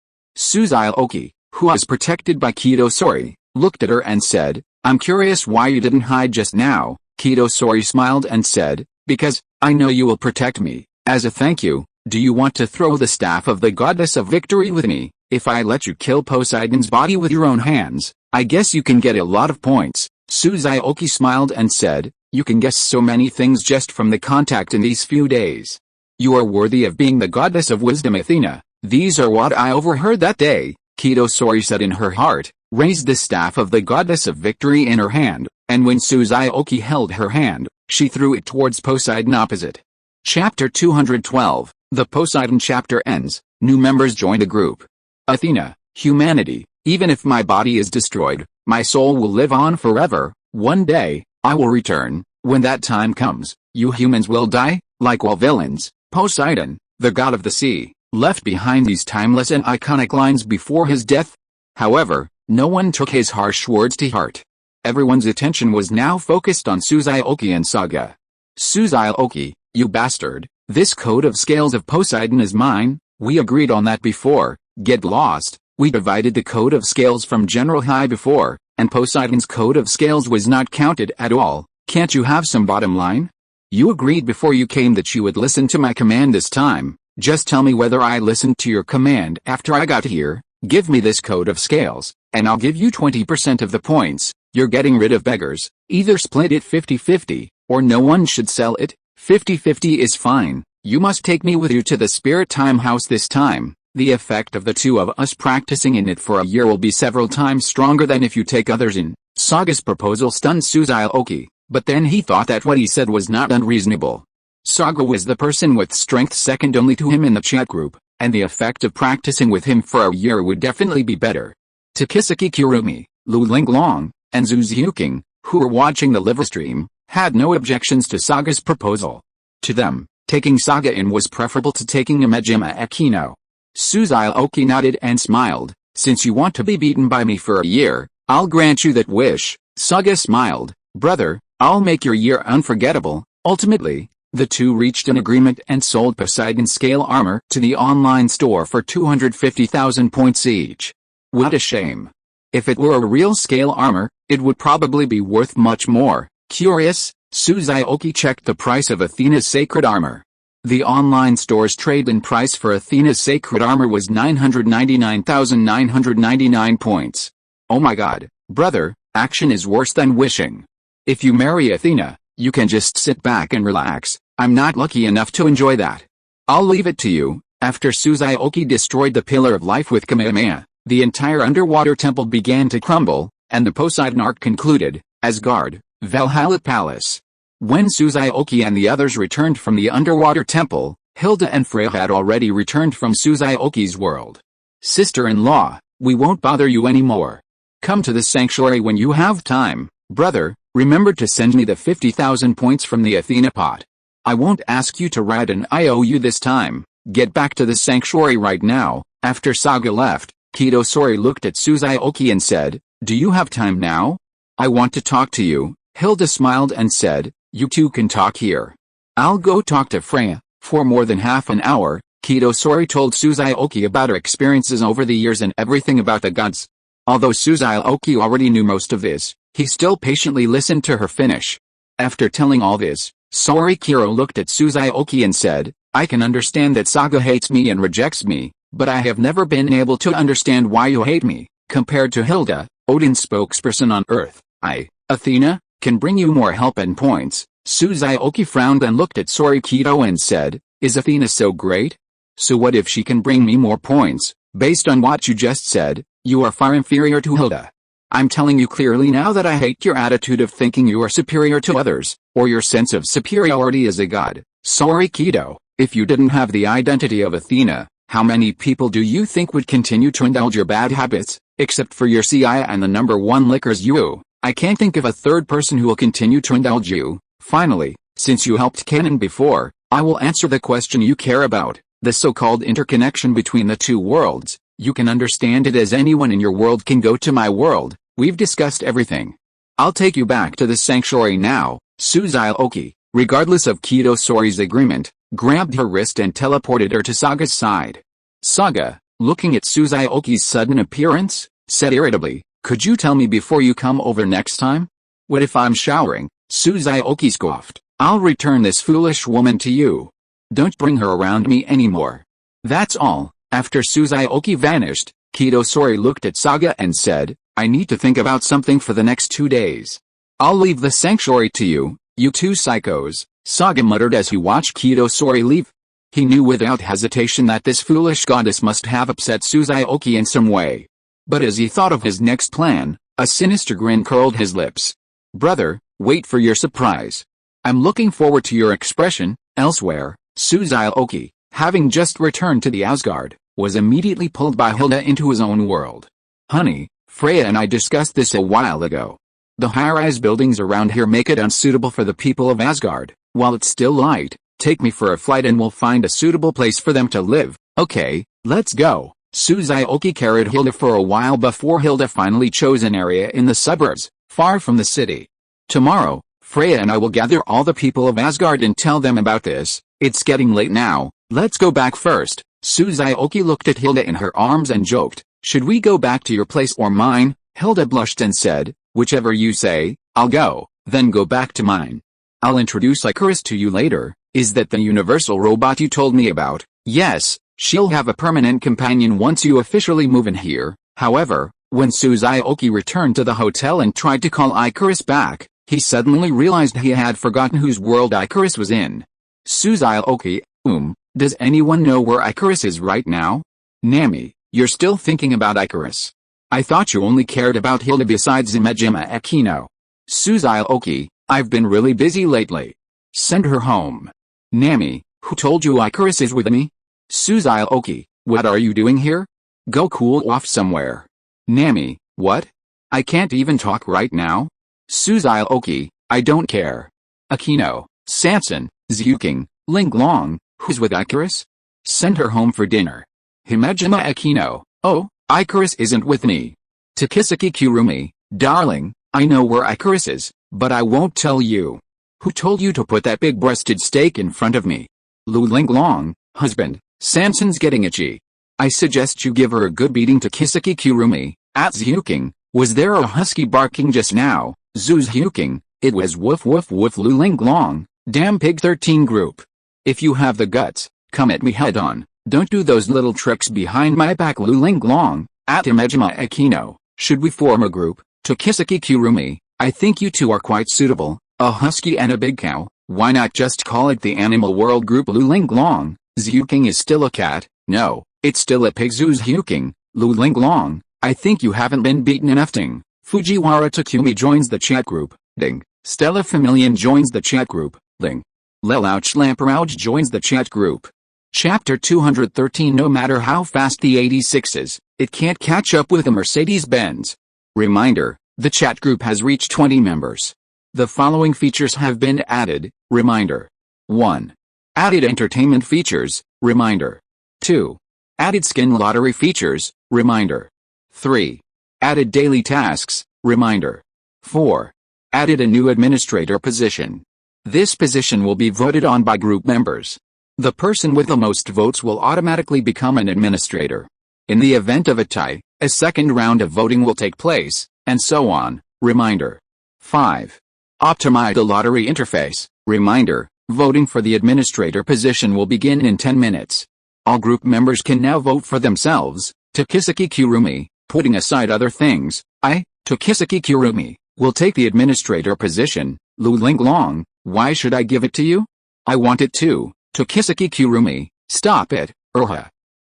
S1: Xiaoqi, who was protected by Kido Sori, looked at her and said, I'm curious why you didn't hide just now. Kido Sori smiled and said, because, I know you will protect me. As a thank you, do you want to throw the staff of the goddess of victory with me? If I let you kill Poseidon's body with your own hands, I guess you can get a lot of points." Xiaoqi smiled and said, "You can guess so many things just from the contact in these few days. You are worthy of being the goddess of wisdom Athena. These are what I overheard that day," Sori said in her heart, raised the staff of the goddess of victory in her hand, and when Xiaoqi held her hand, she threw it towards Poseidon opposite. Chapter 212, the Poseidon chapter ends, new members join the group. Athena, humanity, even if my body is destroyed, my soul will live on forever. One day, I will return. When that time comes, you humans will die, like all villains. Poseidon, the god of the sea, left behind these timeless and iconic lines before his death. However, no one took his harsh words to heart. Everyone's attention was now focused on Xiaoqi and Saga. "Xiaoqi, you bastard, this code of scales of Poseidon is mine. We agreed on that before. Get lost. We divided the code of scales from General High before, and Poseidon's code of scales was not counted at all. Can't you have some bottom line? You agreed before you came that you would listen to my command this time. Just tell me whether I listened to your command after I got here. Give me this code of scales, and I'll give you 20% of the points. You're getting rid of beggars. Either split it 50-50, or no one should sell it. 50-50 is fine. You must take me with you to the Spirit Time House this time. The effect of the two of us practicing in it for a year will be several times stronger than if you take others in." Saga's proposal stunned Xiaoqi, but then he thought that what he said was not unreasonable. Saga was the person with strength second only to him in the chat group, and the effect of practicing with him for a year would definitely be better. Takisaki Kurumi, Linglong, and Zhu Zhuqing, who were watching the live stream, had no objections to Saga's proposal. To them, taking Saga in was preferable to taking Imejima Akino. Xiaoqi nodded and smiled. "Since you want to be beaten by me for a year, I'll grant you that wish." Saga smiled. "Brother, I'll make your year unforgettable." Ultimately, the two reached an agreement and sold Poseidon scale armor to the online store for 250,000 points each. What a shame. If it were a real scale armor, it would probably be worth much more. Curious, Xiaoqi checked the price of Athena's sacred armor. The online store's trade-in price for Athena's sacred armor was 999,999 points. Oh my god, brother, action is worse than wishing. If you marry Athena, you can just sit back and relax. I'm not lucky enough to enjoy that. I'll leave it to you. After Xiaoqi destroyed the Pillar of Life with Kamehameha, the entire underwater temple began to crumble, and the Poseidon arc concluded. Asgard, Valhalla Palace. When Xiaoqi and the others returned from the underwater temple, Hilda and Freya had already returned from Xiaoqi's world. "Sister-in-law, we won't bother you anymore. Come to the sanctuary when you have time. Brother, remember to send me the 50,000 points from the Athena pot. I won't ask you to write an IOU this time. Get back to the sanctuary right now." After Saga left, Sori looked at Xiaoqi and said, "Do you have time now? I want to talk to you." Hilda smiled and said, "You two can talk here. I'll go talk to Freya." For more than half an hour, Sori told Xiaoqi about her experiences over the years and everything about the gods. Although Xiaoqi already knew most of this, he still patiently listened to her finish. After telling all this, Sorikiro looked at Xiaoqi and said, "I can understand that Saga hates me and rejects me, but I have never been able to understand why you hate me." Compared to Hilda, Odin's spokesperson on Earth, Athena, can bring you more help and points. Xiaoqi frowned and looked at Sorikiro and said, "Is Athena so great? So what if she can bring me more points? Based on what you just said, you are far inferior to Hilda. I'm telling you clearly now that I hate your attitude of thinking you are superior to others, or your sense of superiority as a god." Sorikiro, if you didn't have the identity of Athena, how many people do you think would continue to indulge your bad habits, except for your CI and the number one lickers you? I can't think of a third person who will continue to indulge you. Finally, since you helped Canon before, I will answer the question you care about, the so-called interconnection between the two worlds. You can understand it as anyone in your world can go to my world. We've discussed everything. I'll take you back to the sanctuary now. Xiaoqi, regardless of Sori's agreement, grabbed her wrist and teleported her to Saga's side. Saga, looking at Xiaoqi's sudden appearance, said irritably, "Could you tell me before you come over next time? What if I'm showering?" Xiaoqi scoffed. "I'll return this foolish woman to you. Don't bring her around me anymore." That's all. After Xiaoqi vanished, Sori looked at Saga and said, I need to think about something for the next 2 days. I'll leave the sanctuary to you, you two psychos, Saga muttered as he watched Sori leave. He knew without hesitation that this foolish goddess must have upset Xiaoqi in some way. But as he thought of his next plan, a sinister grin curled his lips. Brother, wait for your surprise. I'm looking forward to your expression. Elsewhere, Xiaoqi, having just returned to the Asgard, was immediately pulled by Hilda into his own world. Honey, Freya and I discussed this a while ago. The high-rise buildings around here make it unsuitable for the people of Asgard. While it's still light, take me for a flight and we'll find a suitable place for them to live. Okay, let's go. Xiaoqi carried Hilda for a while before Hilda finally chose an area in the suburbs, far from the city. Tomorrow, Freya and I will gather all the people of Asgard and tell them about this. It's getting late now, let's go back first. Xiaoqi looked at Hilda in her arms and joked, should we go back to your place or mine? Hilda blushed and said, whichever you say, I'll go, then go back to mine. I'll introduce Icarus to you later. Is that the universal robot you told me about? Yes, she'll have a permanent companion once you officially move in here. However, when Xiaoqi returned to the hotel and tried to call Icarus back, he suddenly realized he had forgotten whose world Icarus was in. Xiaoqi, does anyone know where Icarus is right now? Nami, you're still thinking about Icarus. I thought you only cared about Hilda besides Imejima Akino. Xiaoqi, I've been really busy lately. Send her home. Nami, who told you Icarus is with me? Xiaoqi, what are you doing here? Go cool off somewhere. Nami, what? I can't even talk right now? Xiaoqi, I don't care. Akino, Sanson, Zhuqing, Linglong, who's with Icarus? Send her home for dinner. Himejima Akino, oh, Icarus isn't with me. Takisaki Kurumi, darling, I know where Icarus is, but I won't tell you. Who told you to put that big-breasted steak in front of me? Linglong, husband, Sanson's getting itchy. I suggest you give her a good beating. Takisaki Kurumi, at Zhuqing, was there a husky barking just now? Zhu Zhuqing, it was woof woof woof. Linglong, damn pig 13 group. If you have the guts, come at me head on, don't do those little tricks behind my back. Linglong, at Imejima Akino, should we form a group? Takisaki Kurumi, I think you two are quite suitable, a husky and a big cow, why not just call it the Animal World Group? Linglong, Zhuqing is still a cat, no, it's still a pig. Zhu Zhuqing, Linglong, I think you haven't been beaten enough. Ding. Fujiwara Takumi joins the chat group, ding. Stella Familian joins the chat group, ding. Lelouch Lamperouch joins the chat group. Chapter 213. No matter how fast the 86 is, it can't catch up with a Mercedes-Benz. Reminder, the chat group has reached 20 members. The following features have been added. Reminder. 1. Added entertainment features. Reminder. 2. Added skin lottery features. Reminder. 3. Added daily tasks. Reminder. 4. Added a new administrator position. This position will be voted on by group members. The person with the most votes will automatically become an administrator. In the event of a tie, a second round of voting will take place, and so on. Reminder. 5. Optimize the lottery interface. Reminder, voting for the administrator position will begin in 10 minutes. All group members can now vote for themselves. Takisaki Kurumi, putting aside other things, Takisaki Kurumi, will take the administrator position. Linglong, why should I give it to you? I want it too. Takisaki Kurumi, stop it,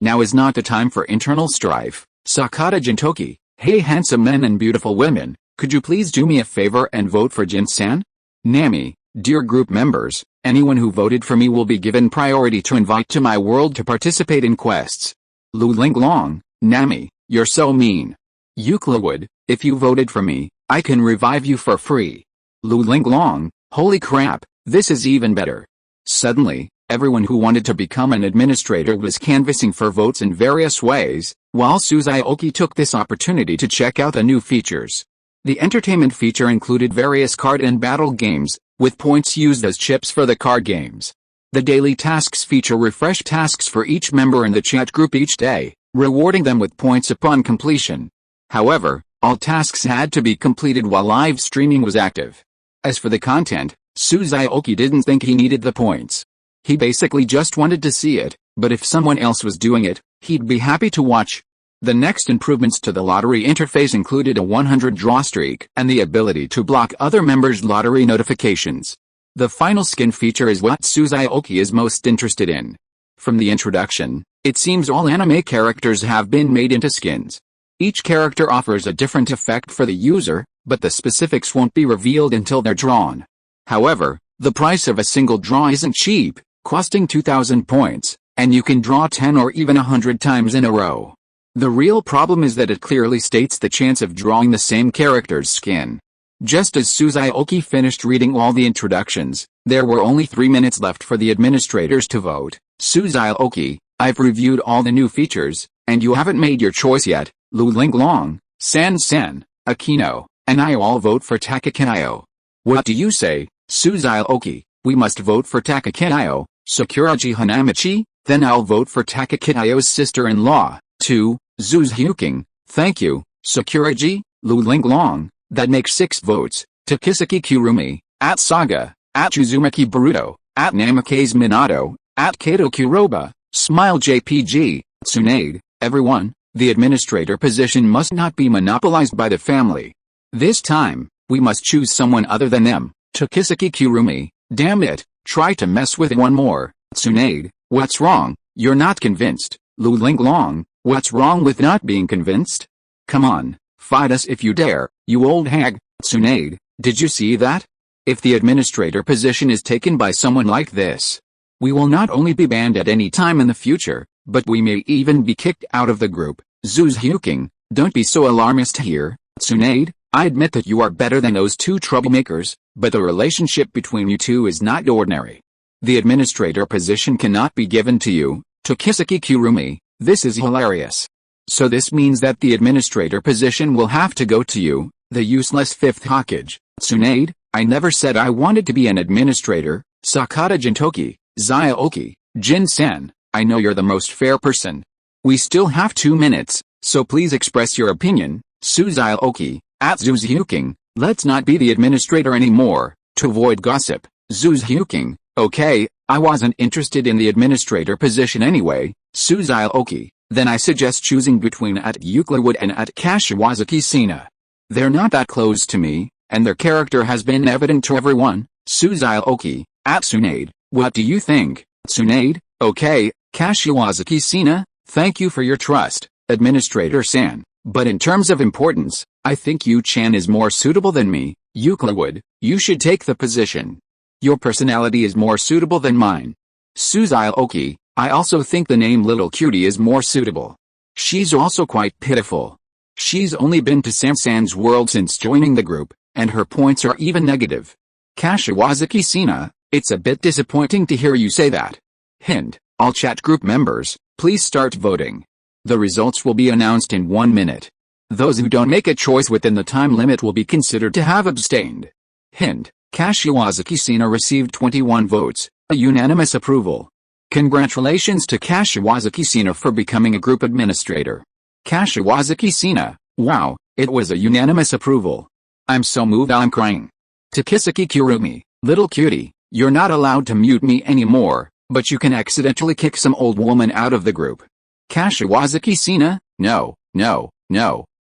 S1: Now is not the time for internal strife. Sakata Gintoki, hey handsome men and beautiful women, could you please do me a favor and vote for Jin-san? Nami, dear group members, anyone who voted for me will be given priority to invite to my world to participate in quests. Linglong, Nami, you're so mean. Euclid, if you voted for me, I can revive you for free. Linglong, holy crap, this is even better. Suddenly, everyone who wanted to become an administrator was canvassing for votes in various ways, while Xiaoqi took this opportunity to check out the new features. The entertainment feature included various card and battle games, with points used as chips for the card games. The daily tasks feature refresh tasks for each member in the chat group each day, rewarding them with points upon completion. However, all tasks had to be completed while live streaming was active. As for the content, Xiaoqi didn't think he needed the points. He basically just wanted to see it, but if someone else was doing it, he'd be happy to watch. The next improvements to the lottery interface included a 100 draw streak and the ability to block other members' lottery notifications. The final skin feature is what Xiaoqi is most interested in. From the introduction, it seems all anime characters have been made into skins. Each character offers a different effect for the user, but the specifics won't be revealed until they're drawn. However, the price of a single draw isn't cheap, costing 2,000 points, and you can draw 10 or even 100 times in a row. The real problem is that it clearly states the chance of drawing the same character's skin. Just as Xiaoqi finished reading all the introductions, there were only 3 minutes left for the administrators to vote. Xiaoqi, I've reviewed all the new features, and you haven't made your choice yet. Linglong, San, Akino, and I all vote for Takakinayo. What do you say, Xiaoqi? We must vote for Takakinayo, Sakuragi Hanamichi, then I'll vote for Takakinayo's sister-in-law, too, Zhu Zhuqing. Thank you, Sakuragi, Linglong. That makes 6 votes. Takisaki Kurumi, at Saga, at Uzumaki Baruto, at Namikaze Minato, at Kato Kuroba, Smile JPG, Tsunade, everyone. The administrator position must not be monopolized by the family. This time, we must choose someone other than them. Takisaki Kurumi, damn it, try to mess with one more. Tsunade, what's wrong? You're not convinced. Linglong, what's wrong with not being convinced? Come on, fight us if you dare, you old hag. Tsunade, did you see that? If the administrator position is taken by someone like this, we will not only be banned at any time in the future, but we may even be kicked out of the group. Zhu Zhuqing, don't be so alarmist here. Tsunade, I admit that you are better than those two troublemakers, but the relationship between you two is not ordinary. The administrator position cannot be given to you, Takisaki Kurumi. This is hilarious. So this means that the administrator position will have to go to you, the useless 5th Hokage. Tsunade, I never said I wanted to be an administrator. Sakata Gintoki, Xiaoqi, Jin-san, I know you're the most fair person. We still have 2 minutes, so please express your opinion. Xiaoqi, at Zhu Zhuqing, let's not be the administrator anymore, to avoid gossip. Zhu Zhuqing, okay, I wasn't interested in the administrator position anyway. Xiaoqi, then I suggest choosing between at Euclid and at Kashiwazaki Sina. They're not that close to me, and their character has been evident to everyone. Xiaoqi, at Tsunade, what do you think? Tsunade, okay, Kashiwazaki Sina, thank you for your trust, Administrator San, but in terms of importance, I think Yu-chan is more suitable than me. Euclid, you should take the position. Your personality is more suitable than mine. Xiaoqi, I also think the name Little Cutie is more suitable. She's also quite pitiful. She's only been to Sansan's world since joining the group, and her points are even negative. Kashiwazaki Sina, it's a bit disappointing to hear you say that. Hint, all chat group members, please start voting. The results will be announced in 1 minute. Those who don't make a choice within the time limit will be considered to have abstained. Hint, Kashiwazaki Sina received 21 votes, a unanimous approval. Congratulations to Kashiwazaki Sina for becoming a group administrator. Kashiwazaki Sina, wow, it was a unanimous approval. I'm so moved I'm crying. Takisaki Kurumi, Little Cutie, you're not allowed to mute me anymore, but you can accidentally kick some old woman out of the group. Kashiwazaki Sina, no,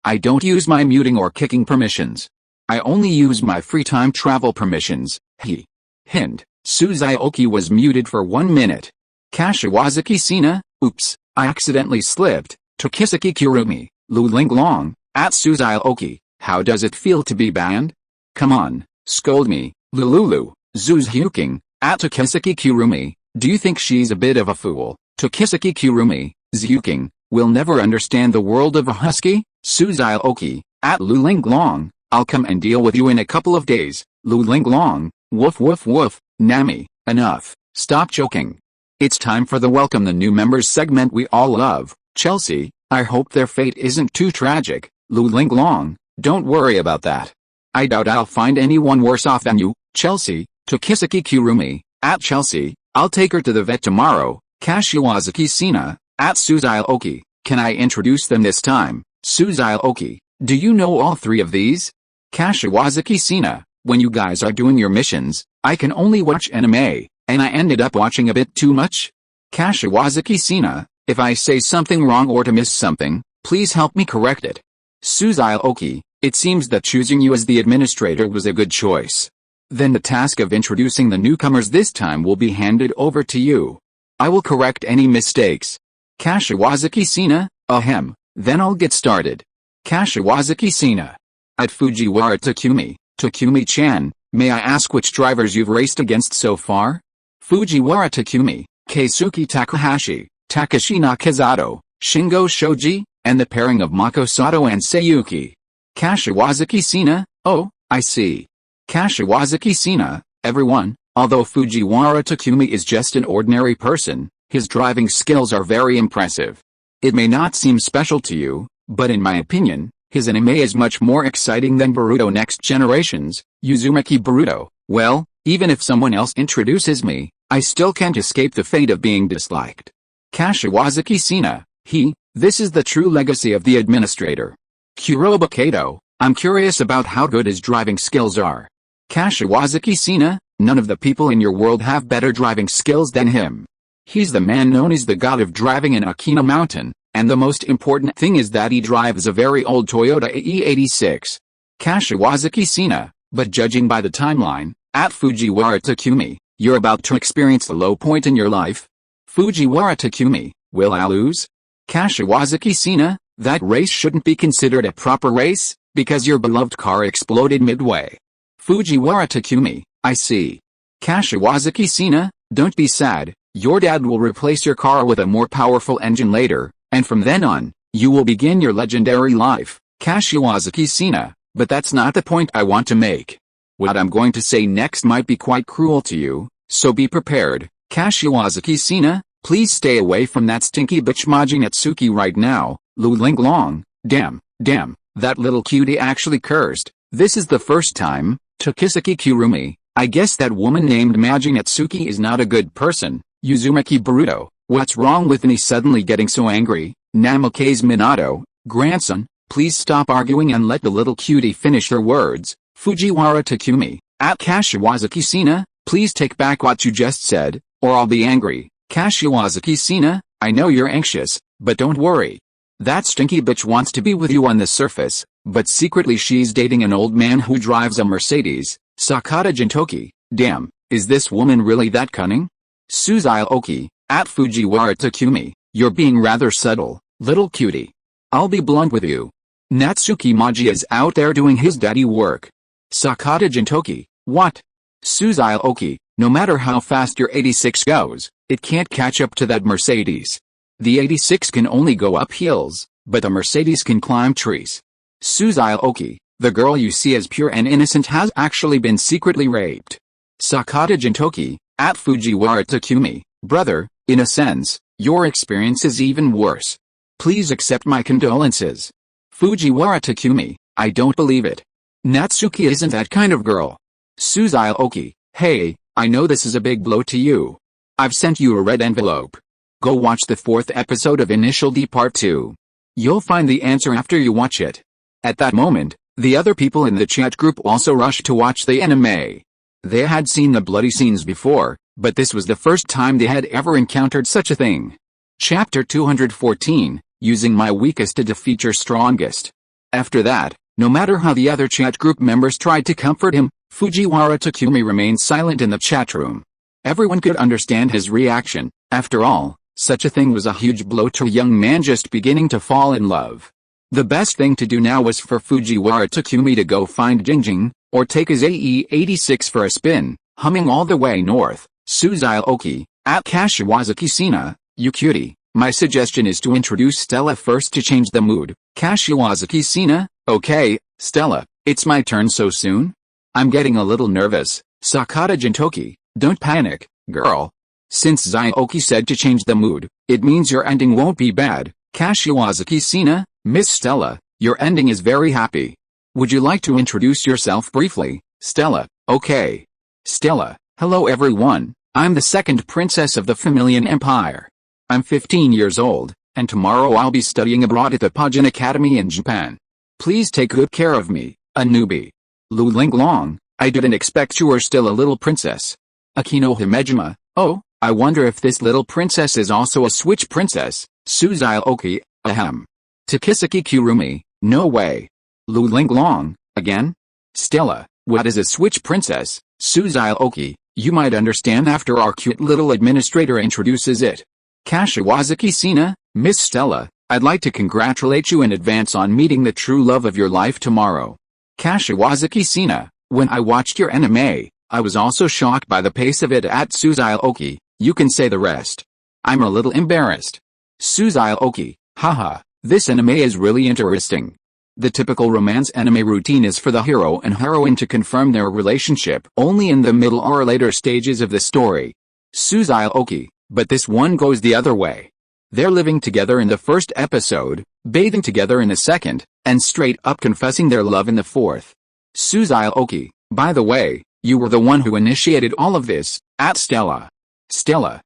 S1: I don't use my muting or kicking permissions. I only use my free time travel permissions. Hint, Xiaoqi was muted for 1 minute. Kashiwazaki Sina, oops, I accidentally slipped. Takisaki Kurumi, Linglong, at Xiaoqi, how does it feel to be banned? Come on, scold me, Lululu. Zhu Zhuqing, at Takisaki Kurumi, do you think she's a bit of a fool? Takisaki Kurumi, Zhuqing, will never understand the world of a husky. Xiaoqi, at Linglong, I'll come and deal with you in a couple of days. Linglong, woof woof woof. Nami, enough, stop joking. It's time for the welcome the new members segment we all love. Chelsea, I hope their fate isn't too tragic. Linglong, don't worry about that. I doubt I'll find anyone worse off than you. Chelsea, Takisaki Kurumi, at Chelsea, I'll take her to the vet tomorrow. Kashiwazaki Sina, at Xiaoqi, can I introduce them this time? Xiaoqi, do you know all 3 of these? Kashiwazaki Sina, when you guys are doing your missions, I can only watch anime, and I ended up watching a bit too much. Kashiwazaki Sina, if I say something wrong or to miss something, Please help me correct it. Xiaoqi, it seems that choosing you as the administrator was a good choice. Then the task of introducing the newcomers this time will be handed over to you. I will correct any mistakes. Kashiwazaki Sina, ahem, then I'll get started. Kashiwazaki Sina. At Fujiwara Takumi, Takumi-chan, may I ask which drivers you've raced against so far? Fujiwara Takumi, Keisuke Takahashi, Takashi Nakazato, Shingo Shoji, and the pairing of Mako Sato and Sayuki. Kashiwazaki Sina, oh, I see. Kashiwazaki Sina, everyone, although Fujiwara Takumi is just an ordinary person, his driving skills are very impressive. It may not seem special to you, but in my opinion, his anime is much more exciting than Boruto Next Generation's, Uzumaki Boruto. Well, even if someone else introduces me, I still can't escape the fate of being disliked. Kashiwazaki Sina, this is the true legacy of the administrator. Kuroba Kato, I'm curious about how good his driving skills are. Kashiwazaki Sina, none of the people in your world have better driving skills than him. He's the man known as the god of driving in Akina Mountain, and the most important thing is that he drives a very old Toyota AE86. Kashiwazaki Sina, but judging by the timeline, at Fujiwara Takumi, you're about to experience a low point in your life. Fujiwara Takumi, will I lose? Kashiwazaki Sina, that race shouldn't be considered a proper race, because your beloved car exploded midway. Fujiwara Takumi, I see. Kashiwazaki Sina, don't be sad, your dad will replace your car with a more powerful engine later, and from then on, you will begin your legendary life, Kashiwazaki Sina, but that's not the point I want to make. What I'm going to say next might be quite cruel to you, so be prepared. Kashiwazaki Sina, please stay away from that stinky bitch Maji Natsuki right now. Linglong, damn, that little cutie actually cursed. This is the first time. Tokisaki Kurumi, I guess that woman named Maji Natsuki is not a good person. Uzumaki Boruto, what's wrong with me suddenly getting so angry? Namake's Minato, grandson, please stop arguing and let the little cutie finish her words. Fujiwara Takumi, at Kashiwazaki Sina, please take back what you just said, or I'll be angry. Kashiwazaki Sina, I know you're anxious, but don't worry. That stinky bitch wants to be with you on the surface, but secretly she's dating an old man who drives a Mercedes. Sakata Gintoki, damn, is this woman really that cunning? Xiaoqi, at Fujiwara Takumi, you're being rather subtle, little cutie. I'll be blunt with you. Natsuki Maji is out there doing his daddy work. Sakata Gintoki, what? Xiaoqi, no matter how fast your 86 goes, it can't catch up to that Mercedes. The 86 can only go up hills, but the Mercedes can climb trees. Xiaoqi, the girl you see as pure and innocent has actually been secretly raped. Sakata Gintoki, at Fujiwara Takumi, brother, in a sense, your experience is even worse. Please accept my condolences. Fujiwara Takumi, I don't believe it. Natsuki isn't that kind of girl. Xiaoqi, hey, I know this is a big blow to you. I've sent you a red envelope. Go watch the 4th episode of Initial D Part 2. You'll find the answer after you watch it. At that moment, the other people in the chat group also rushed to watch the anime. They had seen the bloody scenes before, but this was the first time they had ever encountered such a thing. Chapter 214, Using My Weakest to Defeat Your Strongest. After that, no matter how the other chat group members tried to comfort him, Fujiwara Takumi remained silent in the chat room. Everyone could understand his reaction. After all, such a thing was a huge blow to a young man just beginning to fall in love. The best thing to do now was for Fujiwara Takumi to go find Jingjing, or take his AE86 for a spin, humming all the way north. Xiaoqi, at Kashiwazaki Sina, you cutie, my suggestion is to introduce Stella first to change the mood. Kashiwazaki Sina, okay, Stella, it's my turn so soon? I'm getting a little nervous. Sakata Gintoki, don't panic, girl. Since Xiaoqi said to change the mood, it means your ending won't be bad. Kashiwazaki Sina, Miss Stella, your ending is very happy. Would you like to introduce yourself briefly, Stella? Okay. Stella, hello everyone, I'm the second princess of the Familian Empire. I'm 15 years old, and tomorrow I'll be studying abroad at the Pajin Academy in Japan. Please take good care of me, a newbie. Linglong, I didn't expect you were still a little princess. Akino Himejima, oh, I wonder if this little princess is also a switch princess. Xiaoqi, ahem. Takisuki Kurumi, no way. Linglong, again? Stella, what is a switch princess? Xiaoqi, you might understand after our cute little administrator introduces it. Kashiwazaki Sina, Miss Stella, I'd like to congratulate you in advance on meeting the true love of your life tomorrow. Kashiwazaki Sina, when I watched your anime, I was also shocked by the pace of it at Xiaoqi, you can say the rest. I'm a little embarrassed. Xiaoqi, haha, this anime is really interesting. The typical romance anime routine is for the hero and heroine to confirm their relationship only in the middle or later stages of the story. Xiaoqi, but this one goes the other way. They're living together in the first episode, bathing together in the second, and straight up confessing their love in the fourth. Xiaoqi, by the way, you were the one who initiated all of this, at Stella. Stella,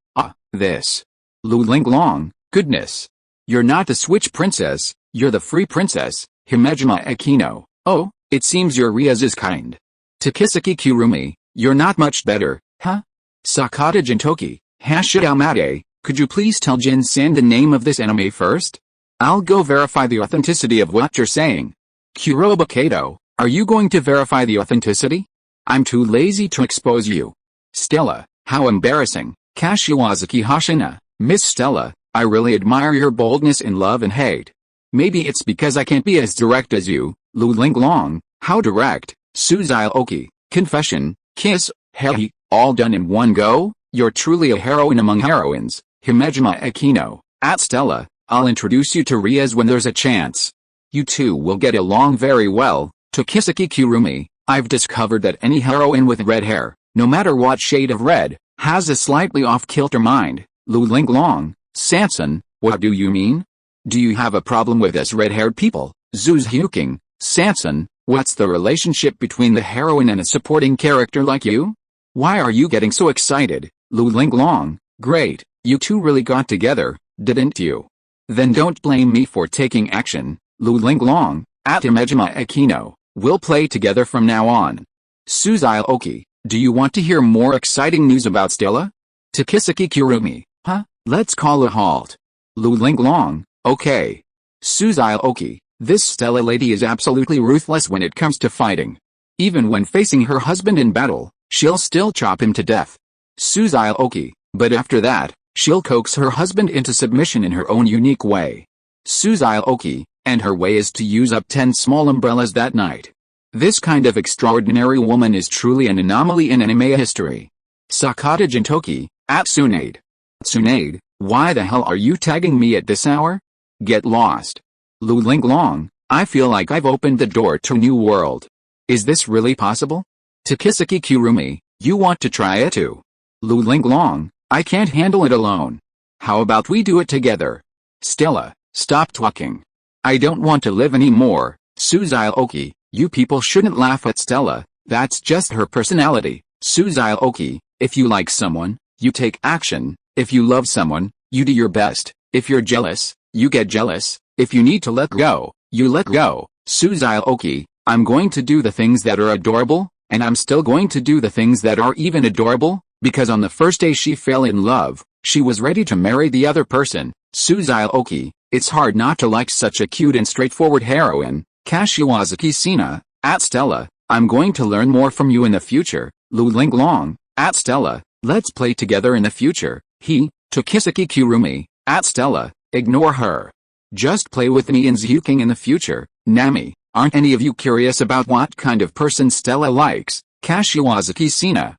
S1: this. Linglong, goodness. You're not the switch princess, you're the free princess, Himejima Akino. Oh, it seems you're Ria's kind. Takisuki Kurumi, you're not much better, huh? Sakata Gintoki, Hashigamade, could you please tell Jin-san the name of this anime first? I'll go verify the authenticity of what you're saying. Kuroba Kato, are you going to verify the authenticity? I'm too lazy to expose you. Stella, how embarrassing. Kashiwazaki Hashina, Miss Stella, I really admire your boldness in love and hate. Maybe it's because I can't be as direct as you. Linglong, how direct? Xiaoqi, confession, kiss, hey, all done in one go? You're truly a heroine among heroines. Himejima Akino, at Stella, I'll introduce you to Rias when there's a chance. You two will get along very well. Takisuki Kurumi, I've discovered that any heroine with red hair, no matter what shade of red, has a slightly off-kilter mind. Linglong, Sanson, what do you mean? Do you have a problem with us red-haired people? Zhu Zhuqing, Sanson, what's the relationship between the heroine and a supporting character like you? Why are you getting so excited? Linglong, great, you two really got together, didn't you? Then don't blame me for taking action. Linglong, at Himejima Akino, we'll play together from now on. Xiaoqi, do you want to hear more exciting news about Stella? Takisuki Kurumi, huh? Let's call a halt. Linglong, okay. Xiaoqi, this Stella lady is absolutely ruthless when it comes to fighting. Even when facing her husband in battle, she'll still chop him to death. Xiaoqi, but after that, she'll coax her husband into submission in her own unique way. Xiaoqi, and her way is to use up 10 small umbrellas that night. This kind of extraordinary woman is truly an anomaly in anime history. Sakata Gintoki, at Tsunade. Tsunade, why the hell are you tagging me at this hour? Get lost. Linglong, I feel like I've opened the door to a new world. Is this really possible? Takisuki Kurumi, you want to try it too? Linglong, I can't handle it alone. How about we do it together? Stella, stop talking. I don't want to live anymore. Xiaoqi, you people shouldn't laugh at Stella, that's just her personality. Xiaoqi, if you like someone, you take action. If you love someone, you do your best. If you're jealous, you get jealous. If you need to let go, you let go. Xiaoqi, I'm going to do the things that are adorable, and I'm still going to do the things that are even adorable, because on the first day she fell in love, she was ready to marry the other person. Xiaoqi, it's hard not to like such a cute and straightforward heroine. Kashiwazaki Sina, at Stella, I'm going to learn more from you in the future. Linglong, at Stella, let's play together in the future. Takisuki Kurumi, at Stella, ignore her. Just play with me and Zhuqing in the future. Nami, aren't any of you curious about what kind of person Stella likes? Kashiwazaki Sina,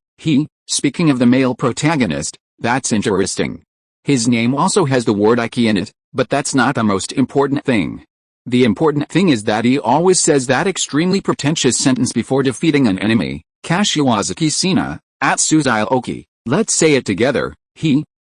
S1: speaking of the male protagonist, that's interesting. His name also has the word Ike in it, but that's not the most important thing. The important thing is that he always says that extremely pretentious sentence before defeating an enemy. Kashiwazaki Sina, at Xiaoqi, let's say it together.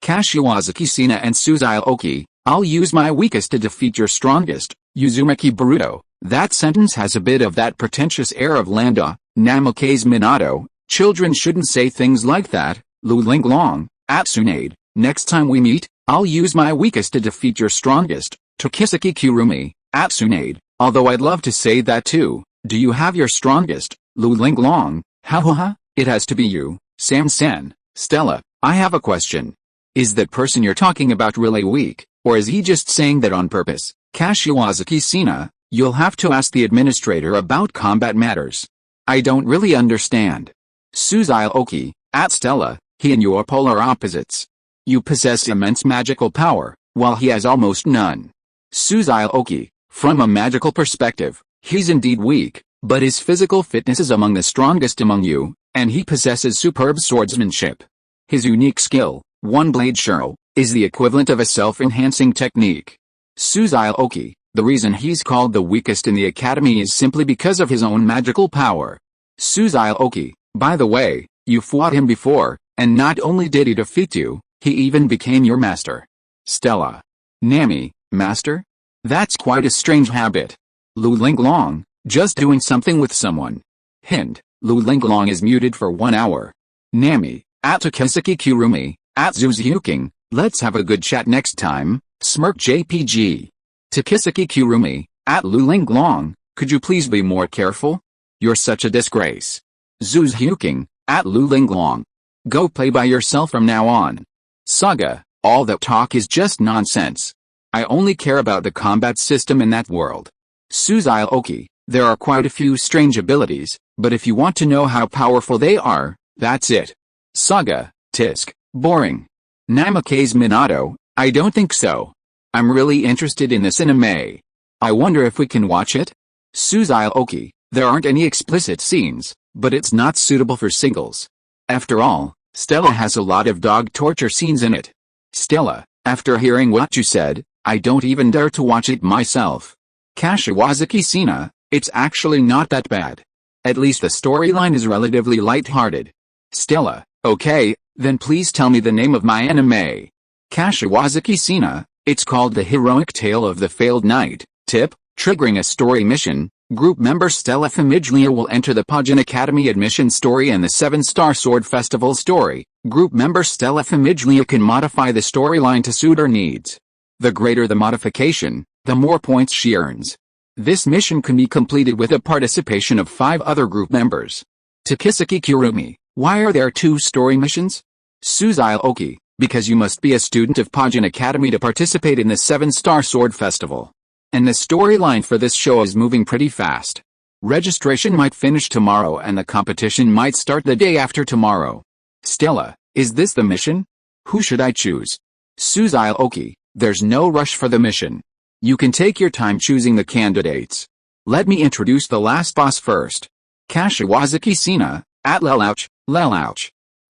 S1: Kashiwazaki Sina and Xiaoqi, I'll use my weakest to defeat your strongest. Uzumaki Boruto. That sentence has a bit of that pretentious air of Landa, Namikaze Minato. Children shouldn't say things like that. Linglong, at Tsunade, next time we meet, I'll use my weakest to defeat your strongest. Takisuki Kurumi, at Tsunade, although I'd love to say that too. Do you have your strongest? Linglong, ha, it has to be you, Sam-san. Stella, I have a question. Is that person you're talking about really weak, or is he just saying that on purpose? Xiaoqi, you'll have to ask the administrator about combat matters. I don't really understand. Xiaoqi, Stella, he and you are polar opposites. You possess immense magical power, while he has almost none. Xiaoqi, from a magical perspective, he's indeed weak, but his physical fitness is among the strongest among you, and he possesses superb swordsmanship. His unique skill, One Blade Shuro, is the equivalent of a self-enhancing technique. Xiaoqi, the reason he's called the weakest in the academy is simply because of his own magical power. Xiaoqi, by the way, you fought him before, and not only did he defeat you, he even became your master. Stella. Nami, master? That's quite a strange habit. Linglong, just doing something with someone. Hint, Linglong is muted for 1 hour. Nami, Takesaki, Zhu Zhuqing, let's have a good chat next time, smirk JPG. Takesaki, Linglong, could you please be more careful? You're such a disgrace. Zhu Zhuqing, Linglong. Go play by yourself from now on. Saga, all that talk is just nonsense. I only care about the combat system in that world. Xiaoqi, there are quite a few strange abilities, but if you want to know how powerful they are, that's it. Saga, tisk, boring. Namikaze Minato, I don't think so. I'm really interested in this anime. I wonder if we can watch it? Xiaoqi, there aren't any explicit scenes, but it's not suitable for singles. After all, Stella has a lot of dog torture scenes in it. Stella, after hearing what you said, I don't even dare to watch it myself. Xiaoqi, it's actually not that bad. At least the storyline is relatively light-hearted. Stella, okay, then please tell me the name of my anime. Xiaoqi, it's called The Heroic Tale of the Failed Knight. Tip, triggering a story mission, group member Stella Famiglia will enter the Pajin Academy admission story and the 7-Star Sword Festival story. Group member Stella Famiglia can modify the storyline to suit her needs. The greater the modification, the more points she earns. This mission can be completed with the participation of 5 other group members. Takesaki, why are there 2 story missions? Xiaoqi, because you must be a student of Pajin Academy to participate in the 7-Star Sword Festival. And the storyline for this show is moving pretty fast. Registration might finish tomorrow and the competition might start the day after tomorrow. Stella, is this the mission? Who should I choose? Xiaoqi, there's no rush for the mission. You can take your time choosing the candidates. Let me introduce the last boss first. Xiaoqi,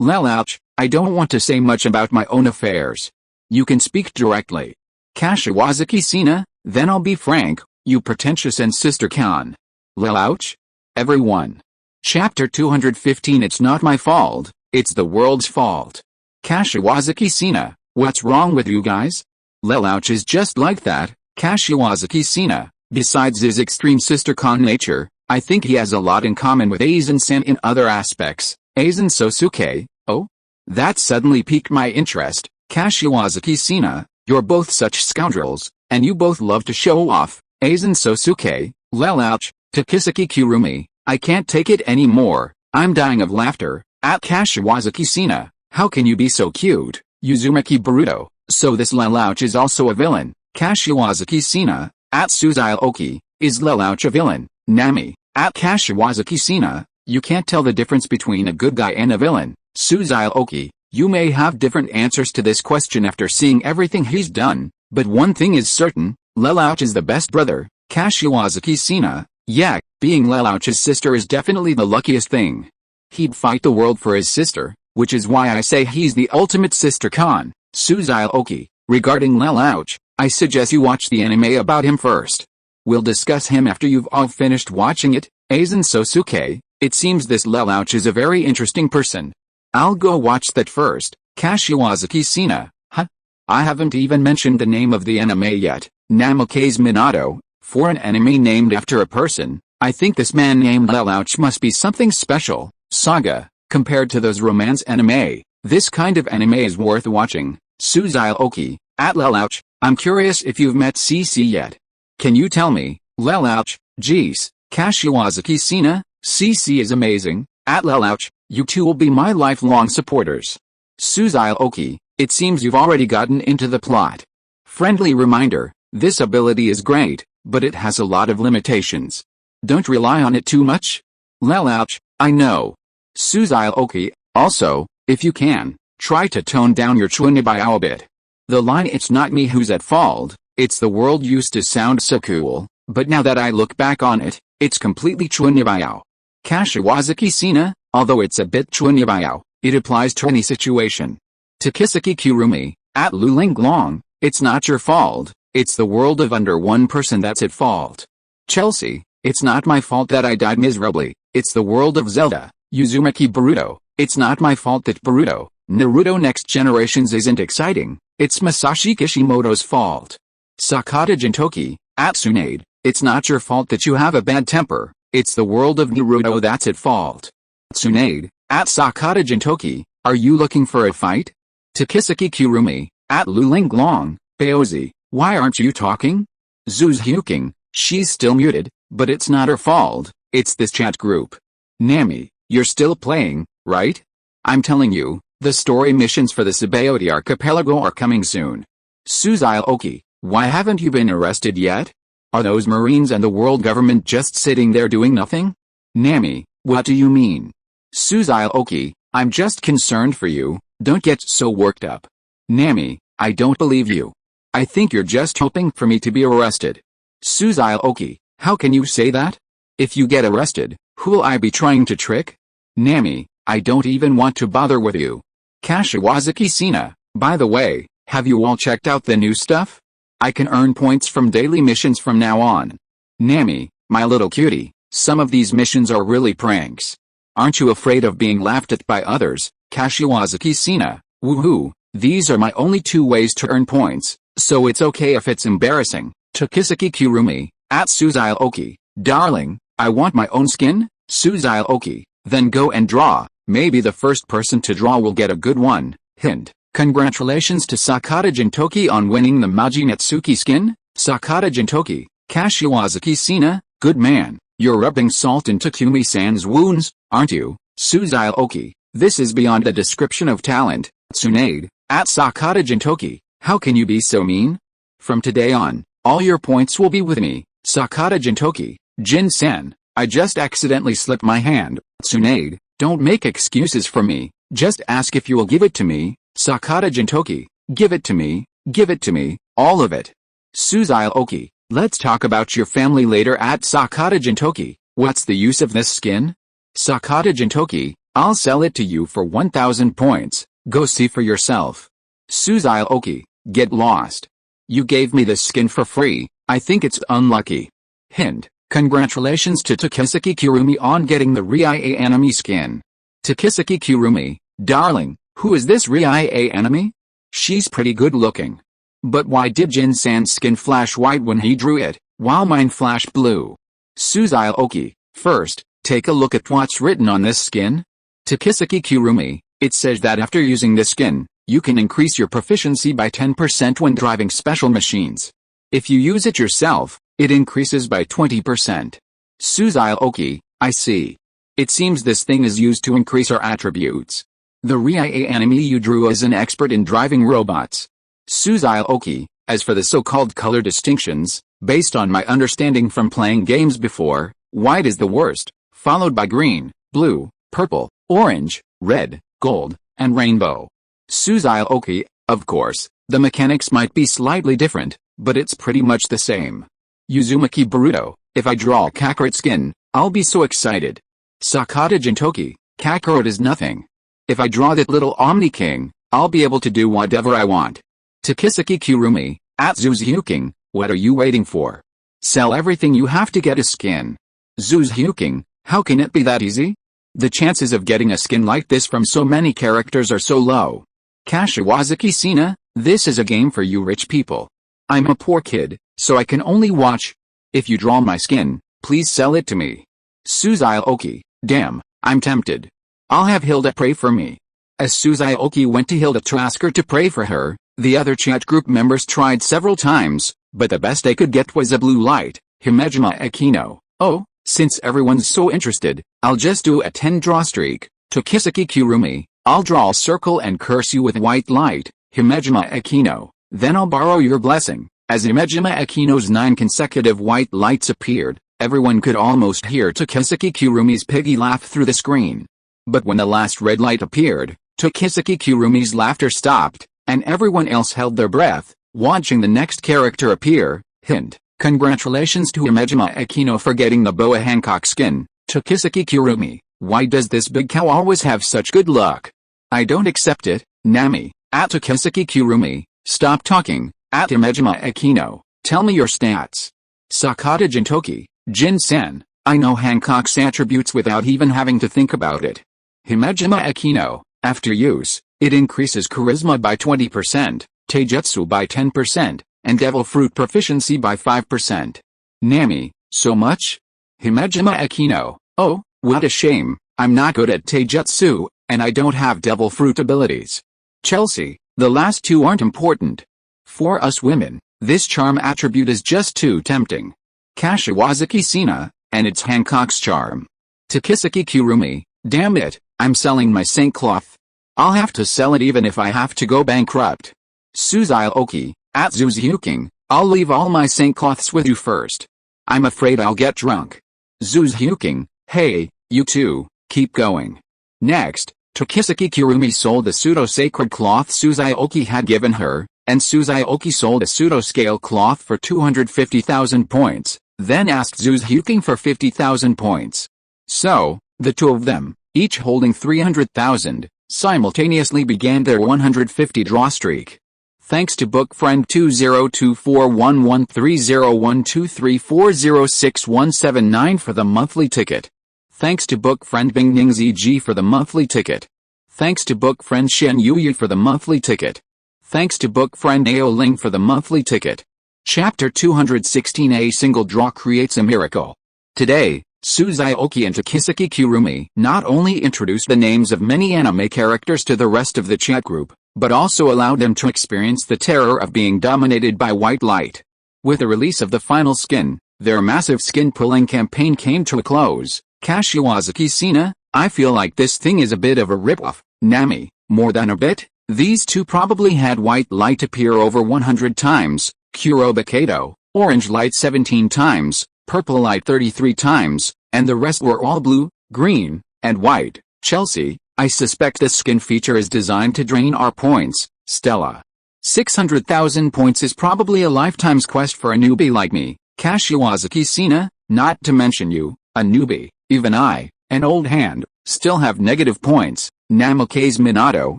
S1: Lelouch, I don't want to say much about my own affairs. You can speak directly. Xiaoqi, then I'll be frank, you pretentious and sister Khan. Lelouch? Everyone. Chapter 215 It's not my fault, it's the world's fault. Xiaoqi, what's wrong with you guys? Lelouch is just like that, Xiaoqi, besides his extreme sister Khan nature, I think he has a lot in common with Aizen-san in other aspects. Aizen Sosuke, oh? That suddenly piqued my interest. Xiaoqi, you're both such scoundrels, and you both love to show off. Aizen Sosuke, Lelouch, Takesaki, I can't take it anymore, I'm dying of laughter. At Xiaoqi, how can you be so cute? Uzumaki Boruto, so this Lelouch is also a villain. Xiaoqi, at Xiaoqi, is Lelouch a villain? Nami, at Xiaoqi, you can't tell the difference between a good guy and a villain. Xiaoqi, you may have different answers to this question after seeing everything he's done, but one thing is certain, Lelouch is the best brother. Xiaoqi, yeah, being Lelouch's sister is definitely the luckiest thing. He'd fight the world for his sister, which is why I say he's the ultimate sister Khan. Xiaoqi, regarding Lelouch, I suggest you watch the anime about him first. We'll discuss him after you've all finished watching it. Aizen Sosuke, it seems this Lelouch is a very interesting person. I'll go watch that first. Xiaoqi, huh? I haven't even mentioned the name of the anime yet. Namikaze Minato, for an anime named after a person, I think this man named Lelouch must be something special. Saga, compared to those romance anime, this kind of anime is worth watching. Xiaoqi, at Lelouch, I'm curious if you've met CC yet. Can you tell me? Lelouch, jeez, Xiaoqi, CC is amazing. At Lelouch, you two will be my lifelong supporters. Xiaoqi, it seems you've already gotten into the plot. Friendly reminder, This ability is great, but it has a lot of limitations. Don't rely on it too much. Ouch, I know. Xiaoqi, also, if you can, try to tone down your chunibao a bit. The line "it's not me who's at fault, it's the world" used to sound so cool, but now that I look back on it, it's completely chunibao. Kashiwazaki Sina, although it's a bit chunibao, it applies to any situation. Takisaki Kurumi, at Linglong, it's not your fault, it's the world of under one person that's at fault. Chelsea, it's not my fault that I died miserably, it's the world of Zelda. Uzumaki Boruto, it's not my fault that Naruto Next Generations isn't exciting, it's Masashi Kishimoto's fault. Sakata Gintoki, at Tsunade, it's not your fault that you have a bad temper, it's the world of Naruto that's at fault. Tsunade, at Sakata Gintoki, are you looking for a fight? Takisaki Kurumi, at Linglong, Baozi, why aren't you talking? Zhu Zhuqing, she's still muted, but it's not her fault, it's this chat group. Nami, you're still playing, right? I'm telling you, the story missions for the Sabaody Archipelago are coming soon. Xiaoqi, why haven't you been arrested yet? Are those Marines and the world government just sitting there doing nothing? Nami, what do you mean? Xiaoqi, I'm just concerned for you, don't get so worked up. Nami, I don't believe you. I think you're just hoping for me to be arrested. Xiaoqi, how can you say that? If you get arrested, who'll I be trying to trick? Nami, I don't even want to bother with you. Kashiwazaki Sina, by the way, have you all checked out the new stuff? I can earn points from daily missions from now on. Nami, my little cutie, some of these missions are really pranks. Aren't you afraid of being laughed at by others? Kashiwazaki Sina, woohoo, these are my only 2 ways to earn points, so it's okay if it's embarrassing. Takisaki Kurumi, at Xiaoqi, darling, I want my own skin? Xiaoqi, then go and draw, maybe the first person to draw will get a good one. Hint, congratulations to Sakata Gintoki on winning the Maji Natsuki skin. Sakata Gintoki, Kashiwazaki Sina, good man, you're rubbing salt into Takumi-san's wounds, aren't you? Xiaoqi, this is beyond a description of talent. Tsunade, at Sakata Gintoki, how can you be so mean? From today on, all your points will be with me. Sakata Gintoki, Jin-san, I just accidentally slipped my hand. Tsunade, don't make excuses for me, just ask if you will give it to me. Sakata Gintoki, give it to me, all of it. Xiaoqi, let's talk about your family later. At Sakata Gintoki, what's the use of this skin? Sakata Gintoki, I'll sell it to you for 1000 points, go see for yourself. Xiaoqi, get lost. You gave me this skin for free, I think it's unlucky. Hint, congratulations to Takisaki Kurumi on getting the Rie Anime skin. Takisaki Kurumi, darling, who is this Rie Anime? She's pretty good looking. But why did Jin-san's skin flash white when he drew it, while mine flashed blue? Xiaoqi, first, take a look at what's written on this skin. Takisaki Kurumi, it says that after using this skin, you can increase your proficiency by 10% when driving special machines. If you use it yourself, it increases by 20%. Xiaoqi, I see. It seems this thing is used to increase our attributes. The Rie Anime you drew is an expert in driving robots. Xiaoqi, as for the so-called color distinctions, based on my understanding from playing games before, white is the worst, followed by green, blue, purple, orange, red, gold, and rainbow. Xiaoqi, of course, the mechanics might be slightly different, but it's pretty much the same. Uzumaki Boruto, if I draw Kakarot skin, I'll be so excited. Sakata Gintoki, Kakarot is nothing. If I draw that little Omni King, I'll be able to do whatever I want. Takisaki Kurumi, at Zhu Zhuqing, what are you waiting for? Sell everything you have to get a skin. Zhu Zhuqing, how can it be that easy? The chances of getting a skin like this from so many characters are so low. Kashiwazaki Sina, this is a game for you rich people. I'm a poor kid, so I can only watch. If you draw my skin, please sell it to me. Xiaoqi, damn, I'm tempted. I'll have Hilda pray for me. As Xiaoqi went to Hilda to ask her to pray for her, the other chat group members tried several times, but the best they could get was a blue light, Himejima Akino. Oh, since everyone's so interested, I'll just do a 10 draw streak. Takisaki Kurumi, I'll draw a circle and curse you with white light, Himejima Akino, then I'll borrow your blessing. As Imejima Akino's 9 consecutive white lights appeared, everyone could almost hear Tokisuke Kurumi's piggy laugh through the screen. But when the last red light appeared, Tokisuke Kurumi's laughter stopped, and everyone else held their breath, watching the next character appear. Hint: congratulations to Imejima Akino for getting the Boa Hancock skin. Tokisuke Kurumi, why does this big cow always have such good luck? I don't accept it. Nami, at Tokisuke Kurumi, stop talking. At Imejima Akino, tell me your stats. Sakata Gintoki, Jin-sen, I know Hancock's attributes without even having to think about it. Imejima Akino, after use, it increases charisma by 20%, taijutsu by 10%, and devil fruit proficiency by 5%. Nami, so much? Imejima Akino, oh, what a shame, I'm not good at taijutsu, and I don't have devil fruit abilities. Chelsea, the last two aren't important. For us women, this charm attribute is just too tempting. Kashiwazaki Sina, and it's Hancock's charm. Tokisuke Kurumi, damn it, I'm selling my saintcloth. I'll have to sell it even if I have to go bankrupt. Xiaoqi, at Zhu Zhuqing, I'll leave all my saintcloths with you first. I'm afraid I'll get drunk. Zhu Zhuqing, hey, you two, keep going. Next, Tokisuke Kurumi sold the pseudo-sacred cloth Xiaoqi had given her, and Xiaoqi sold a pseudo-scale cloth for 250,000 points, then asked Zhu Zhuqing for 50,000 points. So, the two of them, each holding 300,000, simultaneously began their 150 draw streak. Thanks to book friend 2024113012340617 for the monthly ticket. Thanks to book friend Bingning ZG for the monthly ticket. Thanks to book friend Shen Yuyu for the monthly ticket. Thanks to book friend Ao Ling for the monthly ticket. Chapter 216: A single draw creates a miracle. Today, Xiaoqi and Tokisuke Kurumi not only introduced the names of many anime characters to the rest of the chat group, but also allowed them to experience the terror of being dominated by white light. With the release of the final skin, their massive skin-pulling campaign came to a close. Kashiwazaki Sina, I feel like this thing is a bit of a rip-off. Nami, more than a bit. These two probably had white light appear over 100 times, Kuroba Kato, orange light 17 times, purple light 33 times, and the rest were all blue, green, and white. Chelsea, I suspect this skin feature is designed to drain our points. Stella, 600,000 points is probably a lifetime's quest for a newbie like me. Kashiwazaki Sina, not to mention you, a newbie, even I, an old hand, still have negative points. Namikaze Minato,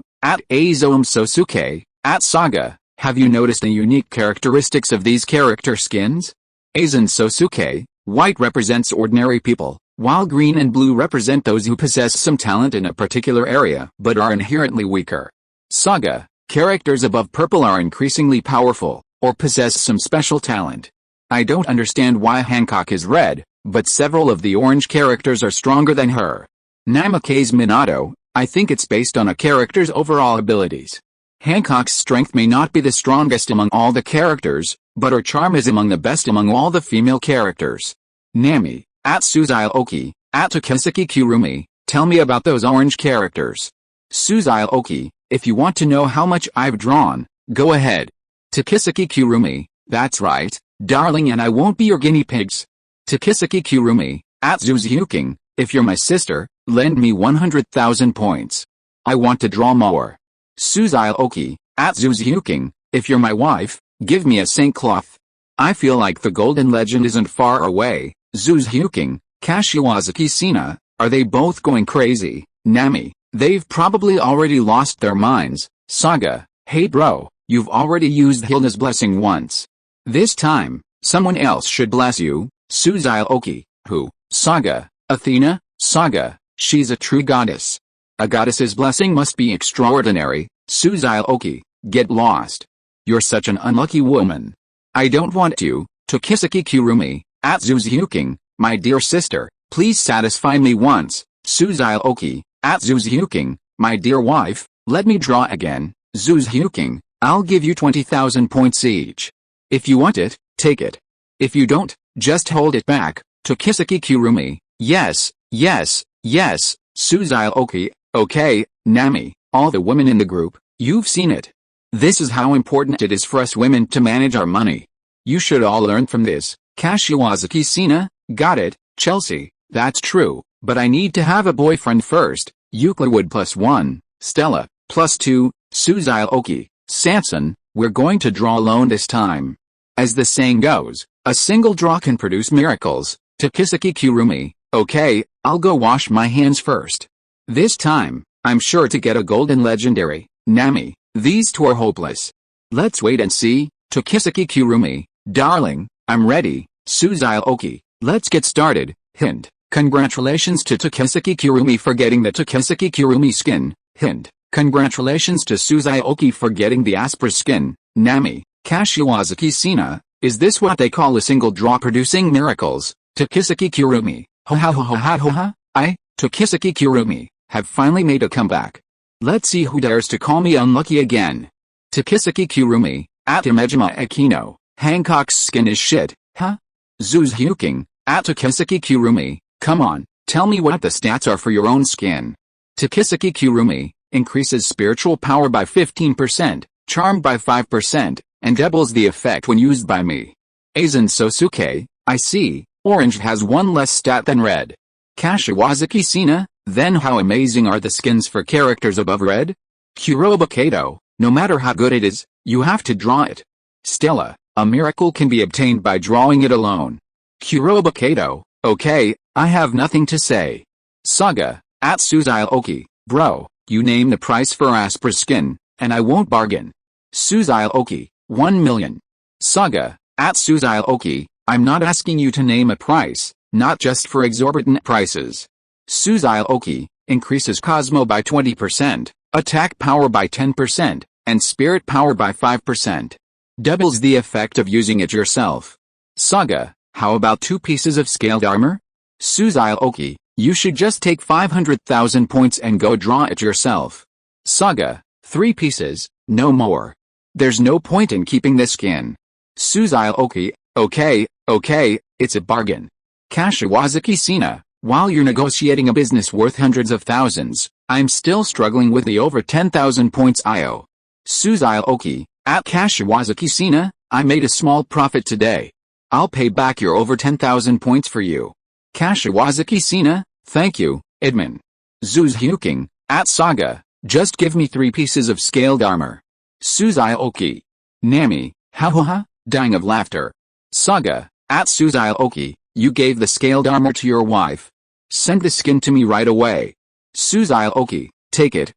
S1: at Azoum Sosuke, at Saga, have you noticed the unique characteristics of these character skins? Aizen Sosuke, white represents ordinary people, while green and blue represent those who possess some talent in a particular area but are inherently weaker. Saga, characters above purple are increasingly powerful, or possess some special talent. I don't understand why Hancock is red, but several of the orange characters are stronger than her. Namikaze Minato, I think it's based on a character's overall abilities. Hancock's strength may not be the strongest among all the characters, but her charm is among the best among all the female characters. Nami, at Xiaoqi, at Tokisuke Kurumi, tell me about those orange characters. Xiaoqi, if you want to know how much I've drawn, go ahead. Tokisuke Kurumi, that's right, darling, and I won't be your guinea pigs. Tokisuke Kurumi, at Zhu Zhuqing, if you're my sister, lend me 100,000 points. I want to draw more. Xiaoqi, at Zhu Zhuqing, if you're my wife, give me a saintcloth. I feel like the golden legend isn't far away. Zhu Zhuqing, Kashiwazaki Sina, are they both going crazy? Nami, they've probably already lost their minds. Saga, hey bro, you've already used Hilda's blessing once. This time, someone else should bless you. Xiaoqi, who? Saga, Athena, Saga, she's a true goddess. A goddess's blessing must be extraordinary. Xiaoqi, get lost. You're such an unlucky woman. I don't want you. Tokisuke Kurumi, at Zhu Zhuqing, my dear sister, please satisfy me once. Xiaoqi, at Zhu Zhuqing, my dear wife, let me draw again. Zhu Zhuqing, I'll give you 20,000 points each. If you want it, take it. If you don't, just hold it back. Tokisuke Kurumi, yes, yes, yes. Xiaoqi, okay. Nami, all the women in the group, you've seen it. This is how important it is for us women to manage our money. You should all learn from this. Kashiwazaki Sina, got it, Chelsea, that's true, but I need to have a boyfriend first. Euclid +1, Stella, +2, Suzuki, Sanson, we're going to draw alone this time. As the saying goes, a single draw can produce miracles. Takisuki Kurumi, okay, I'll go wash my hands first. This time, I'm sure to get a golden legendary. Nami, these two are hopeless. Let's wait and see. Takisuki Kurumi, darling, I'm ready. Suzuki, let's get started. Hint, congratulations to Takisuki Kurumi for getting the Takisuki Kurumi skin. Hint, congratulations to Suzuki for getting the Aspera skin. Nami, Kashiwazaki Sina, is this what they call a single draw producing miracles? Takisuki Kurumi, I, Takisuki Kurumi, have finally made a comeback. Let's see who dares to call me unlucky again. Takisuki Kurumi, at Imejima Akino, Hancock's skin is shit, huh? Zhu Zhuqing, at Takisuki Kurumi, come on, tell me what the stats are for your own skin. Takisuki Kurumi, increases spiritual power by 15%, charm by 5%, and doubles the effect when used by me. Aizen Sosuke, I see, orange has one less stat than red. Kashiwazaki Sina, then how amazing are the skins for characters above red? Kuroba Kato, no matter how good it is, you have to draw it. Stella, a miracle can be obtained by drawing it alone. Kuroba Kato, okay, I have nothing to say. Saga, at Suzuki, bro, you name the price for Aspera skin, and I won't bargain. Suzuki, 1 million. Saga, at Suzuki, I'm not asking you to name a price, not just for exorbitant prices. Suzuki, increases Cosmo by 20%, attack power by 10%, and spirit power by 5%. Doubles the effect of using it yourself. Saga, how about 2 pieces of scaled armor? Suzuki, you should just take 500,000 points and go draw it yourself. Saga, 3 pieces, no more. There's no point in keeping this skin. Suzuki, okay, it's a bargain. Kashiwazaki Sina, while you're negotiating a business worth hundreds of thousands, I'm still struggling with the over 10,000 points IO. Suzuki, at Kashiwazaki Sina, I made a small profit today. I'll pay back your over 10,000 points for you. Kashiwazaki Sina, thank you, admin. Zhu Zhuqing, at Saga, just give me 3 pieces of scaled armor. Suzuki. Nami, dying of laughter. Saga, at Suzuki, you gave the scaled armor to your wife. Send the skin to me right away. Suzuki, take it.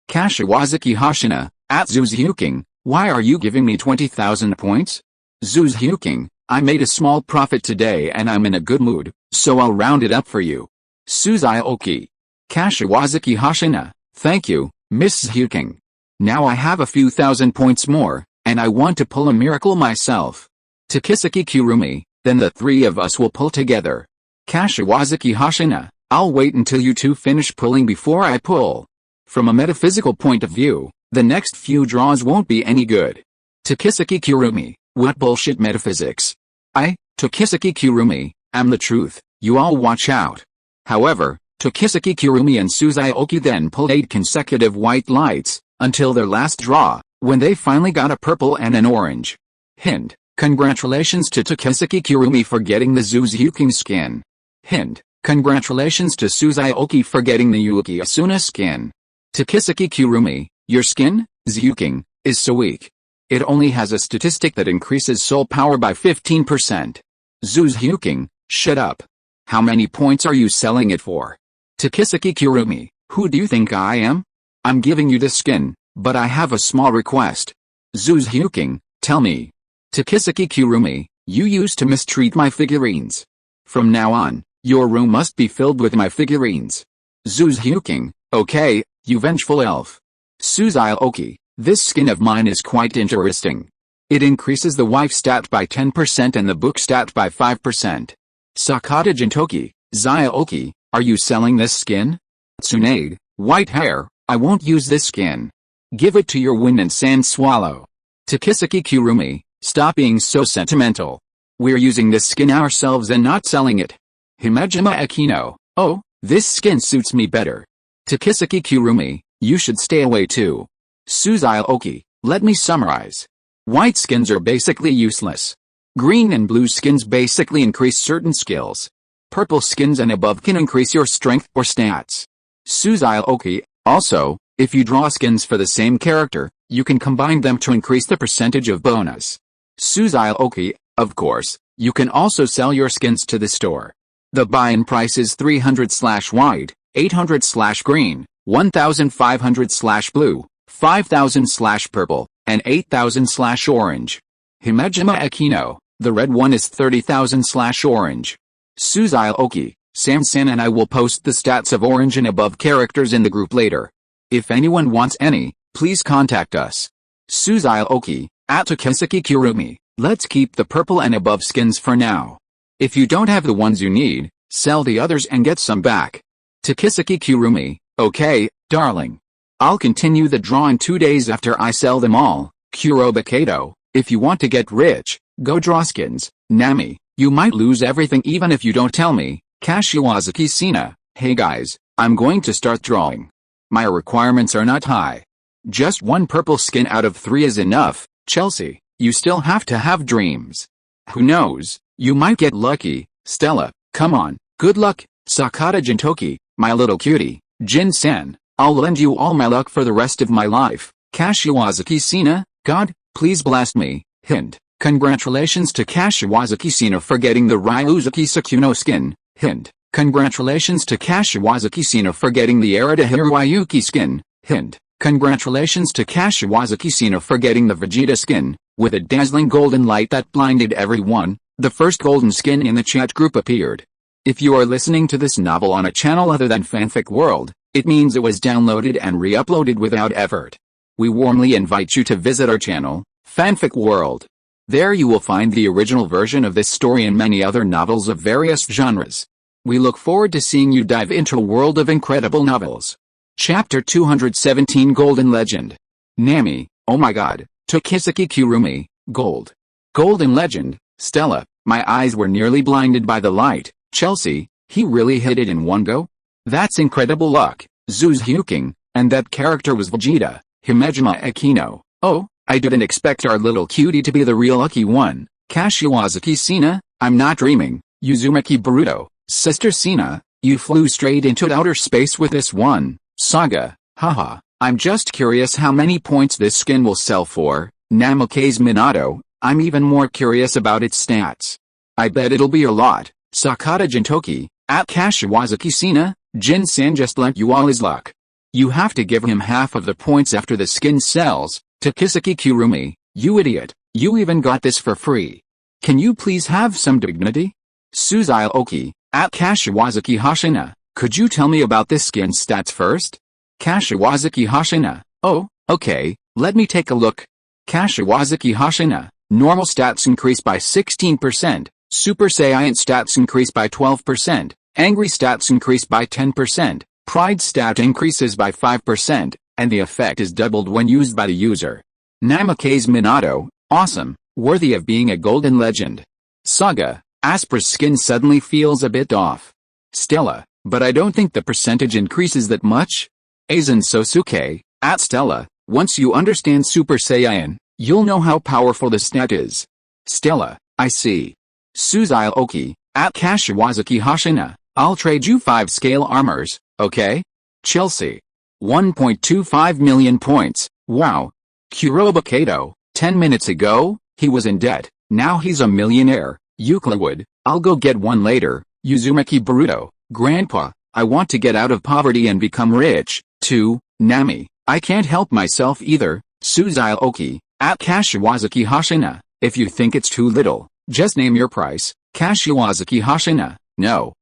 S1: Kashiwazaki Hashina, at Zhu Zhuqing, why are you giving me 20,000 points? Zhu Zhuqing, I made a small profit today and I'm in a good mood, so I'll round it up for you. Suzuki. Kashiwazaki Hashina, thank you, Miss Zhuqing. Now I have a few thousand points more, and I want to pull a miracle myself. Takisuki Kurumi, then the 3 of us will pull together. Kashiwazaki Hashina, I'll wait until you 2 finish pulling before I pull. From a metaphysical point of view, the next few draws won't be any good. Takisuki Kurumi, what bullshit metaphysics? I, Takisuki Kurumi, am the truth, you all watch out. However, Takisuki Kurumi and Suzuki then pulled 8 consecutive white lights, until their last draw, when they finally got a purple and an orange. Hint, congratulations to Takisuki Kurumi for getting the Zhu Zhuqing skin. Hint, congratulations to Suzuki for getting the Yuki Asuna skin. Takisuki Kurumi, your skin, Zhuqing, is so weak. It only has a statistic that increases soul power by 15%. Zhu Zhuqing, shut up. How many points are you selling it for? Takisuki Kurumi, who do you think I am? I'm giving you the skin, but I have a small request. Zhu Zhuqing, tell me. Takisuki Kurumi, you used to mistreat my figurines. From now on, your room must be filled with my figurines. Zhu Zhuqing, okay, you vengeful elf. Suzuki, this skin of mine is quite interesting. It increases the wife stat by 10% and the book stat by 5%. Sakata Gintoki, Xiaoqi, are you selling this skin? Tsunade, white hair, I won't use this skin. Give it to your wind and sand swallow. Takisuki Kurumi, stop being so sentimental. We're using this skin ourselves and not selling it. Himejima Akino, oh, this skin suits me better. Takisuki Kurumi, you should stay away too. Suzuki, let me summarize. White skins are basically useless. Green and blue skins basically increase certain skills. Purple skins and above can increase your strength or stats. Xiaoqi, also, if you draw skins for the same character, you can combine them to increase the percentage of bonus. Xiaoqi, of course, you can also sell your skins to the store. The buy-in price is 300/white, 800/green, 1500/blue, 5000/purple, and 8000/orange. Himejima Akino, the red one is 30,000/orange. Xiaoqi, Samson and I will post the stats of orange and above characters in the group later. If anyone wants any, please contact us. Xiaoqi, Takesaki Kurumi, let's keep the purple and above skins for now. If you don't have the ones you need, sell the others and get some back. Takesaki Kurumi, okay, darling. I'll continue the draw in 2 days after I sell them all. Kuroba Kato, if you want to get rich, go draw skins. Nami, you might lose everything even if you don't tell me. Kashiwazaki Sina, hey guys, I'm going to start drawing. My requirements are not high. Just 1 purple skin out of 3 is enough. Chelsea, you still have to have dreams. Who knows, you might get lucky. Stella, come on, good luck. Sakata Gintoki, my little cutie. Jin-san, I'll lend you all my luck for the rest of my life. Kashiwazaki Sina, God, please bless me. Hint, congratulations to Kashiwazaki Sina for getting the Ryuzuki Sakuno skin. Hint, congratulations to Kashiwazaki Sina for getting the Arata Hiruayuki skin. Hint, congratulations to Kashiwazaki Sina for getting the Vegeta skin. With a dazzling golden light that blinded everyone, the first golden skin in the chat group appeared. If you are listening to this novel on a channel other than Fanfic World, it means it was downloaded and re-uploaded without effort. We warmly invite you to visit our channel, Fanfic World. There you will find the original version of this story and many other novels of various genres. We look forward to seeing you dive into a world of incredible novels. Chapter 217 Golden Legend. Nami, oh my god, Takesaki Kurumi, Gold. Golden Legend, Stella, my eyes were nearly blinded by the light. Chelsea, he really hit it in one go? That's incredible luck. Zhu Zhuqing, and that character was Vegeta. Himejima Akino, oh, I didn't expect our little cutie to be the real lucky one. Kashiwazaki Sina, I'm not dreaming. Uzumaki Boruto, Sister Sina, you flew straight into outer space with this one. Saga, haha, I'm just curious how many points this skin will sell for. Namikaze Minato, I'm even more curious about its stats. I bet it'll be a lot. Sakata Gintoki, Kashiwazaki Sina, Jin-san just lent you all his luck. You have to give him half of the points after the skin sells. Takesaki Kurumi, you idiot, you even got this for free. Can you please have some dignity? Xiaoqi, Kashiwazaki Hashina, could you tell me about this skin stats first? Kashiwazaki Hashina, oh, okay, let me take a look. Kashiwazaki Hashina, normal stats increase by 16%, Super Saiyan stats increase by 12%, Angry stats increase by 10%, Pride stat increases by 5%, and the effect is doubled when used by the user. Namikaze Minato, awesome, worthy of being a golden legend. Saga, Aspra's skin suddenly feels a bit off. Stella, but I don't think the percentage increases that much. Aizen Sosuke, Stella, once you understand Super Saiyan, you'll know how powerful the stat is. Stella, I see. Xiaoqi, Kashiwazaki Hashina, I'll trade you 5 scale armors, okay? Chelsea, 1.25 million points, wow. Kuroba Kato, 10 minutes ago, he was in debt, now he's a millionaire. Euclid, I'll go get one later. Uzumaki Boruto, Grandpa, I want to get out of poverty and become rich, too. Nami, I can't help myself either. Xiaoqi, Kashiwazaki Hashina, if you think it's too little, just name your price. Kashiwazaki Hashina, no,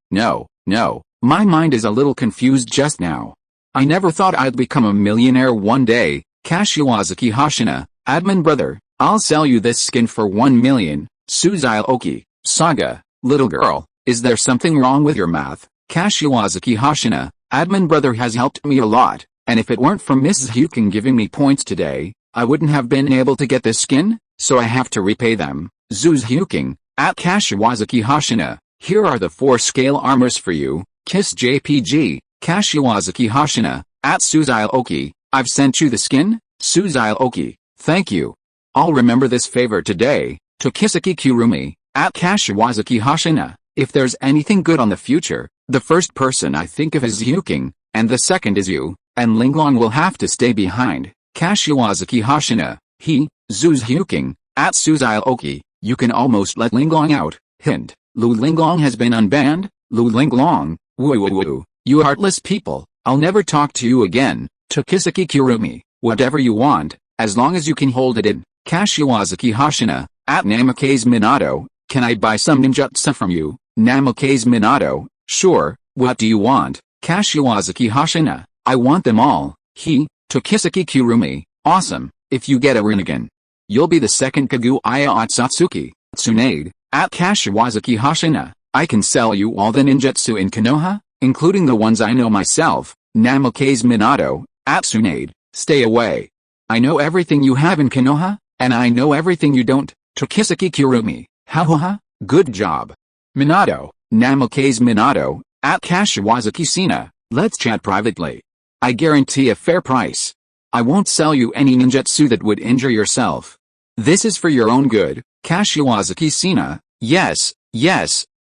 S1: my mind is a little confused just now. I never thought I'd become a millionaire one day. Kashiwazaki Hashina, admin brother, I'll sell you this skin for 1 million. Xiaoqi, Saga, little girl, is there something wrong with your math? Kashiwazaki Hashina, admin brother has helped me a lot, and if it weren't for Mrs. Zhuqing giving me points today, I wouldn't have been able to get this skin, so I have to repay them. Zhu Zhuqing, Kashiwazaki Hashina, here are the 4 scale armors for you. Kiss JPG, Kashiwazaki Hashina, Xiaoqi, I've sent you the skin? Xiaoqi, thank you. I'll remember this favor today. Tokisaki Kurumi, at Kashiwazaki Hashina. If there's anything good on the future, the first person I think of is Zhu Zhuqing, and the second is you, and Linglong will have to stay behind. Kashiwazaki Hashina, he, Zhu Zhuqing, at Xiaoqi. You can almost let Linglong out. Hint, Lu Linglong has been unbanned. Lu Linglong, woo woo woo, you heartless people, I'll never talk to you again. Tokisaki Kurumi, whatever you want, as long as you can hold it in. Kashiwazaki Hashina, at Namikaze Minato, can I buy some ninjutsu from you? Namikaze Minato, sure, what do you want? Kashiwazaki Hashina, I want them all. He, Tokisaki Kurumi, awesome, if you get a Rinnegan. You'll be the second Kaguya Otsutsuki. Tsunade, at Kashiwazaki Hashina, I can sell you all the ninjutsu in Konoha, including the ones I know myself. Namikaze Minato, at Tsunade, stay away. I know everything you have in Konoha, and I know everything you don't. Tokisaki Kurumi, ha ha ha, good job. Minato, Namikaze Minato, at Kashiwazaki Sina, let's chat privately. I guarantee a fair price. I won't sell you any ninjutsu that would injure yourself. This is for your own good. Kashiwazaki Sina, yes,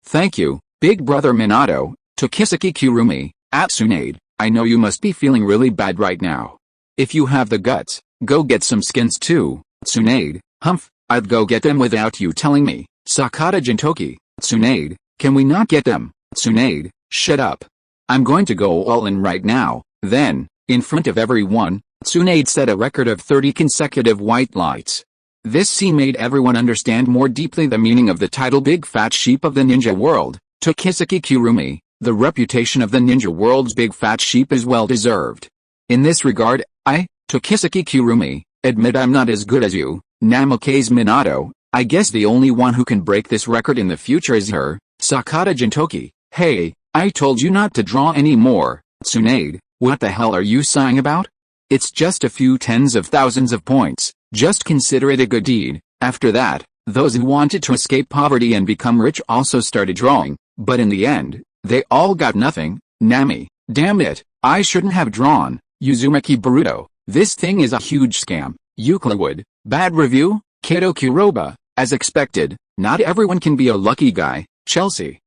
S1: thank you, big brother Minato. Tokisaki Kurumi, at Tsunade, I know you must be feeling really bad right now. If you have the guts, go get some skins too. Tsunade, humph, I'd go get them without you telling me. Sakata Gintoki, Tsunade, can we not get them? Tsunade, shut up. I'm going to go all in right now. Then, in front of everyone, Tsunade set a record of 30 consecutive white lights. This scene made everyone understand more deeply the meaning of the title Big Fat Sheep of the Ninja World. Tokisaki Kurumi, the reputation of the ninja world's big fat sheep is well deserved. In this regard, I, Tokisaki Kurumi, admit I'm not as good as you. Namikaze Minato, I guess the only one who can break this record in the future is her. Sakata Gintoki, hey, I told you not to draw any more. Tsunade, what the hell are you sighing about? It's just a few tens of thousands of points, just consider it a good deed. After that, those who wanted to escape poverty and become rich also started drawing, but in the end, they all got nothing. Nami, damn it, I shouldn't have drawn. Uzumaki Boruto, this thing is a huge scam. Euclid, bad review. Kato Kuroba, as expected, not everyone can be a lucky guy. Chelsea,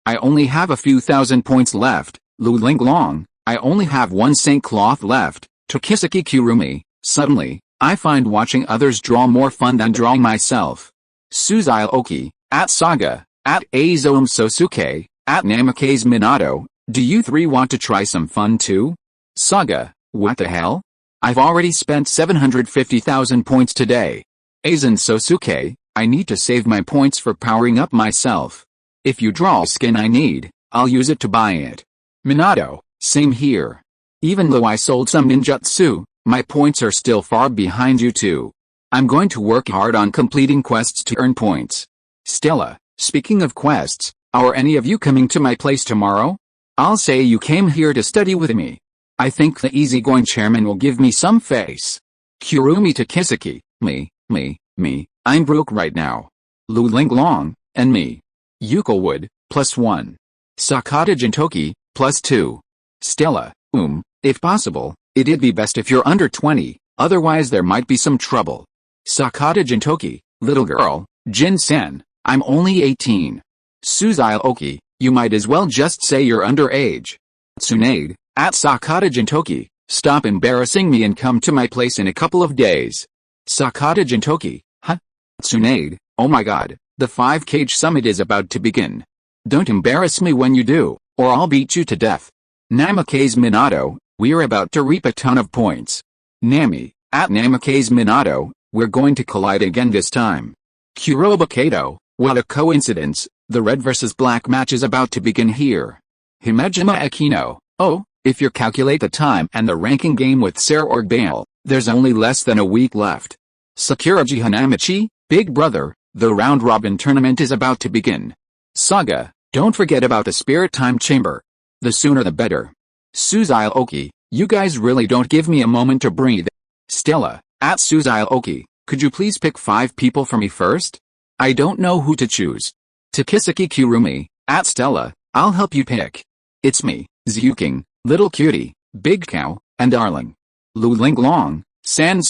S1: I only have a few thousand points left. Lu Linglong, I only have one Saint Cloth left. Tokisaki Kurumi, suddenly, I find watching others draw more fun than drawing myself. Xiaoqi, at Saga, at Azoum Sosuke, at Namikaze Minato, do you three want to try some fun too? Saga, what the hell? I've already spent 750,000 points today. Aizen Sosuke, I need to save my points for powering up myself. If you draw a skin I need, I'll use it to buy it. Minato, same here. Even though I sold some ninjutsu, my points are still far behind you two. I'm going to work hard on completing quests to earn points. Stella, speaking of quests, are any of you coming to my place tomorrow? I'll say you came here to study with me. I think the easygoing chairman will give me some face. Kurumi Tokisaki, me, I'm broke right now. Lu Linglong, and me. Euclid, +1. Sakata Gintoki, +2. Stella, if possible, it'd be best if you're under 20, otherwise there might be some trouble. Sakata Gintoki, little girl, Jin-sen, I'm only 18. Xiaoqi, you might as well just say you're underage. Tsunade, at Sakata Gintoki, stop embarrassing me and come to my place in a couple of days. Sakata Gintoki, huh? Tsunade, oh my god, the 5-cage summit is about to begin. Don't embarrass me when you do, or I'll beat you to death. Namikaze Minato, we're about to reap a ton of points. Nami, at Namikaze Minato, we're going to collide again this time. Kuroba Kato, what a coincidence, the red vs black match is about to begin here. Himejima Akino, oh, if you calculate the time and the ranking game with Sakuragi Bale, there's only less than a week left. Sakuragi Hanamichi, big brother, the round-robin tournament is about to begin. Saga, don't forget about the spirit time chamber. The sooner the better. Xiaoqi, you guys really don't give me a moment to breathe. Stella, at Xiaoqi, could you please pick 5 people for me first? I don't know who to choose. Tokisaki Kurumi, at Stella, I'll help you pick. It's me, Zhu Zhuqing, little cutie, big cow, and darling. Lu Linglong, San,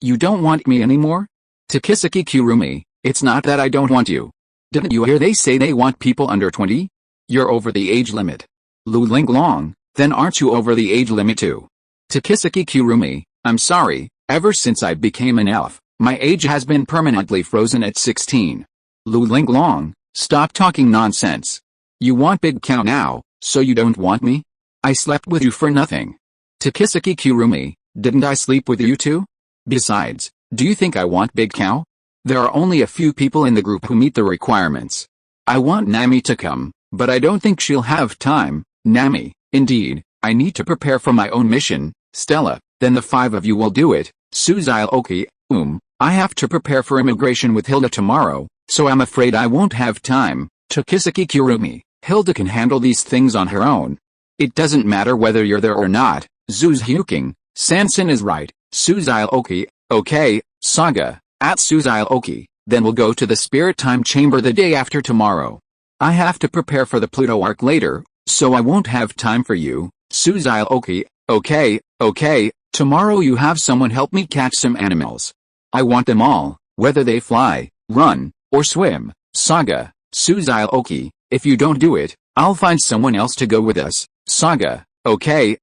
S1: You don't want me anymore? Takisuki Kurumi, it's not that I don't want you. Didn't you hear they say they want people under 20? You're over the age limit. Linglong, then aren't you over the age limit too? Takisuki Kurumi, I'm sorry, ever since I became an elf, my age has been permanently frozen at 16. Linglong, stop talking nonsense. You want Big Cow now, so you don't want me? I slept with you for nothing. Takisuki Kurumi, didn't I sleep with you too? Besides, do you think I want Big Cow? There are only a few people in the group who meet the requirements. I want Nami to come, but I don't think she'll have time. Nami, indeed, I need to prepare for my own mission. Stella, then the 5 of you will do it. Xiaoqi, I have to prepare for immigration with Hilda tomorrow, so I'm afraid I won't have time. Takisuki Kurumi, Hilda can handle these things on her own. It doesn't matter whether you're there or not. Zhu Zhuqing, Sanson is right. Xiaoqi, okay, Saga, at Xiaoqi, then we'll go to the Spirit Time Chamber the day after tomorrow. I have to prepare for the Pluto arc later, so I won't have time for you. Xiaoqi, okay, tomorrow you have someone help me catch some animals. I want them all, whether they fly, run, or swim. Saga, Xiaoqi, if you don't do it, I'll find someone else to go with us. Saga, okay.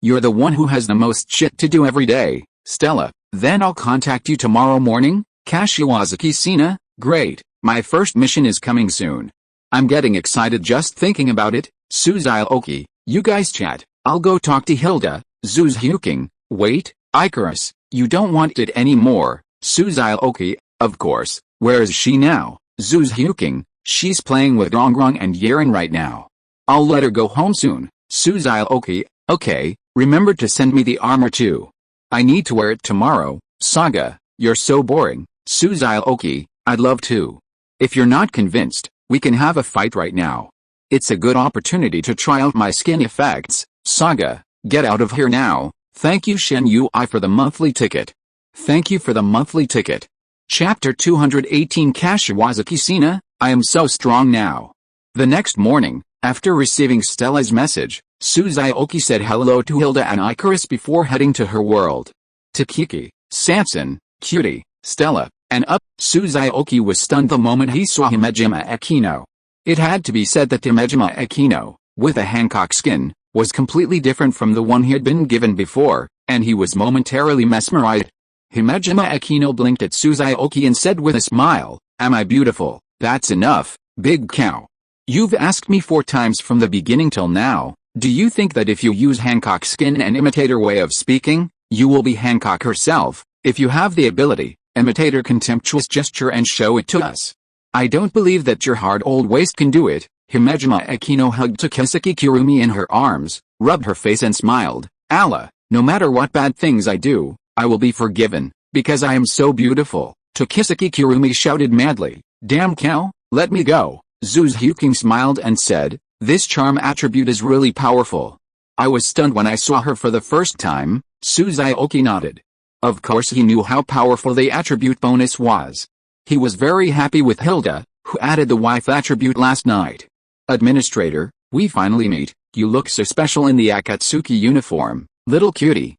S1: You're the one who has the most shit to do every day. Stella, then I'll contact you tomorrow morning. Kashiwazaki Sina, great, my first mission is coming soon. I'm getting excited just thinking about it. Xiaoqi, you guys chat, I'll go talk to Hilda. Zhu Zhuqing, wait, Icarus, you don't want it anymore. Xiaoqi, of course, where is she now? Zhu Zhuqing, she's playing with Rongrong and Yeren right now. I'll let her go home soon. Xiaoqi, okay, remember to send me the armor too. I need to wear it tomorrow. Saga, you're so boring. Xiaoqi, I'd love to. If you're not convinced, we can have a fight right now. It's a good opportunity to try out my skin effects. Saga, get out of here now. Thank you Shen Yui for the monthly ticket. Thank you for the monthly ticket. Chapter 218 Kashiwazaki Sina, I am so strong now. The next morning, after receiving Stella's message, Xiaoqi said hello to Hilda and Icarus before heading to her world. Takiki, Sanson, Cutie, Stella, and Xiaoqi was stunned the moment he saw Himejima Akino. It had to be said that Himejima Akino, with a Hancock skin, was completely different from the one he had been given before, and he was momentarily mesmerized. Himejima Akino blinked at Xiaoqi and said with a smile, "Am I beautiful? That's enough, Big Cow. You've asked me 4 times from the beginning till now. Do you think that if you use Hancock skin and imitator way of speaking, you will be Hancock herself? If you have the ability, imitate her contemptuous gesture and show it to us. I don't believe that your hard old waist can do it." Himejima Akino hugged Takisuki Kurumi in her arms, rubbed her face and smiled. "Allah, no matter what bad things I do, I will be forgiven, because I am so beautiful." Takisuki Kurumi shouted madly, "Damn cow, let me go." Zhu Zhuqing smiled and said, "This charm attribute is really powerful. I was stunned when I saw her for the first time." Xiaoqi nodded. Of course he knew how powerful the attribute bonus was. He was very happy with Hilda, who added the wife attribute last night. "Administrator, we finally meet. You look so special in the Akatsuki uniform, little cutie."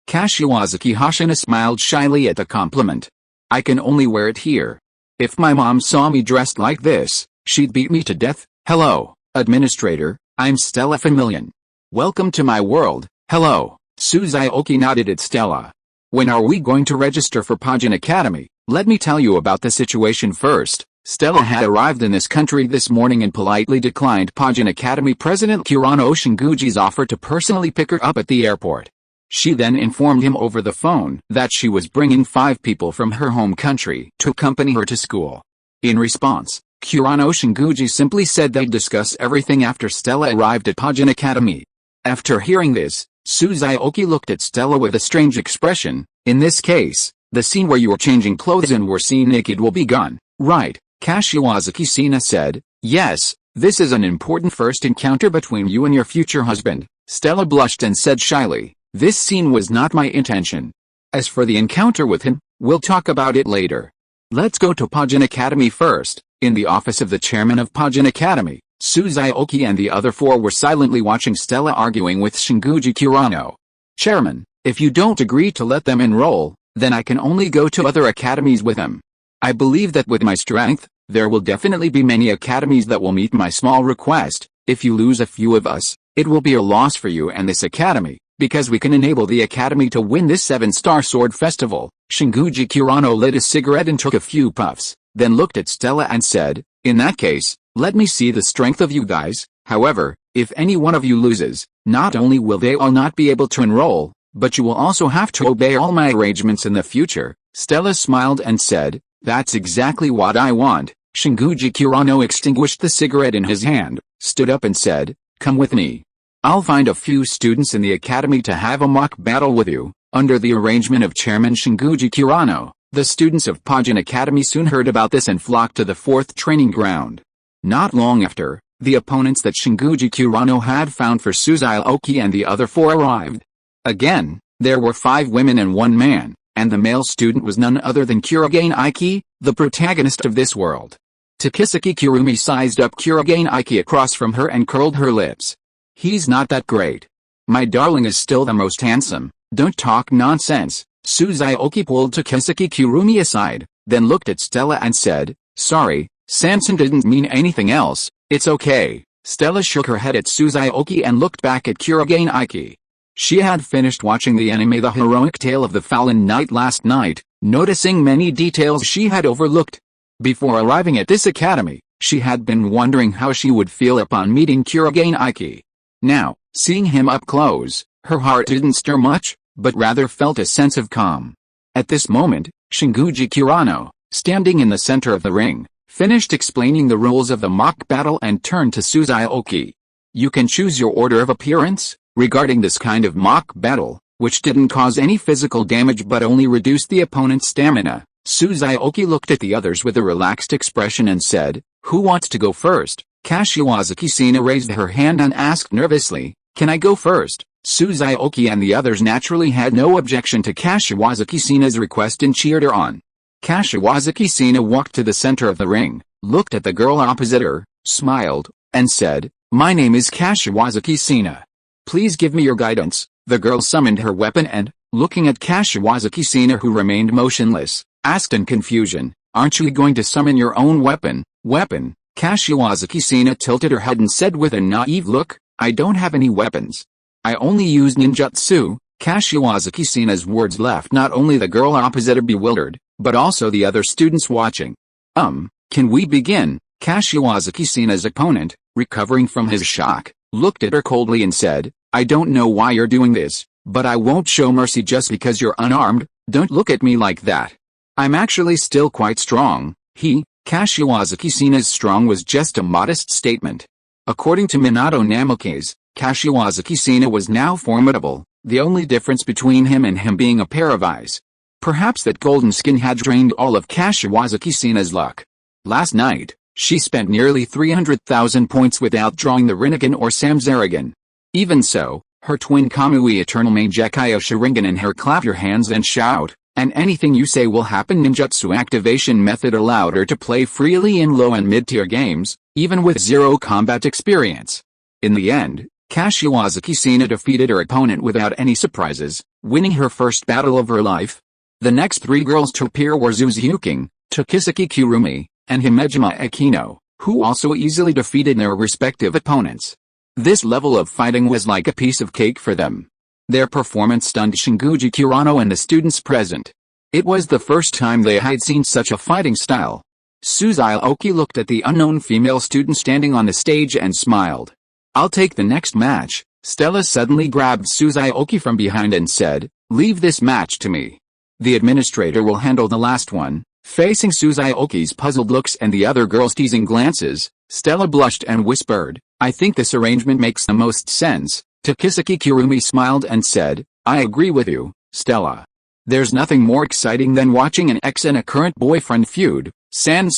S1: Kashiwazaki Hashina smiled shyly at the compliment. "I can only wear it here. If my mom saw me dressed like this, she'd beat me to death." "Hello, Administrator, I'm Stella Famillion. Welcome to my world." "Hello." Xiaoqi nodded at Stella. "When are we going to register for Pajin Academy?" "Let me tell you about the situation first. Stella had arrived in this country this morning and politely declined Pajin Academy President Kurano Shinguji's offer to personally pick her up at the airport. She then informed him over the phone that she was bringing 5 people from her home country to accompany her to school. In response, Kurano Shinguji simply said they'd discuss everything after Stella arrived at Pajin Academy. After hearing this, Xiaoqi looked at Stella with a strange expression. "In this case, the scene where you were changing clothes and were seen naked will be gone, right?" Kashiwazaki Sina said, "Yes, this is an important first encounter between you and your future husband." Stella blushed and said shyly, "This scene was not my intention. As for the encounter with him, we'll talk about it later. Let's go to Pajin Academy first." In the office of the chairman of Pajin Academy, Xiaoqi and the other 4 were silently watching Stella arguing with Shinguji Kurano. "Chairman, If you don't agree to let them enroll, then I can only go to other academies with them. I believe that with my strength, there will definitely be many academies that will meet my small request. If you lose a few of us, it will be a loss for you and this academy, because we can enable the academy to win this 7-star sword festival. Shinguji Kirano lit a cigarette and took a few puffs, then looked at Stella and said, in that case, let me see the strength of you guys. However, if any one of you loses, not only will they all not be able to enroll, but you will also have to obey all my arrangements in the future. Stella smiled and said, that's exactly what I want. Shinguji Kirano extinguished the cigarette in his hand, stood up and said, come with me. I'll find a few students in the academy to have a mock battle with you. Under the arrangement of Chairman Shinguji Kirano, the students of Pajin Academy soon heard about this and flocked to the 4th training ground. Not long after, the opponents that Shinguji Kirano had found for Xiaoqi and the other 4 arrived. Again, there were 5 women and 1 man, and the male student was none other than Kurogane Aiki, the protagonist of this world. Takisaki Kirumi sized up Kurogane Aiki across from her and curled her lips. He's not that great. My darling is still the most handsome. Don't talk nonsense. Xiaoqi pulled Takisaki Kirumi aside, then looked at Stella and said, sorry, Sanson didn't mean anything else. It's okay. Stella shook her head at Xiaoqi and looked back at Kurogane Aiki. She had finished watching the anime The Heroic Tale of the Fallen Knight last night, noticing many details she had overlooked. Before arriving at this academy, she had been wondering how she would feel upon meeting Kurogane Aiki. Now, seeing him up close, her heart didn't stir much, but rather felt a sense of calm. At this moment, Shinguji Kirano, standing in the center of the ring, finished explaining the rules of the mock battle and turned to Xiaoqi. You can choose your order of appearance. Regarding this kind of mock battle, which didn't cause any physical damage but only reduced the opponent's stamina, Xiaoqi looked at the others with a relaxed expression and said, who wants to go first? Kashiwazaki-sina raised her hand and asked nervously, can I go first? Xiaoqi and the others naturally had no objection to Kashiwazaki-sina's request and cheered her on. Kashiwazaki-sina walked to the center of the ring, looked at the girl opposite her, smiled, and said, my name is Kashiwazaki-sina. Please give me your guidance. The girl summoned her weapon and, looking at Kashiwazaki-sina who remained motionless, asked in confusion, aren't you going to summon your own weapon? Weapon? Kashiwazaki-sina tilted her head and said with a naive look, I don't have any weapons. I only use ninjutsu. Kashiwazaki-sina's words left not only the girl opposite her bewildered, but also the other students watching. Can we begin? Kashiwazaki-sina's opponent, recovering from his shock, looked at her coldly and said, I don't know why you're doing this, but I won't show mercy just because you're unarmed. Don't look at me like that. I'm actually still quite strong. Kashiwazaki-sina's strong was just a modest statement. According to Minato Namikaze, Kashiwazaki-sina was now formidable, the only difference between him and him being a pair of eyes. Perhaps that golden skin had drained all of Kashiwazaki-sina's luck. Last night, she spent nearly 300,000 points without drawing the Rinnegan or Samzaragan. Even so, her twin Kamui Eternal Mangekyo Sharingan and her clap your hands and shout, and anything you say will happen ninjutsu activation method allowed her to play freely in low and mid-tier games, even with zero combat experience. In the end, Kashiwazaki-sina defeated her opponent without any surprises, winning her first battle of her life. The next 3 girls to appear were Zhu Zhuqing, Takisaki Kirumi, and Himejima Akino, who also easily defeated their respective opponents. This level of fighting was like a piece of cake for them. Their performance stunned Shinguji Kirano and the students present. It was the first time they had seen such a fighting style. Xiaoqi looked at the unknown female student standing on the stage and smiled. I'll take the next match. Stella suddenly grabbed Xiaoqi from behind and said, leave this match to me. The administrator will handle the last one. Facing Xiaoqi's puzzled looks and the other girls' teasing glances, Stella blushed and whispered, I think this arrangement makes the most sense. Takisaki Kirumi smiled and said, I agree with you, Stella. There's nothing more exciting than watching an ex and a current boyfriend feud. San,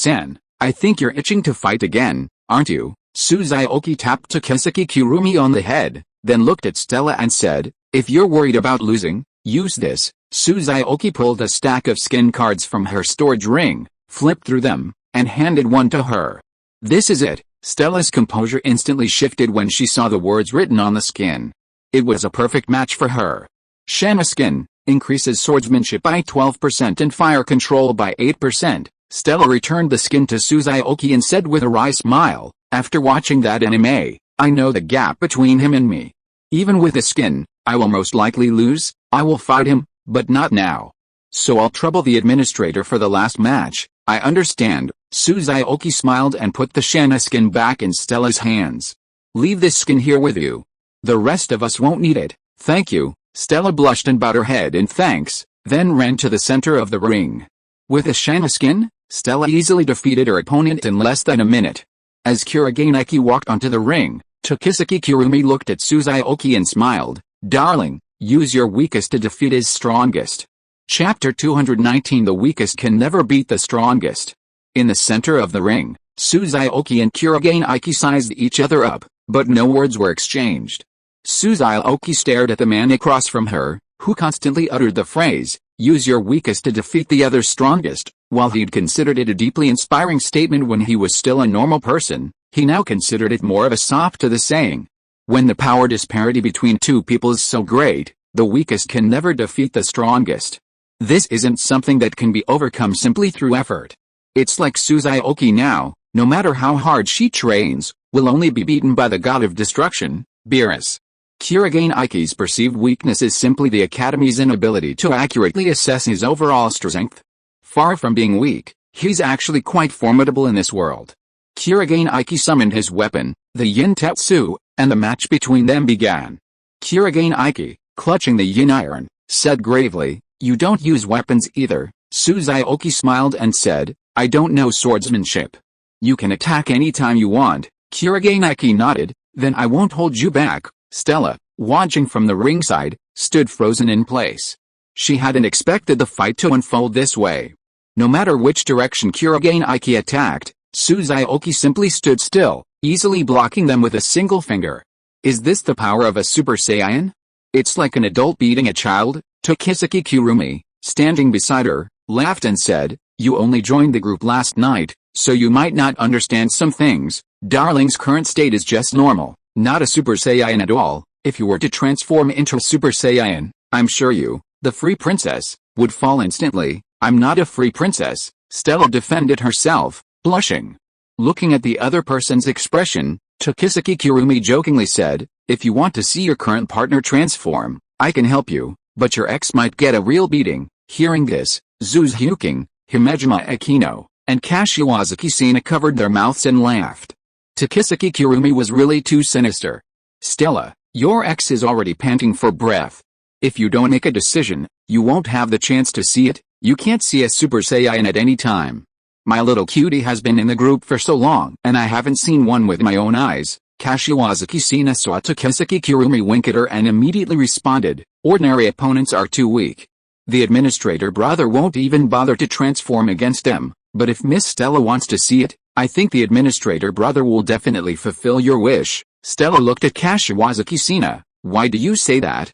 S1: I think you're itching to fight again, aren't you? Xiaoqi tapped Takisaki Kirumi on the head, then looked at Stella and said, if you're worried about losing, use this. Xiaoqi pulled a stack of skin cards from her storage ring, flipped through them, and handed one to her. This is it. Stella's composure instantly shifted when she saw the words written on the skin. It was a perfect match for her. Shanna skin, increases swordsmanship by 12% and fire control by 8%. Stella returned the skin to Suzuki and said with a wry smile, after watching that anime, I know the gap between him and me. Even with the skin, I will most likely lose. I will fight him, but not now. So I'll trouble the administrator for the last match. I understand. Suzuki smiled and put the Shanna skin back in Stella's hands. Leave this skin here with you. The rest of us won't need it. Thank you. Stella blushed and bowed her head in thanks, then ran to the center of the ring. With the Shanna skin, Stella easily defeated her opponent in less than a minute. As Kurogane walked onto the ring, Tokisuke Kirumi looked at Suzuki and smiled. Darling, use your weakest to defeat his strongest. Chapter 219 The weakest can never beat the strongest. In the center of the ring, Suzuki and Kurogane sized each other up, but no words were exchanged. Suzuki stared at the man across from her, who constantly uttered the phrase, use your weakest to defeat the other strongest. While he'd considered it a deeply inspiring statement when he was still a normal person, he now considered it more of a sop to the saying. When the power disparity between two people is so great, the weakest can never defeat the strongest. This isn't something that can be overcome simply through effort. It's like Suzuki now, no matter how hard she trains, will only be beaten by the god of destruction, Beerus. Kurogane-Iki's perceived weakness is simply the Academy's inability to accurately assess his overall strength. Far from being weak, he's actually quite formidable in this world. Kurogane-Iki summoned his weapon, the Yin Tetsu, and the match between them began. Kurogane-Iki, clutching the Yin Iron, said gravely, you don't use weapons either. Suzuki smiled and said, I don't know swordsmanship. You can attack anytime you want. Kurogane-Iki nodded, then I won't hold you back. Stella, watching from the ringside, stood frozen in place. She hadn't expected the fight to unfold this way. No matter which direction Kurogane-Iki attacked, Suzuki simply stood still, easily blocking them with a single finger. Is this the power of a Super Saiyan? It's like an adult beating a child. Tokisuke Kirumi, standing beside her, laughed and said, you only joined the group last night, so you might not understand some things. Darling's current state is just normal, not a Super Saiyan at all. If you were to transform into a Super Saiyan, I'm sure you, the free princess, would fall instantly. I'm not a free princess, Stella defended herself, blushing. Looking at the other person's expression, Tokisuke Kirumi jokingly said, if you want to see your current partner transform, I can help you, but your ex might get a real beating. Hearing this, Zhu Zhuqing, Himejima Akino, and Kashiwazaki Sina covered their mouths and laughed. Tokisuke Kirumi was really too sinister. Stella, your ex is already panting for breath. If you don't make a decision, you won't have the chance to see it. You can't see a Super Saiyan at any time. My little cutie has been in the group for so long and I haven't seen one with my own eyes. Kashiwazaki Sina saw Tokisuke Kirumi wink at her and immediately responded, ordinary opponents are too weak. The administrator brother won't even bother to transform against them, but if Miss Stella wants to see it, I think the administrator brother will definitely fulfill your wish. Stella looked at Kashiwazaki Sina. Why do you say that?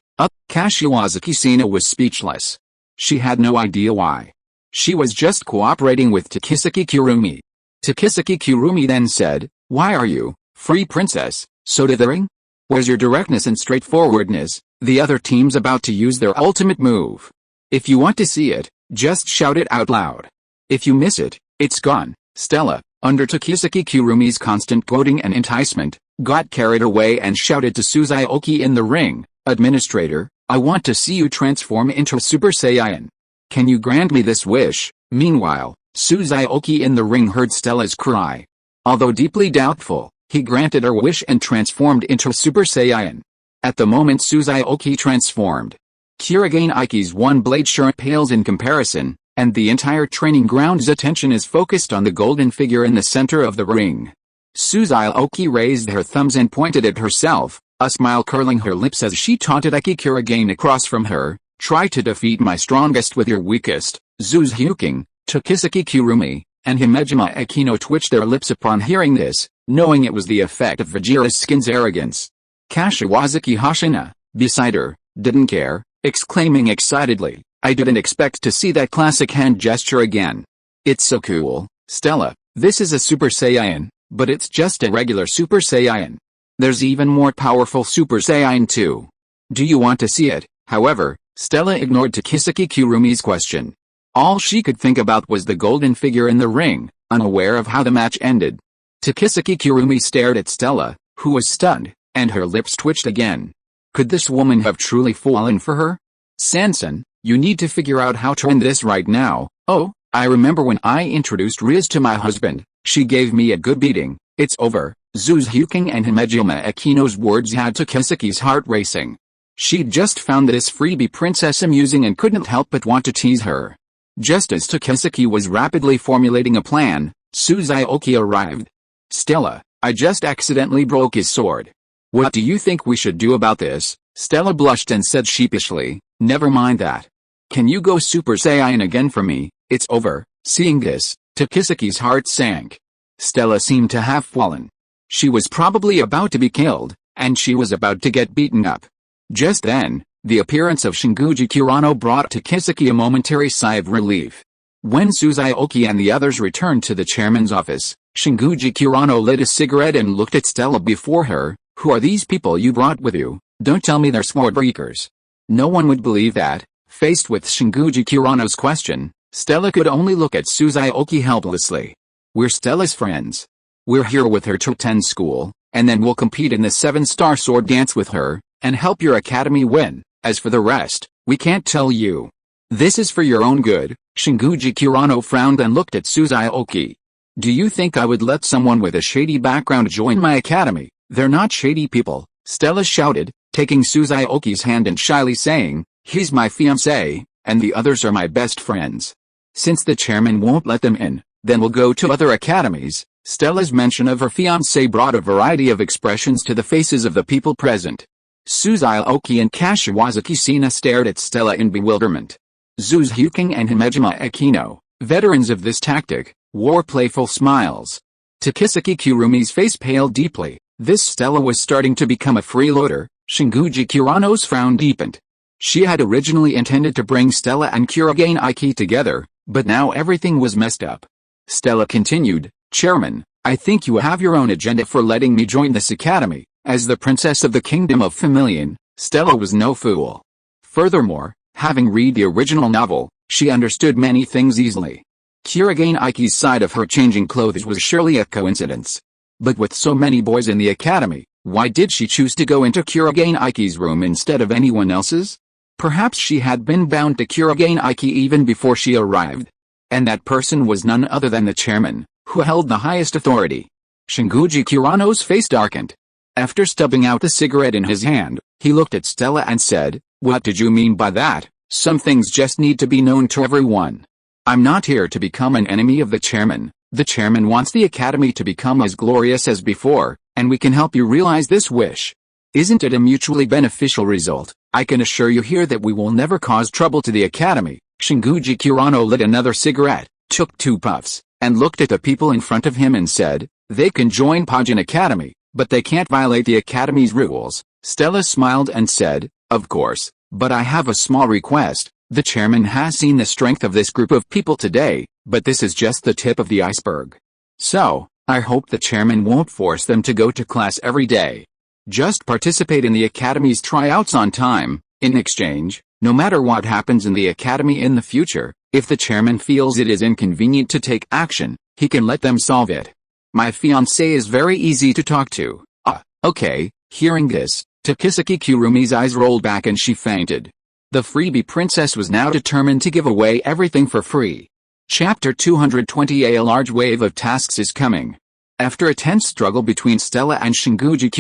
S1: Kashiwazaki Sina was speechless. She had no idea why. She was just cooperating with Tokisuke Kirumi. Tokisuke Kirumi then said, why are you, free princess, so dithering? Where's your directness and straightforwardness? The other team's about to use their ultimate move. If you want to see it, just shout it out loud. If you miss it, it's gone. Stella, under Tokisuke Kirumi's constant goading and enticement, got carried away and shouted to Suzuki in the ring, Administrator, I want to see you transform into a Super Saiyan. Can you grant me this wish? Meanwhile, Suzuki in the ring heard Stella's cry. Although deeply doubtful, he granted her wish and transformed into a Super Saiyan. At the moment Suzuki transformed, Kurogane-Iki's one-blade shirt pales in comparison, and the entire training ground's attention is focused on the golden figure in the center of the ring. Suzuki raised her thumbs and pointed at herself, a smile curling her lips as she taunted Kurogane across from her. Try to defeat my strongest with your weakest. Zhu Zhuqing, Tokisuke Kirumi, and Himejima Akino twitched their lips upon hearing this, knowing it was the effect of Vegeta's skin's arrogance. Kashiwazaki Hashina, beside her, didn't care, exclaiming excitedly, I didn't expect to see that classic hand gesture again. It's so cool, Stella, this is a Super Saiyan, but it's just a regular Super Saiyan. There's even more powerful Super Saiyan too. Do you want to see it? However, Stella ignored Takisuki Kurumi's question. All she could think about was the golden figure in the ring, unaware of how the match ended. Takisuki Kurumi stared at Stella, who was stunned, and her lips twitched again. Could this woman have truly fallen for her? Sansan, you need to figure out how to end this right now. Oh, I remember when I introduced Riz to my husband, she gave me a good beating. It's over. Zhu Zhuqing and Himejima Akino's words had Takisuki's heart racing. She'd just found this freebie princess amusing and couldn't help but want to tease her. Just as Takisuki was rapidly formulating a plan, Xiaoqi arrived. Stella, I just accidentally broke his sword. What do you think we should do about this? Stella blushed and said sheepishly, never mind that. Can you go Super Saiyan again for me? It's over. Seeing this, Takisuki's heart sank. Stella seemed to have fallen. She was probably about to be killed, and she was about to get beaten up. Just then, the appearance of Shinguji Kurano brought Takisuki a momentary sigh of relief. When Xiaoqi and the others returned to the chairman's office, Shinguji Kurano lit a cigarette and looked at Stella before her. Who are these people you brought with you? Don't tell me they're sword breakers. No one would believe that. Faced with Shinguji Kurano's question, Stella could only look at Xiaoqi helplessly. We're Stella's friends. We're here with her to attend school, and then we'll compete in the 7-star sword dance with her, and help your academy win. As for the rest, we can't tell you. This is for your own good. Shinguji Kurano frowned and looked at Xiaoqi. Do you think I would let someone with a shady background join my academy? They're not shady people, Stella shouted, taking Xiaoqi's hand and shyly saying, he's my fiancé, and the others are my best friends. Since the chairman won't let them in, then we'll go to other academies. Stella's mention of her fiancé brought a variety of expressions to the faces of the people present. Xiaoqi and Kashiwazaki Sina stared at Stella in bewilderment. Zhu Zhuqing and Himejima Akino, veterans of this tactic, wore playful smiles. Takisuki Kurumi's face paled deeply. This Stella was starting to become a freeloader. Shinguji Kurano's frown deepened. She had originally intended to bring Stella and Kurogane Iki together, but now everything was messed up. Stella continued, Chairman, I think you have your own agenda for letting me join this academy. As the princess of the kingdom of Familion, Stella was no fool. Furthermore, having read the original novel, she understood many things easily. Kurogane Iki's side of her changing clothes was surely a coincidence. But with so many boys in the academy, why did she choose to go into Kurogane Iki's room instead of anyone else's? Perhaps she had been bound to Kurogane Iki even before she arrived. And that person was none other than the chairman, who held the highest authority. Shinguji Kurano's face darkened. After stubbing out the cigarette in his hand, he looked at Stella and said, What did you mean by that? Some things just need to be known to everyone. I'm not here to become an enemy of the chairman. The chairman wants the academy to become as glorious as before, and we can help you realize this wish. Isn't it a mutually beneficial result? I can assure you here that we will never cause trouble to the academy. Shinguji Kurano lit another cigarette, took 2 puffs, and looked at the people in front of him and said, They can join Pajin Academy, but they can't violate the academy's rules. Stella smiled and said, Of course, but I have a small request. The chairman has seen the strength of this group of people today, but this is just the tip of the iceberg. So, I hope the chairman won't force them to go to class every day. Just participate in the academy's tryouts on time. In exchange, no matter what happens in the academy in the future, if the chairman feels it is inconvenient to take action, he can let them solve it. My fiancé is very easy to talk to. Okay. Hearing this, Takisuki Kurumi's eyes rolled back and she fainted. The freebie princess was now determined to give away everything for free. Chapter 220. A large wave of tasks is coming. After a tense struggle between Stella and Shinguji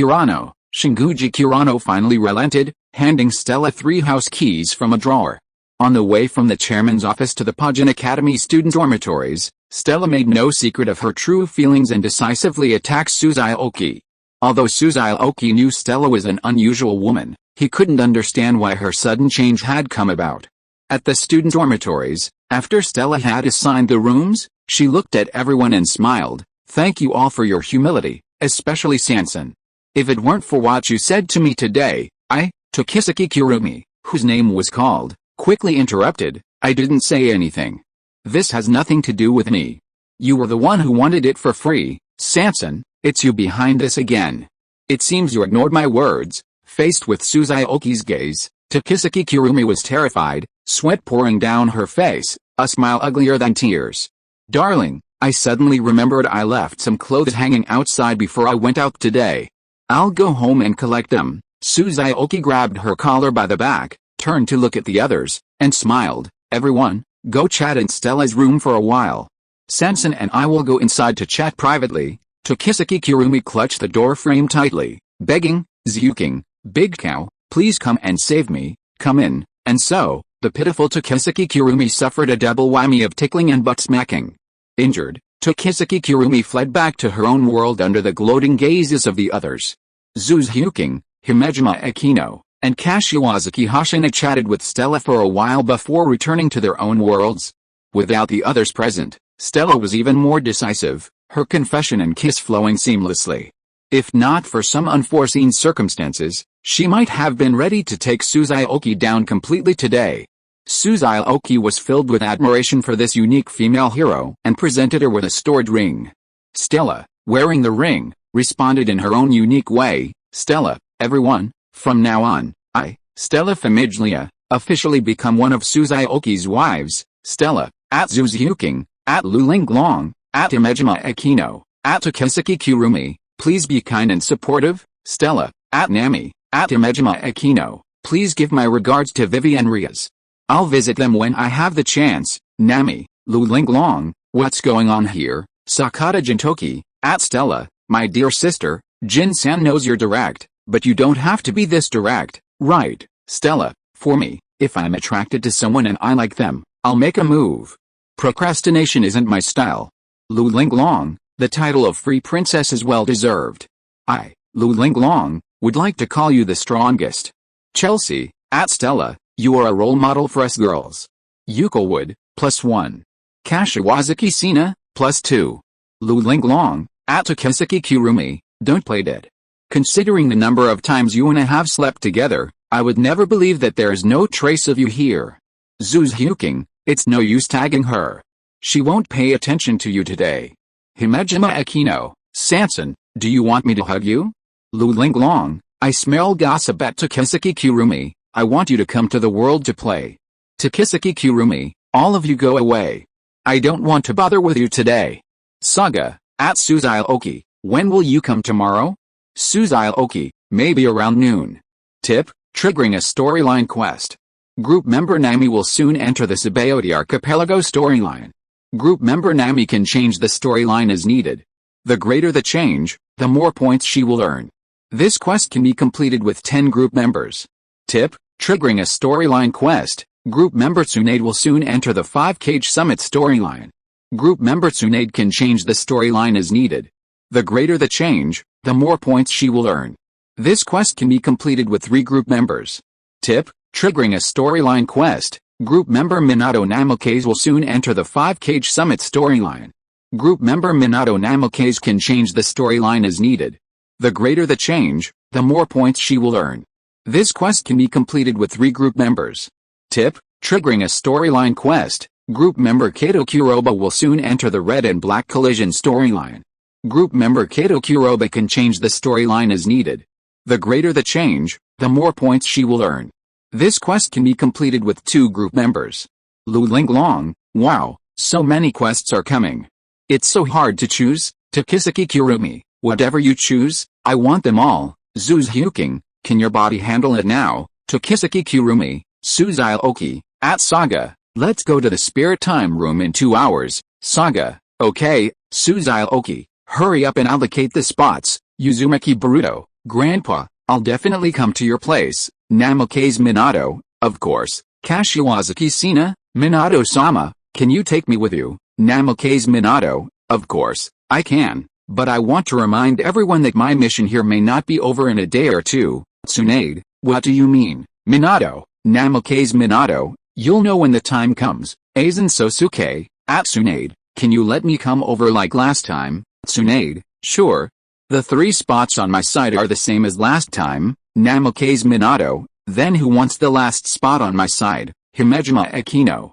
S1: Kurano finally relented, handing Stella 3 house keys from a drawer. On the way from the chairman's office to the Pajin Academy student dormitories, Stella made no secret of her true feelings and decisively attacked Xiaoqi. Although Xiaoqi knew Stella was an unusual woman, he couldn't understand why her sudden change had come about. At the student dormitories, after Stella had assigned the rooms, she looked at everyone and smiled. Thank you all for your humility, especially Sansan. If it weren't for what you said to me today, Takisuki Kurumi, whose name was called, quickly interrupted, I didn't say anything. This has nothing to do with me. You were the one who wanted it for free, Sansan, it's you behind this again. It seems you ignored my words. Faced with Xiaoqi's gaze, Takisuki Kirumi was terrified, sweat pouring down her face, a smile uglier than tears. Darling, I suddenly remembered I left some clothes hanging outside before I went out today. I'll go home and collect them. Xiaoqi grabbed her collar by the back, turned to look at the others, and smiled. Everyone, go chat in Stella's room for a while. Sansan and I will go inside to chat privately. Takisuki Kirumi clutched the door frame tightly, begging, Zhuqing, Big Cow, please come and save me, come in. And so, the pitiful Takisuki Kirumi suffered a double whammy of tickling and butt smacking. Injured, Takisuki Kirumi fled back to her own world under the gloating gazes of the others. Zhu Zhuqing, Himejima Akino, and Kashiwazaki Hashina chatted with Stella for a while before returning to their own worlds. Without the others present, Stella was even more decisive, her confession and kiss flowing seamlessly. If not for some unforeseen circumstances, she might have been ready to take Xiaoqi down completely today. Xiaoqi was filled with admiration for this unique female hero and presented her with a stored ring. Stella, wearing the ring, responded in her own unique way. Stella, everyone, from now on, I, Stella Famiglia, officially become one of Xiaoqi's wives. Stella, at Zhu Zhuqing, at Linglong, at Himejima Akino, at Takisuki Kirumi, please be kind and supportive. Stella, at Nami, at Himejima Akino, please give my regards to Vivi and Riaz. I'll visit them when I have the chance. Nami, Linglong, what's going on here? Sakata Gintoki, at Stella, my dear sister, Jin-san knows you're direct, but you don't have to be this direct, right? Stella, for me, if I'm attracted to someone and I like them, I'll make a move. Procrastination isn't my style. Linglong, the title of free princess is well deserved. I, Linglong, would like to call you the strongest. Chelsea, at Stella, you are a role model for us girls. Yuko Wood, +1. Kashiwazaki Sina, +2. Linglong, at Takisuki Kirumi, don't play dead. Considering the number of times you and I have slept together, I would never believe that there is no trace of you here. Zhu Zhuqing, it's no use tagging her. She won't pay attention to you today. Himejima Akino, Sansan, do you want me to hug you? Linglong, I smell gossip at Takisuki Kirumi, I want you to come to the world to play. Takisuki Kirumi, all of you go away. I don't want to bother with you today. Saga, at Xiaoqi, when will you come tomorrow? Xiaoqi, maybe around noon. Tip, triggering a storyline quest. Group member Nami will soon enter the Sabaody Archipelago storyline. Group member Nami can change the storyline as needed. The greater the change, the more points she will earn. This quest can be completed with 10 group members. Tip, triggering a storyline quest. Group member Tsunade will soon enter the 5-Cage Summit storyline. Group member Tsunade can change the storyline as needed. The greater the change, the more points she will earn. This quest can be completed with 3 group members. Tip, triggering a storyline quest. Group member Minato Namikaze will soon enter the 5-Cage Summit storyline. Group member Minato Namikaze can change the storyline as needed. The greater the change, the more points she will earn. This quest can be completed with 3 group members. Tip, triggering a storyline quest. Group member Kato Kuroba will soon enter the Red and Black Collision storyline. Group member Kato Kuroba can change the storyline as needed. The greater the change, the more points she will earn. This quest can be completed with 2 group members. Linglong, wow, so many quests are coming. It's so hard to choose. Takisuki Kirumi, whatever you choose, I want them all. Zhu Zhuqing, can your body handle it now? Takisuki Kirumi, Xiaoqi, at Saga, let's go to the spirit time room in 2 hours. Saga, okay. Xiaoqi, hurry up and allocate the spots. Uzumaki Boruto, Grandpa, I'll definitely come to your place. Namikaze Minato, of course. Kashiwazaki Sina, Minato-sama, can you take me with you? Namikaze Minato, of course, I can, but I want to remind everyone that my mission here may not be over in a day or two. Tsunade, what do you mean? Minato, Namikaze Minato, you'll know when the time comes. Aizen Sosuke, at Tsunade, can you let me come over like last time? Tsunade, sure. The 3 spots on my side are the same as last time. Namikaze Minato, then who wants the last spot on my side? Himejima Akino,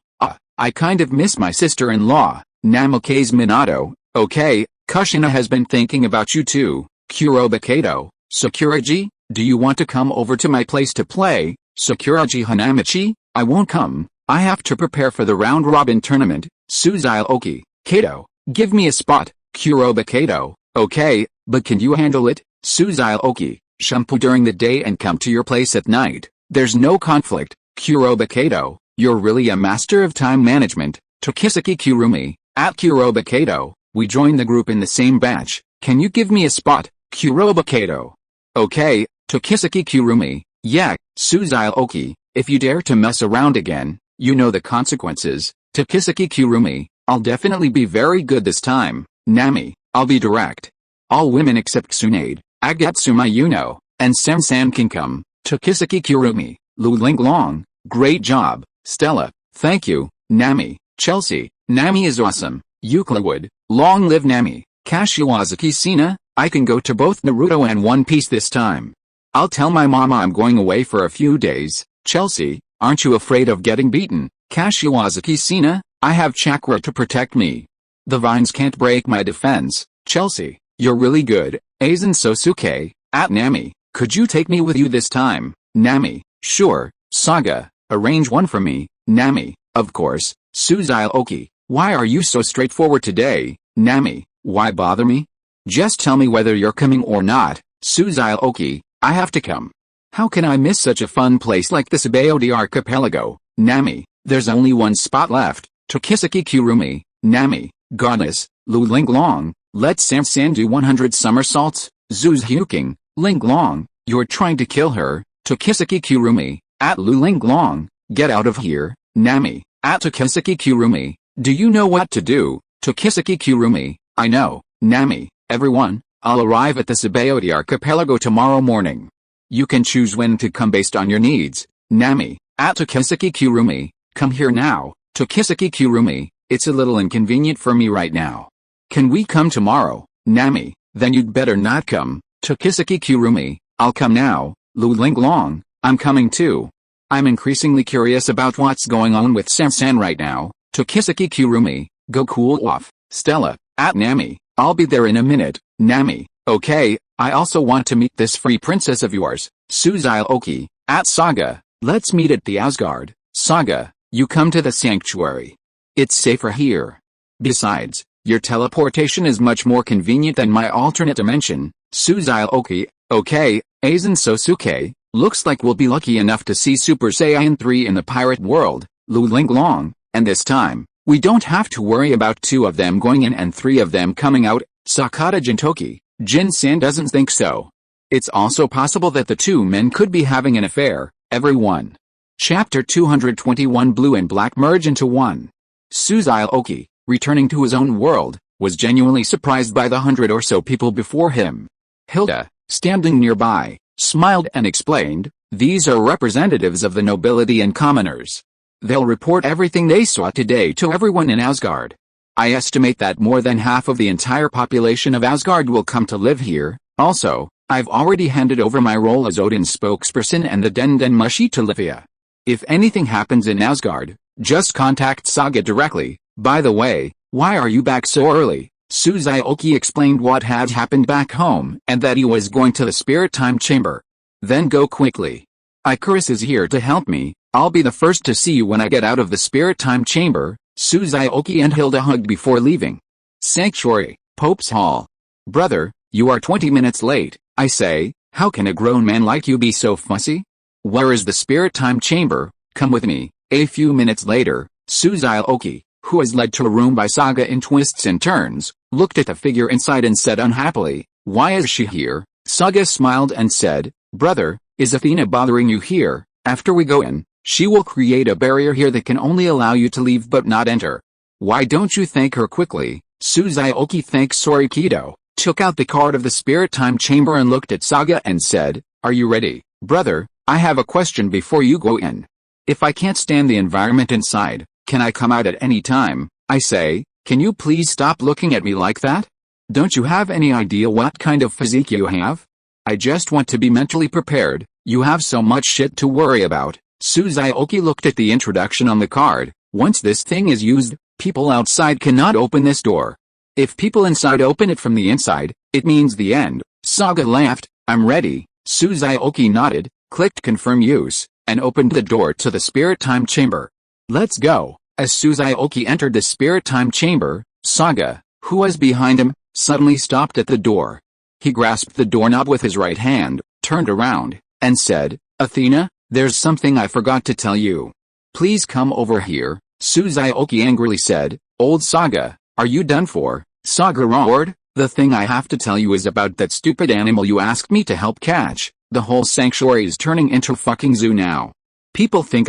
S1: I kind of miss my sister-in-law. Namikaze Minato, okay, Kushina has been thinking about you too. Kuroba Kato, Sakuragi, do you want to come over to my place to play? Sakuragi Hanamichi, I won't come, I have to prepare for the round-robin tournament. Xiaoqi, Kato, give me a spot. Kuroba Kato, okay, but can you handle it? Xiaoqi, shampoo during the day and come to your place at night. There's no conflict. Kuroba Kato, you're really a master of time management. Tokisaki Kurumi, at Kuroba Kato, we joined the group in the same batch. Can you give me a spot? Kuroba Kato. Okay, Tokisaki Kurumi, yeah. Xiaoqi, if you dare to mess around again, you know the consequences. Tokisaki Kurumi, I'll definitely be very good this time. Nami, I'll be direct. All women except Tsunade, Agatsuma Yuno, and Samsan can come. Tokisaki Kurumi, Linglong, great job. Stella, thank you. Nami, Chelsea, Nami is awesome. Euclid, long live Nami. Kashiwazaki Sina, I can go to both Naruto and One Piece this time. I'll tell my mama I'm going away for a few days. Chelsea, aren't you afraid of getting beaten? Kashiwazaki Sina, I have chakra to protect me. The vines can't break my defense. Chelsea, you're really good. Aizen Sosuke, at Nami, could you take me with you this time? Nami, sure. Saga, arrange one for me. Nami, of course. Xiaoqi, why are you so straightforward today? Nami, why bother me? Just tell me whether you're coming or not. Xiaoqi, I have to come. How can I miss such a fun place like the Sabaody Archipelago? Nami, there's only one spot left. Tokisaki Kurumi, Nami, goddess, Linglong, let Samsan do 100 somersaults. Zhu Zhuqing, Linglong, you're trying to kill her. Tokisaki Kurumi, at Linglong, get out of here. Nami, at Tokisaki Kurumi, do you know what to do? Tokisaki Kurumi, I know. Nami, everyone, I'll arrive at the Sabaody Archipelago tomorrow morning. You can choose when to come based on your needs. Nami, at Tokisaki Kurumi, come here now. Tokisaki Kurumi, it's a little inconvenient for me right now. Can we come tomorrow? Nami, then you'd better not come. Tokisaki Kurumi, I'll come now. Linglong, I'm coming too. I'm increasingly curious about what's going on with Samsan right now. Tokisaki Kurumi, go cool off. Stella, at Nami, I'll be there in a minute. Nami, okay, I also want to meet this free princess of yours. Xiaoqi, at Saga, let's meet at the Asgard. Saga, you come to the sanctuary. It's safer here. Besides, your teleportation is much more convenient than my alternate dimension. Xiaoqi, okay. Aizen Sosuke, looks like we'll be lucky enough to see Super Saiyan 3 in the pirate world. Linglong, and this time, we don't have to worry about 2 of them going in and 3 of them coming out. Sakata Gintoki, Jin-san doesn't think so. It's also possible that the 2 men could be having an affair. Everyone. Chapter 221 Blue and Black merge into one. Xiaoqi, returning to his own world, was genuinely surprised by the 100 or so people before him. Hilda, standing nearby, smiled and explained, these are representatives of the nobility and commoners. They'll report everything they saw today to everyone in Asgard. I estimate that more than half of the entire population of Asgard will come to live here. Also, I've already handed over my role as Odin's spokesperson and the Den Mushi to Livia. If anything happens in Asgard, just contact Saga directly. By the way, why are you back so early? Xiaoqi explained what had happened back home and that he was going to the spirit time chamber. Then go quickly. Icarus is here to help me. I'll be the first to see you when I get out of the spirit time chamber. Xiaoqi and Hilda hugged before leaving. Sanctuary, Pope's Hall. Brother, you are 20 minutes late. I say, how can a grown man like you be so fussy? Where is the spirit time chamber? Come with me. A few minutes later, Xiaoqi, who was led to a room by Saga in twists and turns, looked at the figure inside and said unhappily, why is she here? Saga smiled and said, brother, is Athena bothering you here? After we go in, she will create a barrier here that can only allow you to leave but not enter. Why don't you thank her quickly? Xiaoqi thanked Sorikido, took out the card of the spirit time chamber and looked at Saga and said, are you ready? Brother, I have a question before you go in. If I can't stand the environment inside, can I come out at any time? I say, can you please stop looking at me like that? Don't you have any idea what kind of physique you have? I just want to be mentally prepared. You have so much shit to worry about. Xiaoqi looked at the introduction on the card. Once this thing is used, people outside cannot open this door. If people inside open it from the inside, it means the end. Saga laughed. I'm ready. Xiaoqi nodded, clicked confirm use. and opened the door to the spirit time chamber. Let's go. As Xiaoqi entered the spirit time chamber, Saga, who was behind him, suddenly stopped at the door. He grasped the doorknob with his right hand, turned around, and said, Athena, there's something I forgot to tell you. Please come over here, Xiaoqi angrily said. Old Saga, are you done for? Saga roared. The thing I have to tell you is about that stupid animal you asked me to help catch. The whole sanctuary is turning into a fucking zoo now. People think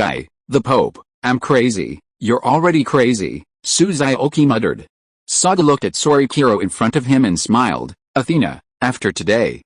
S1: the Pope, am crazy. You're already crazy, Xiaoqi muttered. Saga looked at Sorikiro in front of him and smiled. Athena, after today,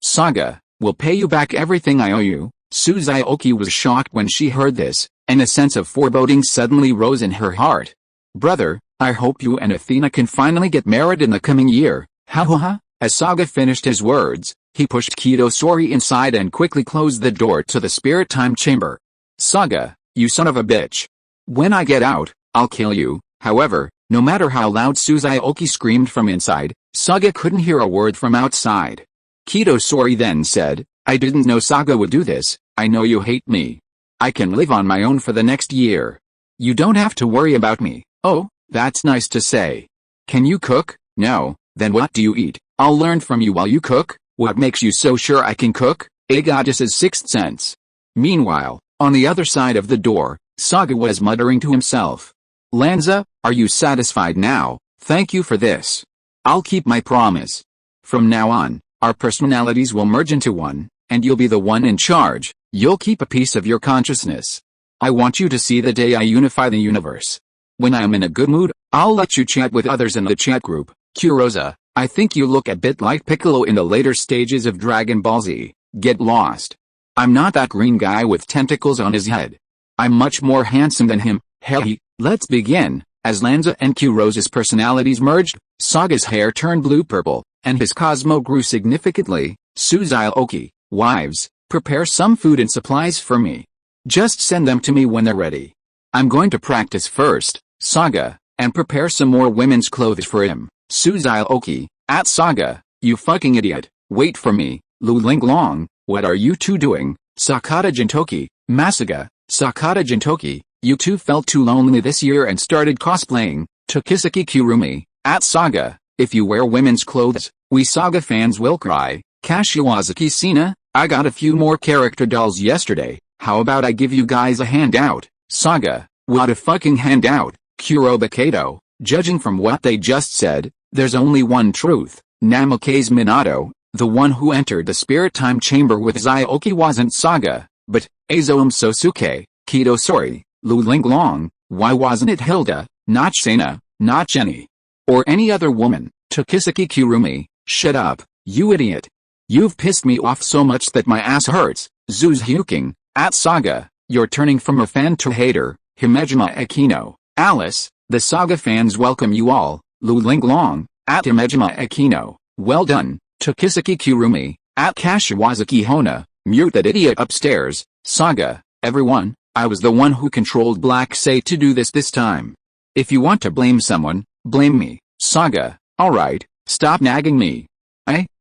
S1: Saga, will pay you back everything I owe you. Xiaoqi was shocked when she heard this, and a sense of foreboding suddenly rose in her heart. Brother, I hope you and Athena can finally get married in the coming year. Ha ha ha. As Saga finished his words, he pushed Kido Sori inside and quickly closed the door to the spirit time chamber. Saga, you son of a bitch. When I get out, I'll kill you. However, no matter how loud Xiaoqi screamed from inside, Saga couldn't hear a word from outside. Kido Sori then said, I didn't know Saga would do this. I know you hate me. I can live on my own for the next year. You don't have to worry about me. Oh, that's nice to say. Can you cook? No. Then what do you eat? I'll learn from you while you cook. What makes you so sure I can cook? A goddess's sixth sense. Meanwhile, on the other side of the door, Saga was muttering to himself. Lanza, are you satisfied now? Thank you for this. I'll keep my promise. From now on, our personalities will merge into one, and you'll be the one in charge. You'll keep a piece of your consciousness. I want you to see the day I unify the universe. When I am in a good mood, I'll let you chat with others in the chat group. Kurosa, I think you look a bit like Piccolo in the later stages of Dragon Ball Z. Get lost. I'm not that green guy with tentacles on his head. I'm much more handsome than him. Hey, let's begin. As Lanza and Kurosa's personalities merged, Saga's hair turned blue-purple, and his Cosmo grew significantly. Xiaoqi, wives, prepare some food and supplies for me. Just send them to me when they're ready. I'm going to practice first, Saga, and prepare some more women's clothes for him. Xiaoqi, at Saga, you fucking idiot, wait for me. Linglong, what are you two doing? Sakata Gintoki, Masaga, Sakata Gintoki, you two felt too lonely this year and started cosplaying. Tokisaki Kurumi, at Saga, if you wear women's clothes, we Saga fans will cry. Kashiwazaki Sina, I got a few more character dolls yesterday. How about I give you guys a handout? Saga, what a fucking handout. Kuroba Kato, judging from what they just said, there's only one truth. Namikaze Minato, the one who entered the spirit time chamber with Xiaoqi wasn't Saga, but Azoum Sosuke, Kido Sori, Linglong. Why wasn't it Hilda, not Sana, not Jenny, or any other woman? Tokisaki Kurumi, shut up, you idiot. You've pissed me off so much that my ass hurts. Zhu Zhuqing, at Saga, you're turning from a fan to hater. Himejima Akino, Alice, the Saga fans welcome you all. Linglong, at Himejima Akino, well done. Tokisaki Kurumi, at Kashiwazaki Hona, mute that idiot upstairs. Saga, everyone, I was the one who controlled Black Say to do this time. If you want to blame someone, blame me. Saga, alright, stop nagging me.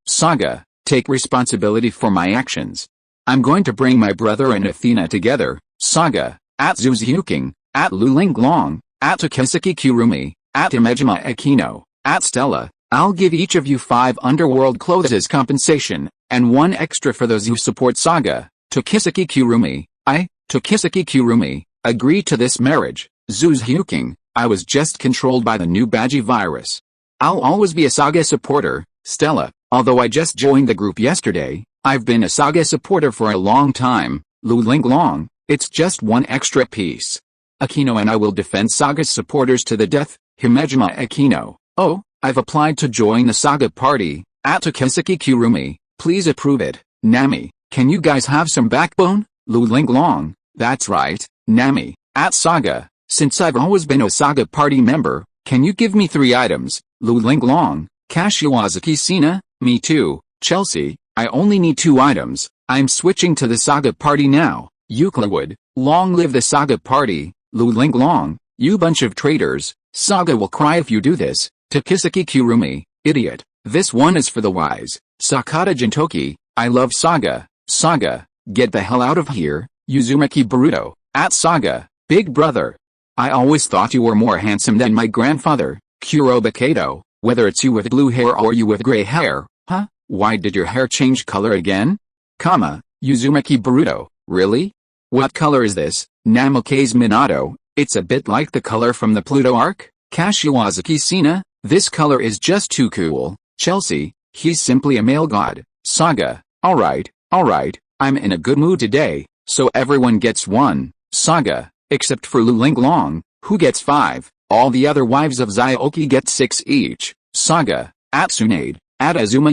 S1: Saga, take responsibility for my actions. I'm going to bring my brother and Athena together. Saga, at Zhu Zhuqing, at Linglong, at Tokisaki Kurumi, at Himejima Akino, at Stella, I'll give each of you 5 underworld clothes as compensation, and 1 extra for those who support Saga. Tokisaki Kurumi, Tokisaki Kurumi, agree to this marriage. Zhu Zhuqing, I was just controlled by the new Baji virus. I'll always be a Saga supporter. Stella, although I just joined the group yesterday, I've been a Saga supporter for a long time. Linglong, it's just 1 extra piece. Akino and I will defend Saga's supporters to the death. Himejima Akino, oh, I've applied to join the Saga party. At Tokisaki Kurumi, please approve it. Nami, can you guys have some backbone? Linglong, that's right, Nami, at Saga, since I've always been a Saga party member, can you give me 3 items? Linglong, Kashiwazaki Sina, me too. Chelsea, I only need 2 items. I'm switching to the Saga party now. Euclid, long live the Saga party. Linglong, you bunch of traitors. Saga will cry if you do this. Tokisaki Kurumi, idiot, this one is for the wise. Sakata Gintoki, I love Saga. Saga, get the hell out of here. Uzumaki Boruto, at Saga, big brother. I always thought you were more handsome than my grandfather, Kuroba Kato, whether it's you with blue hair or you with gray hair, huh? Why did your hair change color again? Uzumaki Boruto, really? What color is this? Namikaze Minato, it's a bit like the color from the Pluto arc? Kashiwazaki Sina, this color is just too cool. Chelsea, he's simply a male god. Saga, alright, I'm in a good mood today, so everyone gets one. Saga, except for Linglong, who gets 5, all the other wives of Xiaoqi get 6 each. Saga, at Tsunade, at Azuma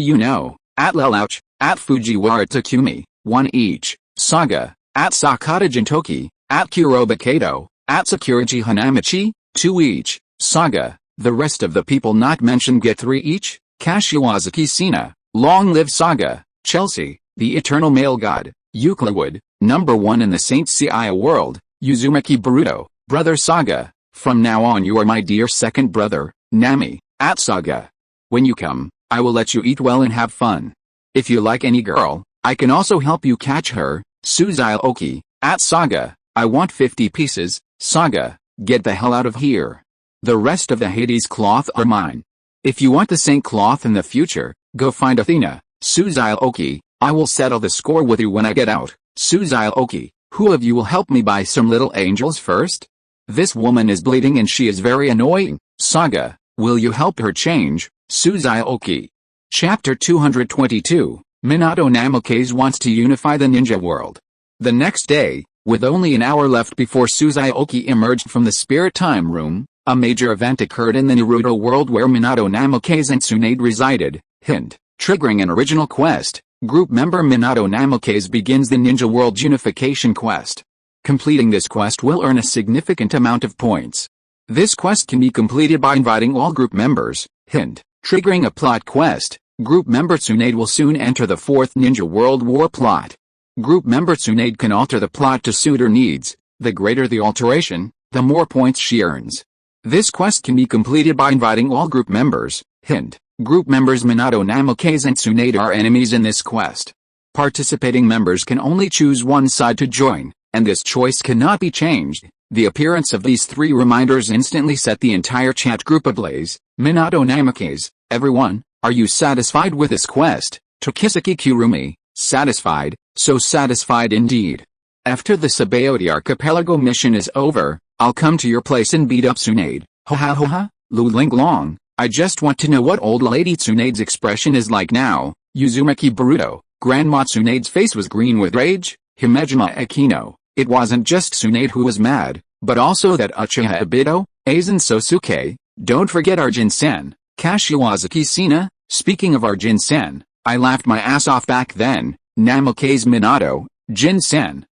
S1: at Lelouch, at Fujiwara Takumi, 1 each. Saga, at Sakata Gintoki, at Kuroba Kato, at Sakuragi Hanamichi, 2 each. Saga, the rest of the people not mentioned get 3 each. Kashiwazaki Sina, long live Saga. Chelsea, the eternal male god. Euclid, number 1 in the Saint Seiya world. Uzumaki Boruto, brother Saga, from now on you are my dear second brother. Nami, at Saga. When you come, I will let you eat well and have fun. If you like any girl, I can also help you catch her. Xiaoqi, at Saga, I want 50 pieces. Saga, get the hell out of here. The rest of the Hades cloth are mine. If you want the Saint cloth in the future, go find Athena. Xiaoqi, I will settle the score with you when I get out. Xiaoqi, who of you will help me buy some little angels first? This woman is bleeding and she is very annoying. Saga, will you help her change? Xiaoqi. Chapter 222, Minato Namikaze wants to unify the ninja world. The next day, with only an hour left before Xiaoqi emerged from the spirit time room, a major event occurred in the Naruto world where Minato Namikaze and Tsunade resided. Hint, triggering an original quest, group member Minato Namikaze begins the Ninja World Unification quest. Completing this quest will earn a significant amount of points. This quest can be completed by inviting all group members. Hint, triggering a plot quest, group member Tsunade will soon enter the 4th Ninja World War plot. Group member Tsunade can alter the plot to suit her needs. The greater the alteration, the more points she earns. This quest can be completed by inviting all group members. Hint, group members Minato Namikaze and Tsunade are enemies in this quest. Participating members can only choose one side to join, and this choice cannot be changed. The appearance of these 3 reminders instantly set the entire chat group ablaze. Minato Namikaze, everyone, are you satisfied with this quest? Tokisaki Kurumi, satisfied, so satisfied indeed. After the Sabaody Archipelago mission is over, I'll come to your place and beat up Tsunade. Ha ha ha ha, Linglong, I just want to know what old lady Tsunade's expression is like now. Uzumaki Boruto, Grandma Tsunade's face was green with rage. Himejima Akino, it wasn't just Tsunade who was mad, but also that Uchiha Obito, Aizen Sosuke, don't forget Arjun-sen. Kashiwazaki Sina, speaking of Arjun-sen, I laughed my ass off back then. Namikaze Minato, Jin-sen,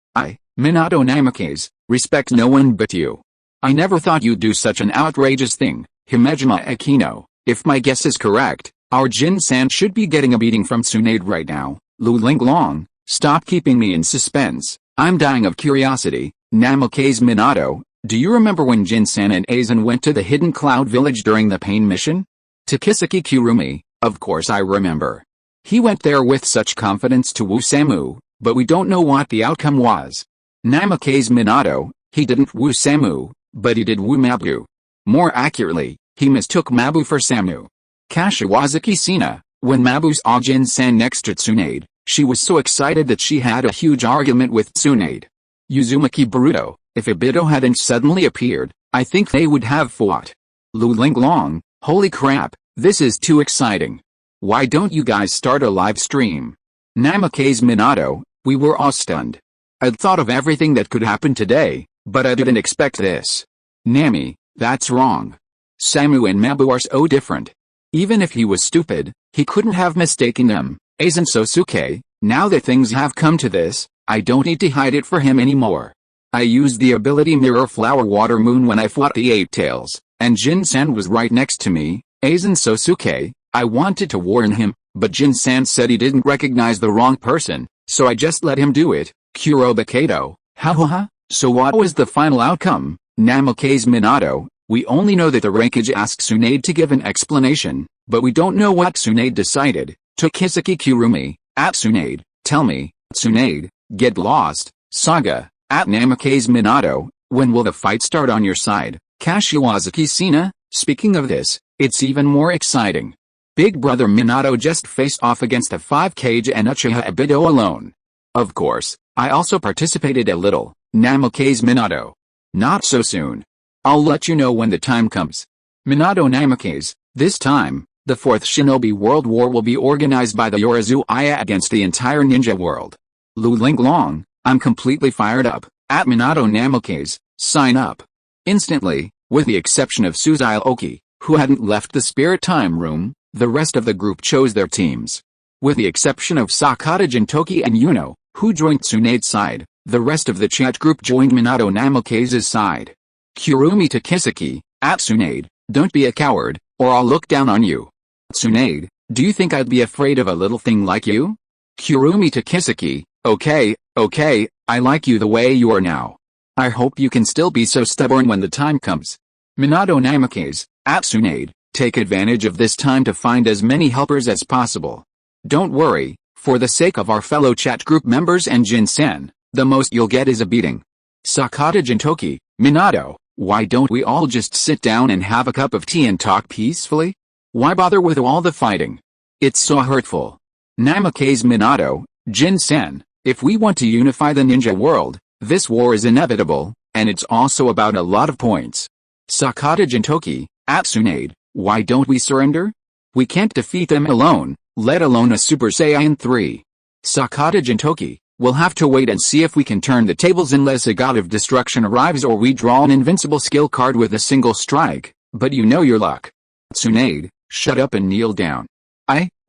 S1: Minato Namikaze, respect no one but you. I never thought you'd do such an outrageous thing. Himejima Akino, if my guess is correct, our Jin-san should be getting a beating from Tsunade right now. Linglong, stop keeping me in suspense, I'm dying of curiosity. Namikaze Minato, do you remember when Jin-san and Aizen went to the Hidden Cloud Village during the pain mission? Tokisaki Kurumi, of course I remember. He went there with such confidence to woo Samu, but we don't know what the outcome was. Namikaze Minato, he didn't woo Samu, but he did woo Mabu. More accurately, he mistook Mabu for Samu. Kashiwazaki Sina, when Mabu saw Jin-san next to Tsunade, she was so excited that she had a huge argument with Tsunade. Uzumaki Boruto, if Obito hadn't suddenly appeared, I think they would have fought. Linglong, holy crap, this is too exciting. Why don't you guys start a live stream? Namikaze Minato, we were all stunned. I'd thought of everything that could happen today, but I didn't expect this. Nami, that's wrong. Samu and Mabu are so different. Even if he was stupid, he couldn't have mistaken them. Aizen Sosuke, now that things have come to this, I don't need to hide it for him anymore. I used the ability Mirror Flower Water Moon when I fought the Eight Tails, and Jin-san was right next to me. Aizen Sosuke, I wanted to warn him, but Jin-san said he didn't recognize the wrong person, so I just let him do it. Kuroba Kato, ha ha ha, so what was the final outcome? Namikaze Minato, we only know that the Raikage asked Tsunade to give an explanation, but we don't know what Tsunade decided. Tokisaki Kurumi, at Tsunade, tell me, Tsunade, get lost, Saga, at Namikaze Minato, when will the fight start on your side? Kashiwazaki Sina, speaking of this, it's even more exciting. Big brother Minato just faced off against a 5 kg and Uchiha Obito alone. Of course, I also participated a little. Namikaze Minato. Not so soon. I'll let you know when the time comes. Minato Namikaze, this time, the 4th Shinobi World War will be organized by the Yorizuaya against the entire ninja world. Linglong, I'm completely fired up. At Minato Namikaze, sign up. Instantly, with the exception of Xiaoqi, who hadn't left the Spirit Time room, the rest of the group chose their teams. With the exception of Sakata Gintoki and Yuno, who joined Tsunade's side, the rest of the chat group joined Minato Namikaze's side. Kurumi to Kiseki, at Tsunade, don't be a coward, or I'll look down on you. Tsunade, do you think I'd be afraid of a little thing like you? Kurumi to Kiseki, okay, I like you the way you are now. I hope you can still be so stubborn when the time comes. Minato Namikaze, at Tsunade, take advantage of this time to find as many helpers as possible. Don't worry, for the sake of our fellow chat group members and Jin-sen, the most you'll get is a beating. Sakata Gintoki, Minato, why don't we all just sit down and have a cup of tea and talk peacefully? Why bother with all the fighting? It's so hurtful. Namikaze Minato, Jin-sen, if we want to unify the ninja world, this war is inevitable, and it's also about a lot of points. Sakata Gintoki, at Tsunade, why don't we surrender? We can't defeat them alone, let alone a Super Saiyan 3. Sakata Gintoki, we'll have to wait and see if we can turn the tables unless a god of destruction arrives or we draw an invincible skill card with a single strike, but you know your luck. Tsunade, shut up and kneel down.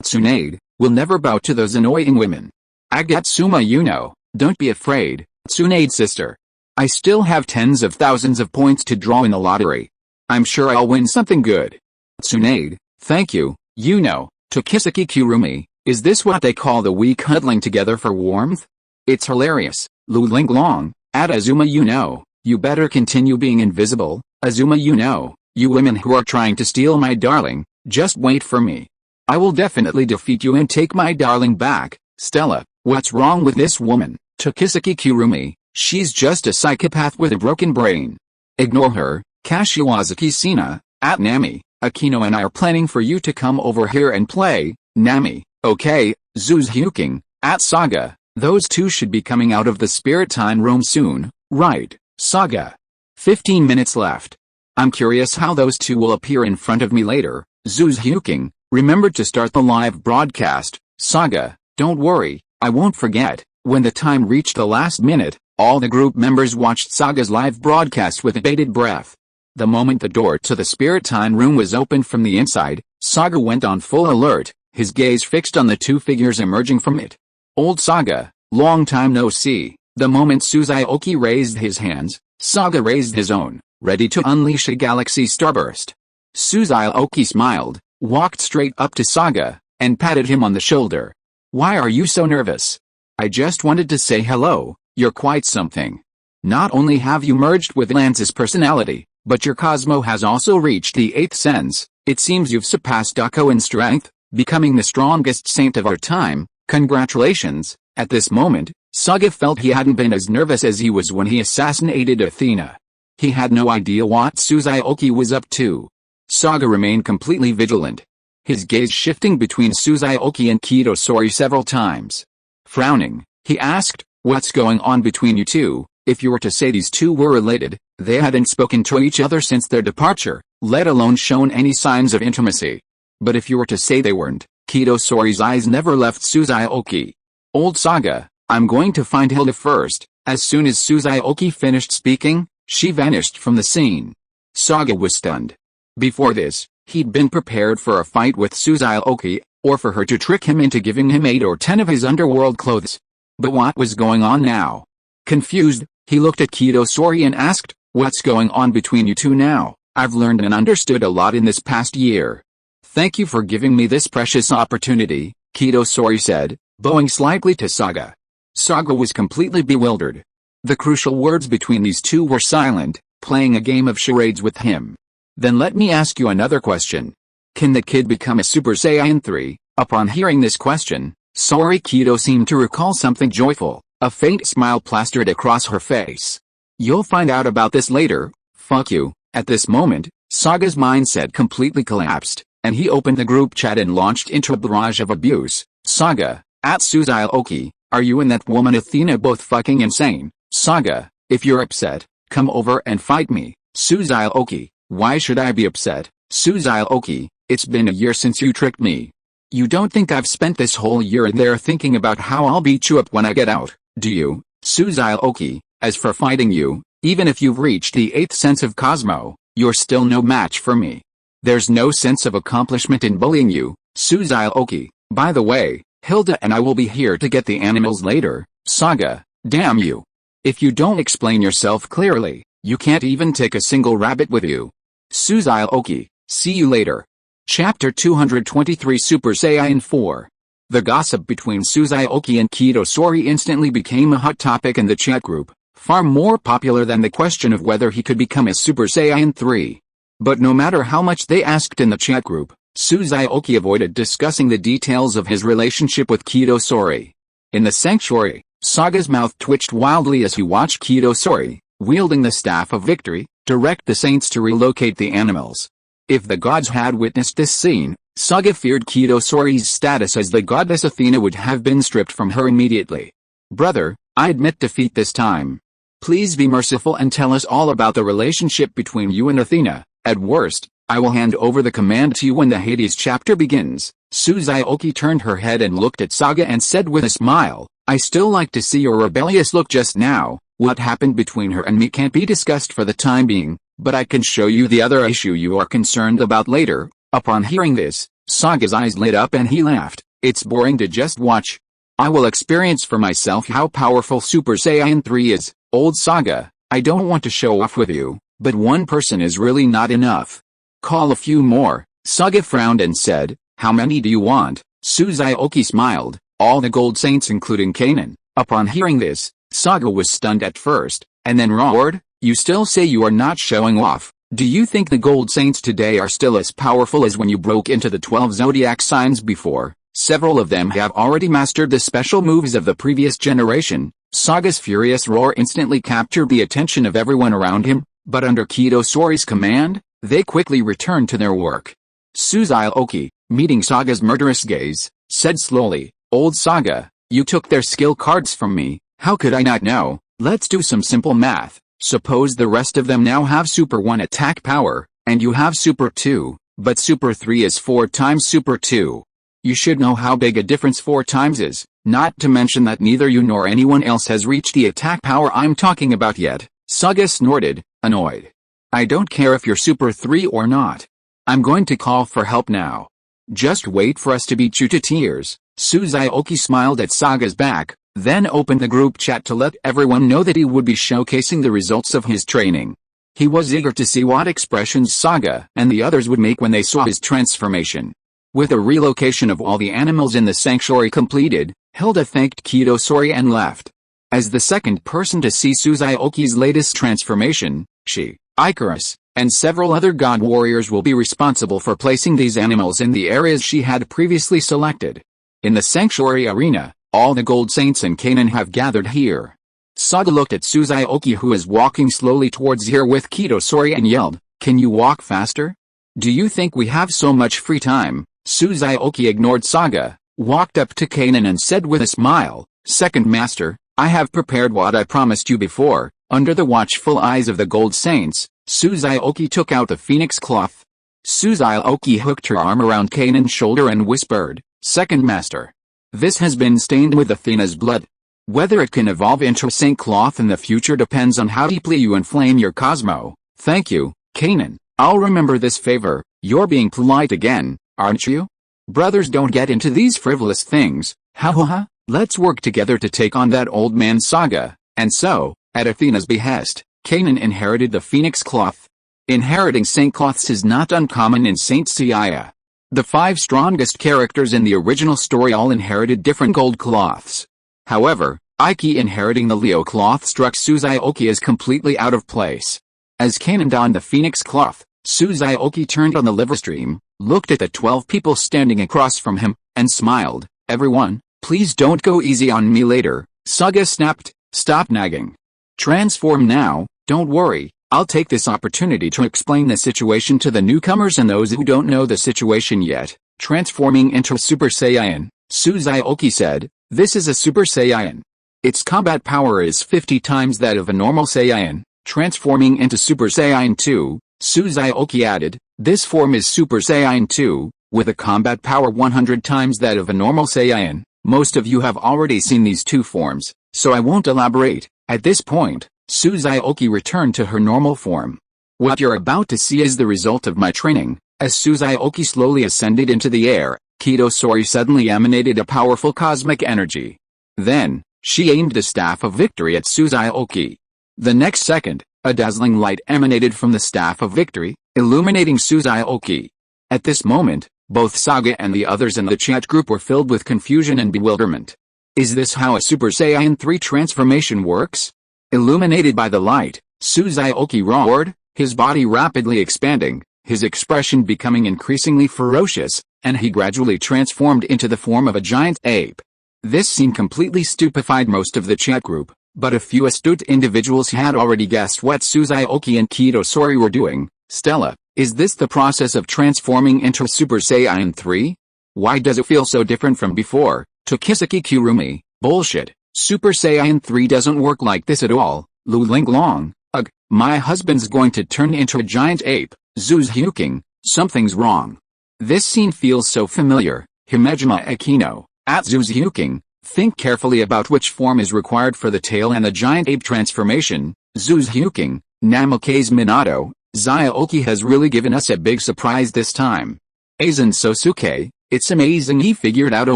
S1: Tsunade, will never bow to those annoying women. Agatsuma Yuno, don't be afraid, Tsunade sister. I still have tens of thousands of points to draw in the lottery. I'm sure I'll win something good. Tsunade, thank you, Yuno, to Kiseki Kurumi, is this what they call the weak huddling together for warmth? It's hilarious. Linglong, at Azuma Yuno, you better continue being invisible, Azuma Yuno, you women who are trying to steal my darling, just wait for me. I will definitely defeat you and take my darling back. Stella, what's wrong with this woman? To Kiseki Kurumi, she's just a psychopath with a broken brain. Ignore her. Kashiwazaki Sina, at Nami, Akino and I are planning for you to come over here and play. Nami, okay, Zhu Zhuqing, at Saga, those two should be coming out of the Spirit Time room soon, right, Saga? 15 minutes left. I'm curious how those two will appear in front of me later. Zhu Zhuqing, remember to start the live broadcast. Saga, don't worry, I won't forget. When the time reached the last minute, all the group members watched Saga's live broadcast with bated breath. The moment the door to the Spirit Time room was opened from the inside, Saga went on full alert, his gaze fixed on the two figures emerging from it. Old Saga, long time no see. The moment Xiaoqi raised his hands, Saga raised his own, ready to unleash a galaxy starburst. Xiaoqi smiled, walked straight up to Saga, and patted him on the shoulder. Why are you so nervous? I just wanted to say hello, you're quite something. Not only have you merged with Lance's personality, but your Cosmo has also reached the 8th sense. It seems you've surpassed Dako in strength, becoming the strongest saint of our time. Congratulations. At this moment, Saga felt he hadn't been as nervous as he was when he assassinated Athena. He had no idea what Xiaoqi was up to. Saga remained completely vigilant, his gaze shifting between Xiaoqi and Kido Sori several times. Frowning, he asked, what's going on between you two? If you were to say these two were related, they hadn't spoken to each other since their departure, let alone shown any signs of intimacy. But if you were to say they weren't, Kido Sori's eyes never left Xiaoqi. Old Saga, I'm going to find Hilda first. As soon as Xiaoqi finished speaking, she vanished from the scene. Saga was stunned. Before this, he'd been prepared for a fight with Xiaoqi, or for her to trick him into giving him 8 or 10 of his underworld clothes. But what was going on now? Confused, he looked at Kido Sori and asked, what's going on between you two now? I've learned and understood a lot in this past year. Thank you for giving me this precious opportunity, Kido Sori said, bowing slightly to Saga. Saga was completely bewildered. The crucial words between these two were silent, playing a game of charades with him. Then let me ask you another question. Can the kid become a Super Saiyan 3? Upon hearing this question, Sori Kido seemed to recall something joyful. A faint smile plastered across her face. You'll find out about this later, fuck you. At this moment, Saga's mindset completely collapsed, and he opened the group chat and launched into a barrage of abuse. Saga, at Xiaoqi, are you and that woman Athena both fucking insane? Saga, if you're upset, come over and fight me. Xiaoqi, why should I be upset? Xiaoqi, it's been a year since you tricked me. You don't think I've spent this whole year in there thinking about how I'll beat you up when I get out, do you? Xiaoqi, as for fighting you, even if you've reached the 8th sense of Cosmo, you're still no match for me. There's no sense of accomplishment in bullying you. Xiaoqi, by the way, Hilda and I will be here to get the animals later. Saga, damn you. If you don't explain yourself clearly, you can't even take a single rabbit with you. Xiaoqi, see you later. Chapter 223 Super Saiyan 4. The gossip between Xiaoqi and Kido Sori instantly became a hot topic in the chat group, far more popular than the question of whether he could become a Super Saiyan 3. But no matter how much they asked in the chat group, Xiaoqi avoided discussing the details of his relationship with Kido Sori. In the sanctuary, Saga's mouth twitched wildly as he watched Kido Sori, wielding the Staff of Victory, direct the Saints to relocate the animals. If the gods had witnessed this scene, Saga feared Kido Sori's status as the goddess Athena would have been stripped from her immediately. Brother, I admit defeat this time. Please be merciful and tell us all about the relationship between you and Athena. At worst, I will hand over the command to you when the Hades chapter begins. Xiaoqi turned her head and looked at Saga and said with a smile, I still like to see your rebellious look just now. What happened between her and me can't be discussed for the time being, but I can show you the other issue you are concerned about later. Upon hearing this, Saga's eyes lit up and he laughed. It's boring to just watch. I will experience for myself how powerful Super Saiyan 3 is. Old Saga, I don't want to show off with you, but one person is really not enough. Call a few more. Saga frowned and said, how many do you want? Xiaoqi smiled, all the gold saints including Kanan. Upon hearing this, Saga was stunned at first, and then roared, you still say you are not showing off. Do you think the gold saints today are still as powerful as when you broke into the 12 zodiac signs before? Several of them have already mastered the special moves of the previous generation. Saga's furious roar instantly captured the attention of everyone around him, but under Kido Sori's command, they quickly returned to their work. Xiaoqi, meeting Saga's murderous gaze, said slowly, Old Saga, you took their skill cards from me, how could I not know? Let's do some simple math. Suppose the rest of them now have Super 1 attack power, and you have Super 2, but Super 3 is 4 times Super 2. You should know how big a difference 4 times is, not to mention that neither you nor anyone else has reached the attack power I'm talking about yet. Saga snorted, annoyed. I don't care if you're Super 3 or not. I'm going to call for help now. Just wait for us to beat you to tears. Xiaoqi smiled at Saga's back, then opened the group chat to let everyone know that he would be showcasing the results of his training. He was eager to see what expressions Saga and the others would make when they saw his transformation. With the relocation of all the animals in the sanctuary completed, Hilda thanked Kido Sori and left. As the second person to see Xiaoqi's latest transformation, she, Icarus, and several other god warriors will be responsible for placing these animals in the areas she had previously selected. In the sanctuary arena, all the gold saints and Kanan have gathered here. Saga looked at Xiaoqi who is walking slowly towards here with Kido Sori and yelled, can you walk faster? Do you think we have so much free time? Xiaoqi ignored Saga, walked up to Kanan and said with a smile, Second Master, I have prepared what I promised you before. Under the watchful eyes of the gold saints, Xiaoqi took out the phoenix cloth. Xiaoqi hooked her arm around Kanan's shoulder and whispered, Second Master. This has been stained with Athena's blood. Whether it can evolve into a saint cloth in the future depends on how deeply you inflame your Cosmo. Thank you, Kanan. I'll remember this favor. You're being polite again, aren't you? Brothers don't get into these frivolous things. Ha ha ha. Let's work together to take on that old man Saga. And so, at Athena's behest, Kanan inherited the phoenix cloth. Inheriting saint cloths is not uncommon in Saint Seiya. The 5 strongest characters in the original story all inherited different gold cloths. However, Ikki inheriting the Leo cloth struck Xiaoqi as completely out of place. As Kanan donned the phoenix cloth, Xiaoqi turned on the live stream, looked at the 12 people standing across from him, and smiled, Everyone, please don't go easy on me later. Saga snapped, "Stop nagging. Transform now, don't worry, I'll take this opportunity to explain the situation to the newcomers and those who don't know the situation yet." Transforming into Super Saiyan, Xiaoqi said, "This is a Super Saiyan. Its combat power is 50 times that of a normal Saiyan." Transforming into Super Saiyan 2, Xiaoqi added, "This form is Super Saiyan 2, with a combat power 100 times that of a normal Saiyan. Most of you have already seen these two forms, so I won't elaborate." At this point, Xiaoqi returned to her normal form. "What you're about to see is the result of my training." As Xiaoqi slowly ascended into the air, Sori suddenly emanated a powerful cosmic energy. Then, she aimed the Staff of Victory at Xiaoqi. The next second, a dazzling light emanated from the Staff of Victory, illuminating Xiaoqi. At this moment, both Saga and the others in the chat group were filled with confusion and bewilderment. Is this how a Super Saiyan 3 transformation works? Illuminated by the light, Xiaoqi roared, his body rapidly expanding, his expression becoming increasingly ferocious, and he gradually transformed into the form of a giant ape. This scene completely stupefied most of the chat group, but a few astute individuals had already guessed what Xiaoqi and Sori were doing. "Stella, is this the process of transforming into Super Saiyan 3? Why does it feel so different from before?" Tokisaki Kurumi, "Bullshit, Super Saiyan 3 doesn't work like this at all." Linglong, "Ugh, my husband's going to turn into a giant ape." Zhu Zhuqing, "Something's wrong. This scene feels so familiar." Himejima Akino, at Zhu Zhuqing, "Think carefully about which form is required for the tail and the giant ape transformation." Zhu Zhuqing, "Namikaze Minato, Xiaoqi has really given us a big surprise this time. Aizen Sosuke, it's amazing he figured out a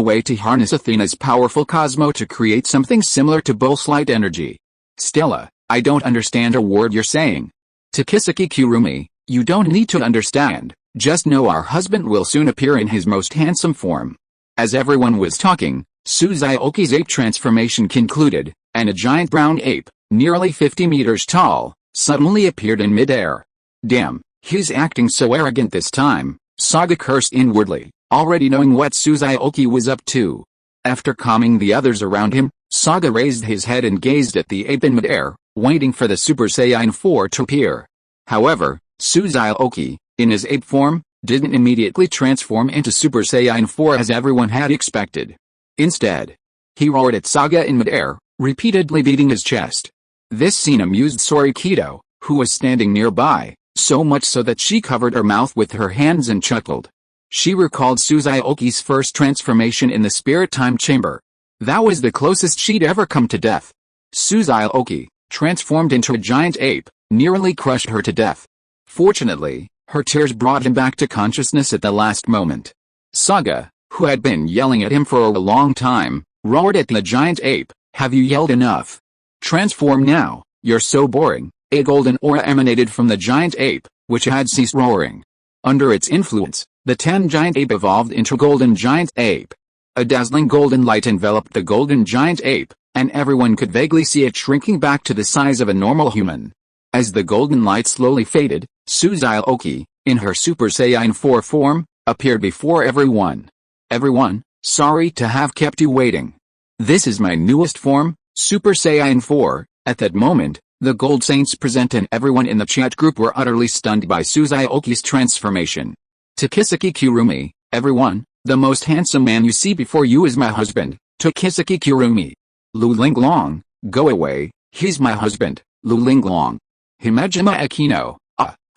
S1: way to harness Athena's powerful Cosmo to create something similar to Bull's light energy." Stella, "I don't understand a word you're saying." Tokisaki Kurumi, "You don't need to understand, just know our husband will soon appear in his most handsome form." As everyone was talking, Xiaoqi's ape transformation concluded, and a giant brown ape, nearly 50 meters tall, suddenly appeared in midair. "Damn, he's acting so arrogant this time," Saga cursed inwardly, already knowing what Xiaoqi was up to. After calming the others around him, Saga raised his head and gazed at the ape in midair, waiting for the Super Saiyan 4 to appear. However, Xiaoqi, in his ape form, didn't immediately transform into Super Saiyan 4 as everyone had expected. Instead, he roared at Saga in midair, repeatedly beating his chest. This scene amused Sori Kido, who was standing nearby, so much so that she covered her mouth with her hands and chuckled. She recalled Xiaoqi's first transformation in the Spirit Time Chamber. That was the closest she'd ever come to death. Xiaoqi, transformed into a giant ape, nearly crushed her to death. Fortunately, her tears brought him back to consciousness at the last moment. Saga, who had been yelling at him for a long time, roared at the giant ape, "Have you yelled enough? Transform now, you're so boring." A golden aura emanated from the giant ape, which had ceased roaring. Under its influence, the 10 giant ape evolved into golden giant ape. A dazzling golden light enveloped the golden giant ape, and everyone could vaguely see it shrinking back to the size of a normal human. As the golden light slowly faded, Xiaoqi, in her Super Saiyan 4 form, appeared before everyone. "Everyone, sorry to have kept you waiting. This is my newest form, Super Saiyan 4, At that moment, the Gold Saints present and everyone in the chat group were utterly stunned by Xiaoqi's transformation. Tokisaki Kurumi, "Everyone, the most handsome man you see before you is my husband, Tokisaki Kurumi." Linglong, "Go away, he's my husband, Linglong." Himejima Akino,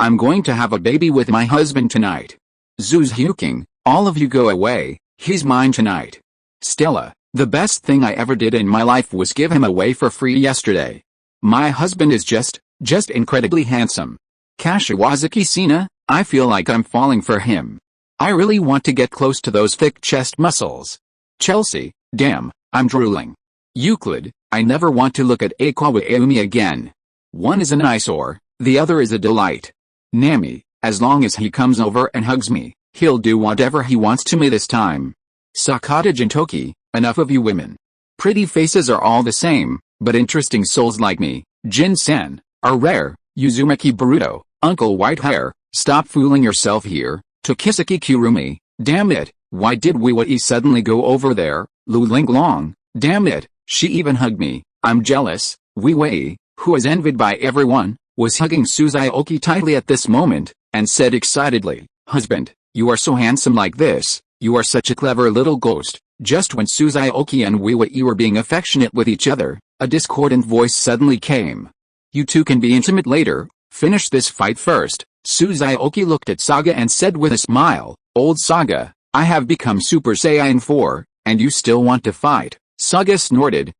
S1: I'm going to have a baby with my husband tonight." Zhu Zhuqing, "All of you go away, he's mine tonight." Stella, "The best thing I ever did in my life was give him away for free yesterday. My husband is just incredibly handsome." Kashiwazaki Sina, "I feel like I'm falling for him. I really want to get close to those thick chest muscles." Chelsea, "Damn, I'm drooling." Euclid, "I never want to look at Akawa Ayumi again. One is an eyesore, the other is a delight. Nami, as long as he comes over and hugs me, he'll do whatever he wants to me this time." Sakata Gintoki, "Enough of you women. Pretty faces are all the same, but interesting souls like me, Jin-sen, are rare." Uzumaki Baruto, "Uncle Whitehair, stop fooling yourself here." Tokisaki Kurumi, "Damn it, why did we suddenly go over there?" Linglong, "Damn it, She even hugged me. I'm jealous. Wei Wei, who is envied by everyone, was hugging Xiaoqi tightly at this moment, and said excitedly, "Husband, you are so handsome like this, you are such a clever little ghost." Just when Xiaoqi and Wei Wei were being affectionate with each other, a discordant voice suddenly came. "You two can be intimate later, finish this fight first." Xiaoqi looked at Saga and said with a smile, "Old Saga, I have become Super Saiyan 4, and you still want to fight?" Saga snorted,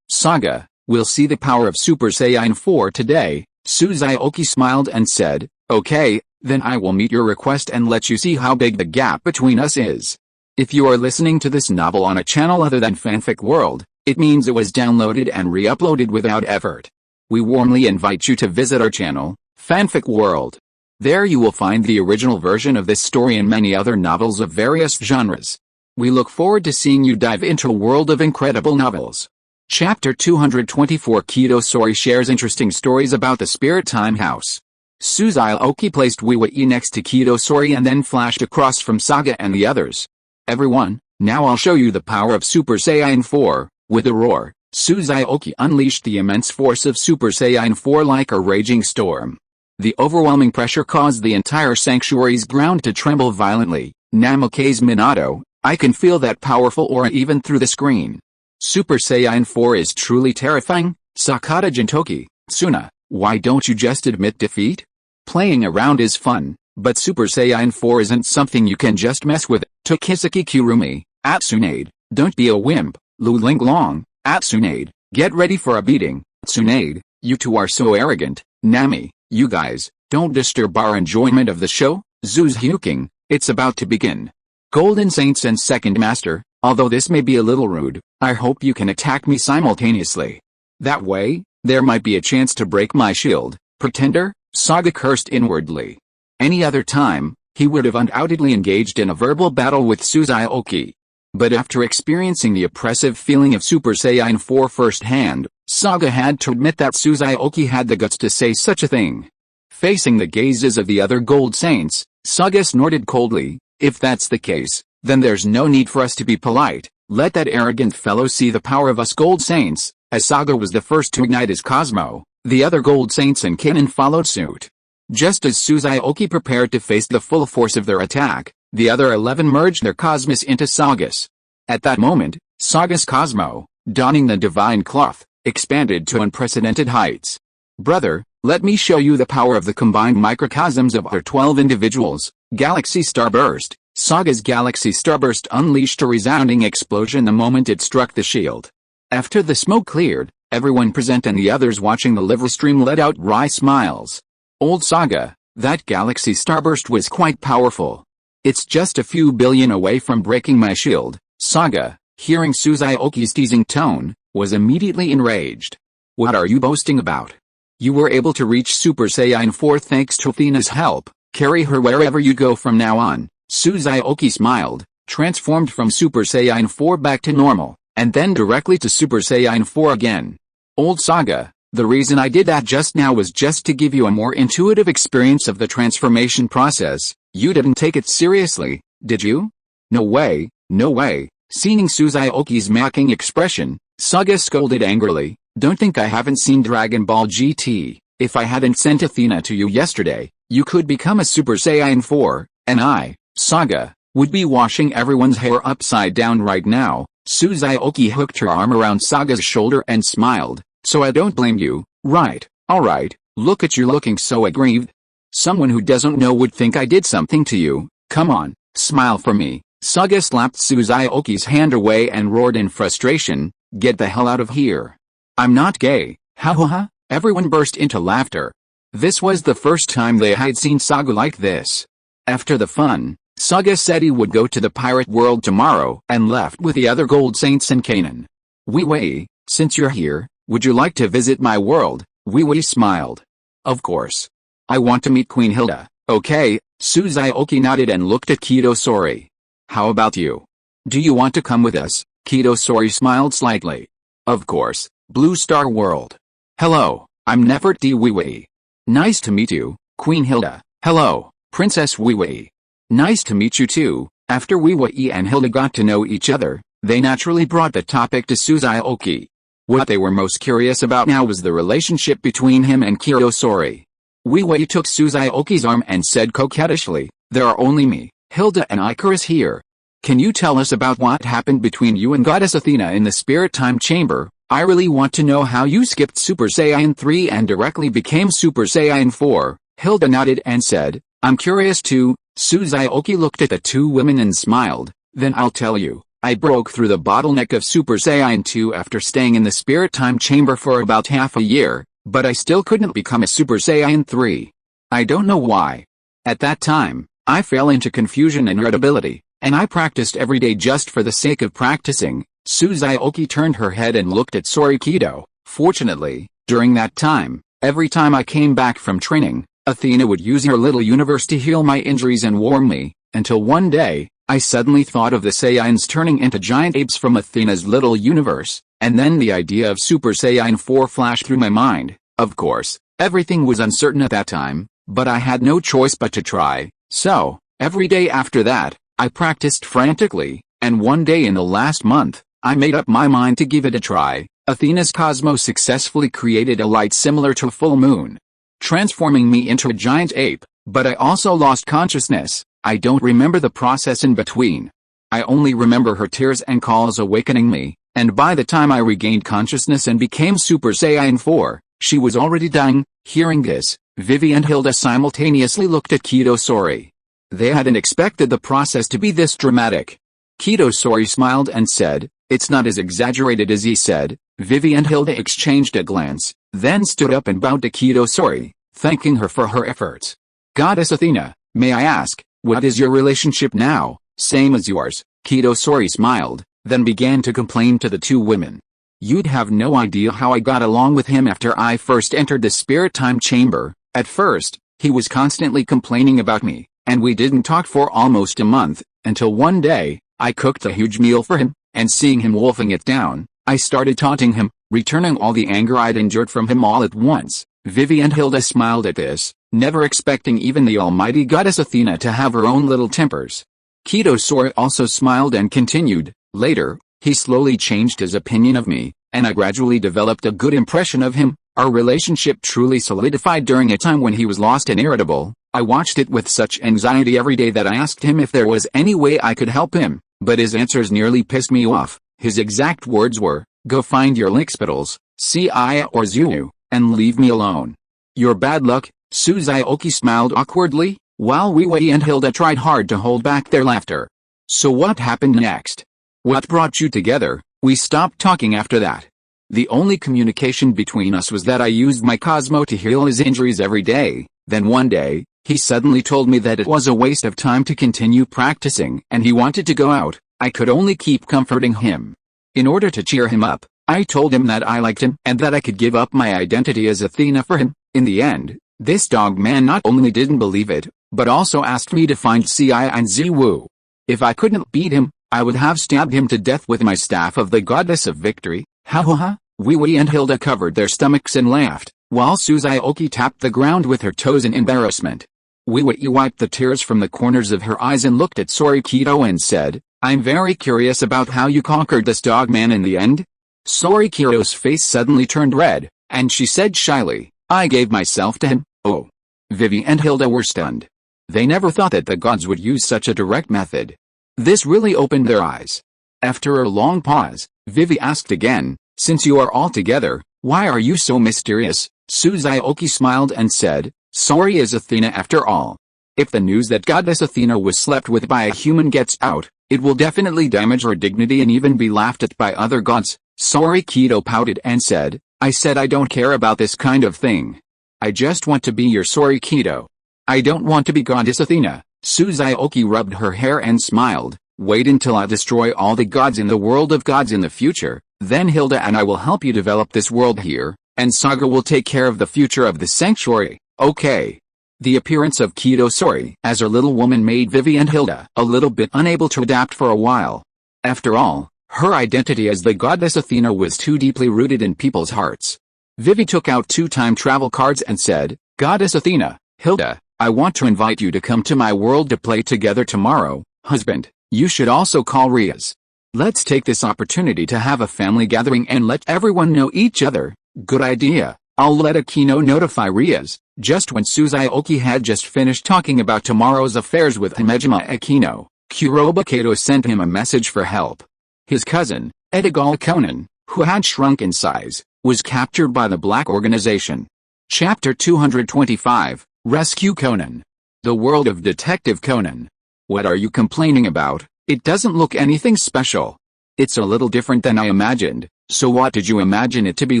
S1: Saga, we'll see the power of Super Saiyan 4 today." Xiaoqi smiled and said, "Okay, then I will meet your request and let you see how big the gap between us is." If you are listening to this novel on a channel other than Fanfic World, it means it was downloaded and re-uploaded without effort. We warmly invite you to visit our channel, Fanfic World. There you will find the original version of this story and many other novels of various genres. We look forward to seeing you dive into a world of incredible novels. Chapter 224 Kido Sori shares interesting stories about the Spirit Time House. Xiaoqi placed Wei Wei next to Kido Sori and then flashed across from Saga and the others. "Everyone, now I'll show you the power of Super Saiyan 4, with a roar. Xiaoqi unleashed the immense force of Super Saiyan 4 like a raging storm. The overwhelming pressure caused the entire sanctuary's ground to tremble violently. Namikaze Minato, I can feel that powerful aura even through the screen. Super Saiyan 4 is truly terrifying. Sakata Gintoki, Tsuna, why don't you just admit defeat? Playing around is fun, but Super Saiyan 4 isn't something you can just mess with. Tokisaki Kurumi, Tsunade, don't be a wimp. Linglong, Tsunade, get ready for a beating. Tsunade, you two are so arrogant. Nami, you guys, don't disturb our enjoyment of the show. Zhu Zhuqing, it's about to begin. Golden Saints and Second Master, although this may be a little rude, I hope you can attack me simultaneously. That way, there might be a chance to break my shield. Pretender, Saga cursed inwardly. Any other time, he would have undoubtedly engaged in a verbal battle with Xiaoqi. But after experiencing the oppressive feeling of Super Saiyan 4 firsthand, Saga had to admit that Xiaoqi had the guts to say such a thing. Facing the gazes of the other Gold Saints, Saga snorted coldly, if that's the case, then there's no need for us to be polite. Let that arrogant fellow see the power of us Gold Saints. As Saga was the first to ignite his Cosmo, the other Gold Saints and Kanon followed suit. Just as Xiaoqi prepared to face the full force of their attack, the other 11 merged their Cosmos into Saga's. At that moment, Saga's Cosmo, donning the divine cloth, expanded to unprecedented heights. Brother, let me show you the power of the combined microcosms of our 12 individuals. Galaxy Starburst. Saga's Galaxy Starburst unleashed a resounding explosion the moment it struck the shield. After the smoke cleared, everyone present and the others watching the live stream let out wry smiles. Old Saga, that Galaxy Starburst was quite powerful. It's just a few billion away from breaking my shield. Saga, hearing Xiaoqi's teasing tone, was immediately enraged. What are you boasting about? You were able to reach Super Saiyan 4 thanks to Athena's help. Carry her wherever you go from now on. Xiaoqi smiled, transformed from Super Saiyan 4 back to normal, and then directly to Super Saiyan 4 again. Old Saga, the reason I did that just now was just to give you a more intuitive experience of the transformation process. You didn't take it seriously, did you? No way, no way. Seeing Xiaoqi's mocking expression, Saga scolded angrily, don't think I haven't seen Dragon Ball GT. If I hadn't sent Athena to you yesterday, you could become a Super Saiyan 4, and I, Saga, would be washing everyone's hair upside down right now. Xiaoqi hooked her arm around Saga's shoulder and smiled, so I don't blame you, right? Alright, look at you looking so aggrieved. Someone who doesn't know would think I did something to you. Come on, smile for me. Saga slapped Xiaoqi's hand away and roared in frustration, get the hell out of here. I'm not gay, ha ha ha. Everyone burst into laughter. This was the first time they had seen Saga like this. After the fun, Saga said he would go to the pirate world tomorrow and left with the other Gold Saints and Kanon. Wei Wei, since you're here, would you like to visit my world? Wei Wei smiled. Of course. I want to meet Queen Hilda. Okay, Xiaoqi nodded and looked at Kido Sori. How about you? Do you want to come with us? Kido Sori smiled slightly. Of course, Blue Star World. Hello, I'm Nefertiti Wei Wei. Nice to meet you, Queen Hilda. Hello, Princess Wei Wei. Nice to meet you too. After Wei Wei and Hilda got to know each other, they naturally brought the topic to Xiaoqi. What they were most curious about now was the relationship between him and Kirosori. Wei took Suzuki's arm and said coquettishly, "There are only me, Hilda and Icarus here. Can you tell us about what happened between you and Goddess Athena in the Spirit Time Chamber? I really want to know how you skipped Super Saiyan 3 and directly became Super Saiyan 4. Hilda nodded and said, "I'm curious too." Suzuki looked at the two women and smiled. "Then I'll tell you. I broke through the bottleneck of Super Saiyan 2 after staying in the Spirit Time Chamber for about half a year, but I still couldn't become a Super Saiyan 3. I don't know why. At that time, I fell into confusion and irritability, and I practiced every day just for the sake of practicing." Suzuki turned her head and looked at Sorikido. "Fortunately, during that time, every time I came back from training, Athena would use her little universe to heal my injuries and warm me, until one day, I suddenly thought of the Saiyans turning into giant apes from Athena's little universe, and then the idea of Super Saiyan 4 flashed through my mind. Of course, everything was uncertain at that time, but I had no choice but to try, so, every day after that, I practiced frantically, and one day in the last month, I made up my mind to give it a try. Athena's cosmos successfully created a light similar to a full moon, transforming me into a giant ape, but I also lost consciousness. I don't remember the process in between. I only remember her tears and calls awakening me, and by the time I regained consciousness and became Super Saiyan 4, she was already dying." Hearing this, Vivi and Hilda simultaneously looked at Kirosori. They hadn't expected the process to be this dramatic. Kirosori smiled and said, "It's not as exaggerated as he said." Vivi and Hilda exchanged a glance, then stood up and bowed to Kirosori, thanking her for her efforts. "Goddess Athena, may I ask, what is your relationship now?" "Same as yours." Kirosori smiled, then began to complain to the two women. "You'd have no idea how I got along with him after I first entered the Spirit Time Chamber. At first, he was constantly complaining about me, and we didn't talk for almost a month, until one day, I cooked a huge meal for him, and seeing him wolfing it down, I started taunting him, returning all the anger I'd endured from him all at once." Vivi and Hilda smiled at this, never expecting even the almighty Goddess Athena to have her own little tempers. Kirosori also smiled and continued, "Later, he slowly changed his opinion of me, and I gradually developed a good impression of him. Our relationship truly solidified during a time when he was lost and irritable. I watched it with such anxiety every day that I asked him if there was any way I could help him, but his answers nearly pissed me off. His exact words were, 'Go find your lickspittles, Cia or Zhu, and leave me alone.' Your bad luck." Suzuki smiled awkwardly, while Wei and Hilda tried hard to hold back their laughter. "So what happened next? What brought you together?" "We stopped talking after that. The only communication between us was that I used my Cosmo to heal his injuries every day. Then one day, he suddenly told me that it was a waste of time to continue practicing and he wanted to go out. I could only keep comforting him. In order to cheer him up, I told him that I liked him and that I could give up my identity as Athena for him. In the end, this dog man not only didn't believe it, but also asked me to find Cia and Zhu. If I couldn't beat him, I would have stabbed him to death with my staff of the Goddess of Victory." "Ha ha ha." Wei and Hilda covered their stomachs and laughed, while Suzuki tapped the ground with her toes in embarrassment. Wei wiped the tears from the corners of her eyes and looked at Sorikido and said, "I'm very curious about how you conquered this dog man in the end." Sorikido's face suddenly turned red, and she said shyly, "I gave myself to him." "Oh." Vivi and Hilda were stunned. They never thought that the gods would use such a direct method. This really opened their eyes. After a long pause, Vivi asked again, "Since you are all together, why are you so mysterious?" Suzuki smiled and said, "Sori is Athena after all. If the news that Goddess Athena was slept with by a human gets out, it will definitely damage her dignity and even be laughed at by other gods." Sorikido pouted and said, "I said I don't care about this kind of thing. I just want to be your Sorikido. I don't want to be Goddess Athena." Suzuki rubbed her hair and smiled, "Wait until I destroy all the gods in the world of gods in the future, then Hilda and I will help you develop this world here, and Saga will take care of the future of the sanctuary, okay?" The appearance of Kirosori as her little woman made Vivi and Hilda a little bit unable to adapt for a while. After all, her identity as the Goddess Athena was too deeply rooted in people's hearts. Vivi took out 2 time travel cards and said, "Goddess Athena, Hilda, I want to invite you to come to my world to play together tomorrow. Husband, you should also call Riaz." Let's take this opportunity to have a family gathering and let everyone know each other. Good idea. I'll let Akino notify Rias. Just when Suzuki had just finished talking about tomorrow's affairs with Himejima Akino, Kuroba Kato sent him a message for help. His cousin, Edogawa Conan, who had shrunk in size, was captured by the Black Organization. Chapter 225, Rescue Conan. The world of Detective Conan. What are you complaining about? It doesn't look anything special. It's a little different than I imagined. So what did you imagine it to be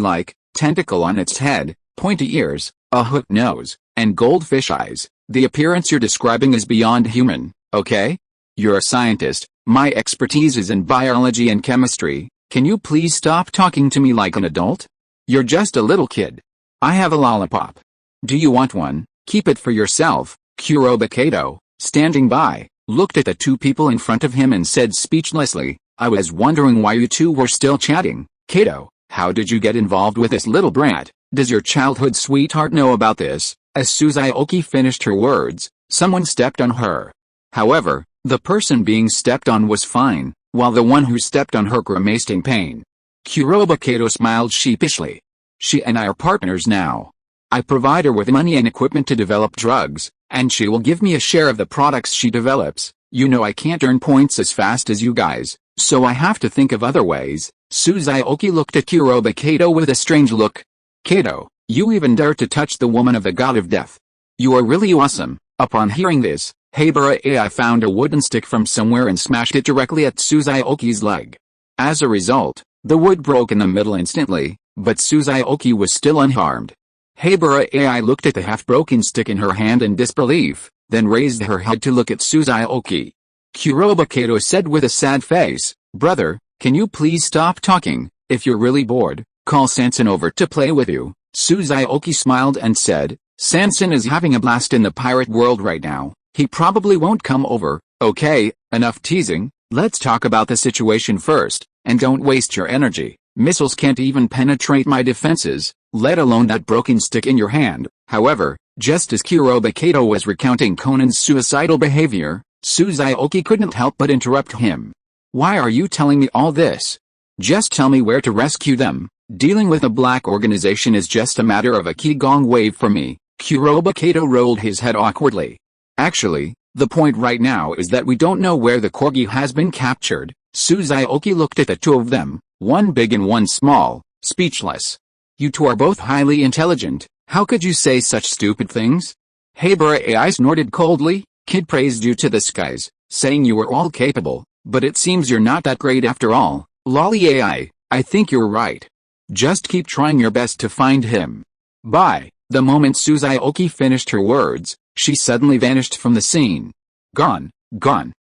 S1: like? Tentacle on its head, pointy ears, a hooked nose, and goldfish eyes. The appearance you're describing is beyond human, okay? You're a scientist. My expertise is in biology and chemistry. Can you please stop talking to me like an adult? You're just a little kid. I have a lollipop. Do you want one? Keep it for yourself. Kuroba Kato, standing by, looked at the two people in front of him and said speechlessly, I was wondering why you two were still chatting. Kato, how did you get involved with this little brat? Does your childhood sweetheart know about this? As Suzuki finished her words, someone stepped on her. However, the person being stepped on was fine, while the one who stepped on her grimaced in pain. Kuroba Kato smiled sheepishly. She and I are partners now. I provide her with money and equipment to develop drugs, and she will give me a share of the products she develops. You know I can't earn points as fast as you guys, so I have to think of other ways. Suzuki looked at Kuroba Kato with a strange look. Kato, you even dare to touch the woman of the god of death. You are really awesome. Upon hearing this, Habara Ai found a wooden stick from somewhere and smashed it directly at Suzuki's leg. As a result, the wood broke in the middle instantly, but Suzuki was still unharmed. Habara Ai looked at the half-broken stick in her hand in disbelief, then raised her head to look at Suzuki. Kuroba Kato said with a sad face, Brother, can you please stop talking? If you're really bored, call Sanson over to play with you. Suzuki smiled and said, Sanson is having a blast in the pirate world right now. He probably won't come over. Okay, enough teasing, let's talk about the situation first, and don't waste your energy. Missiles can't even penetrate my defenses, let alone that broken stick in your hand. However, just as Kuroba Kato was recounting Conan's suicidal behavior, Suzuki couldn't help but interrupt him. Why are you telling me all this? Just tell me where to rescue them. Dealing with a black organization is just a matter of a Qigong wave for me. Kuroba Kato rolled his head awkwardly. Actually, the point right now is that we don't know where the corgi has been captured. Suzuki looked at the two of them, one big and one small, speechless. You two are both highly intelligent. How could you say such stupid things? Habara Ai snorted coldly. Kid praised you to the skies, saying you were all capable, but it seems you're not that great after all. Lolly Ai, I think you're right. Just keep trying your best to find him. Bye. The moment Suzuki finished her words, she suddenly vanished from the scene. Gone.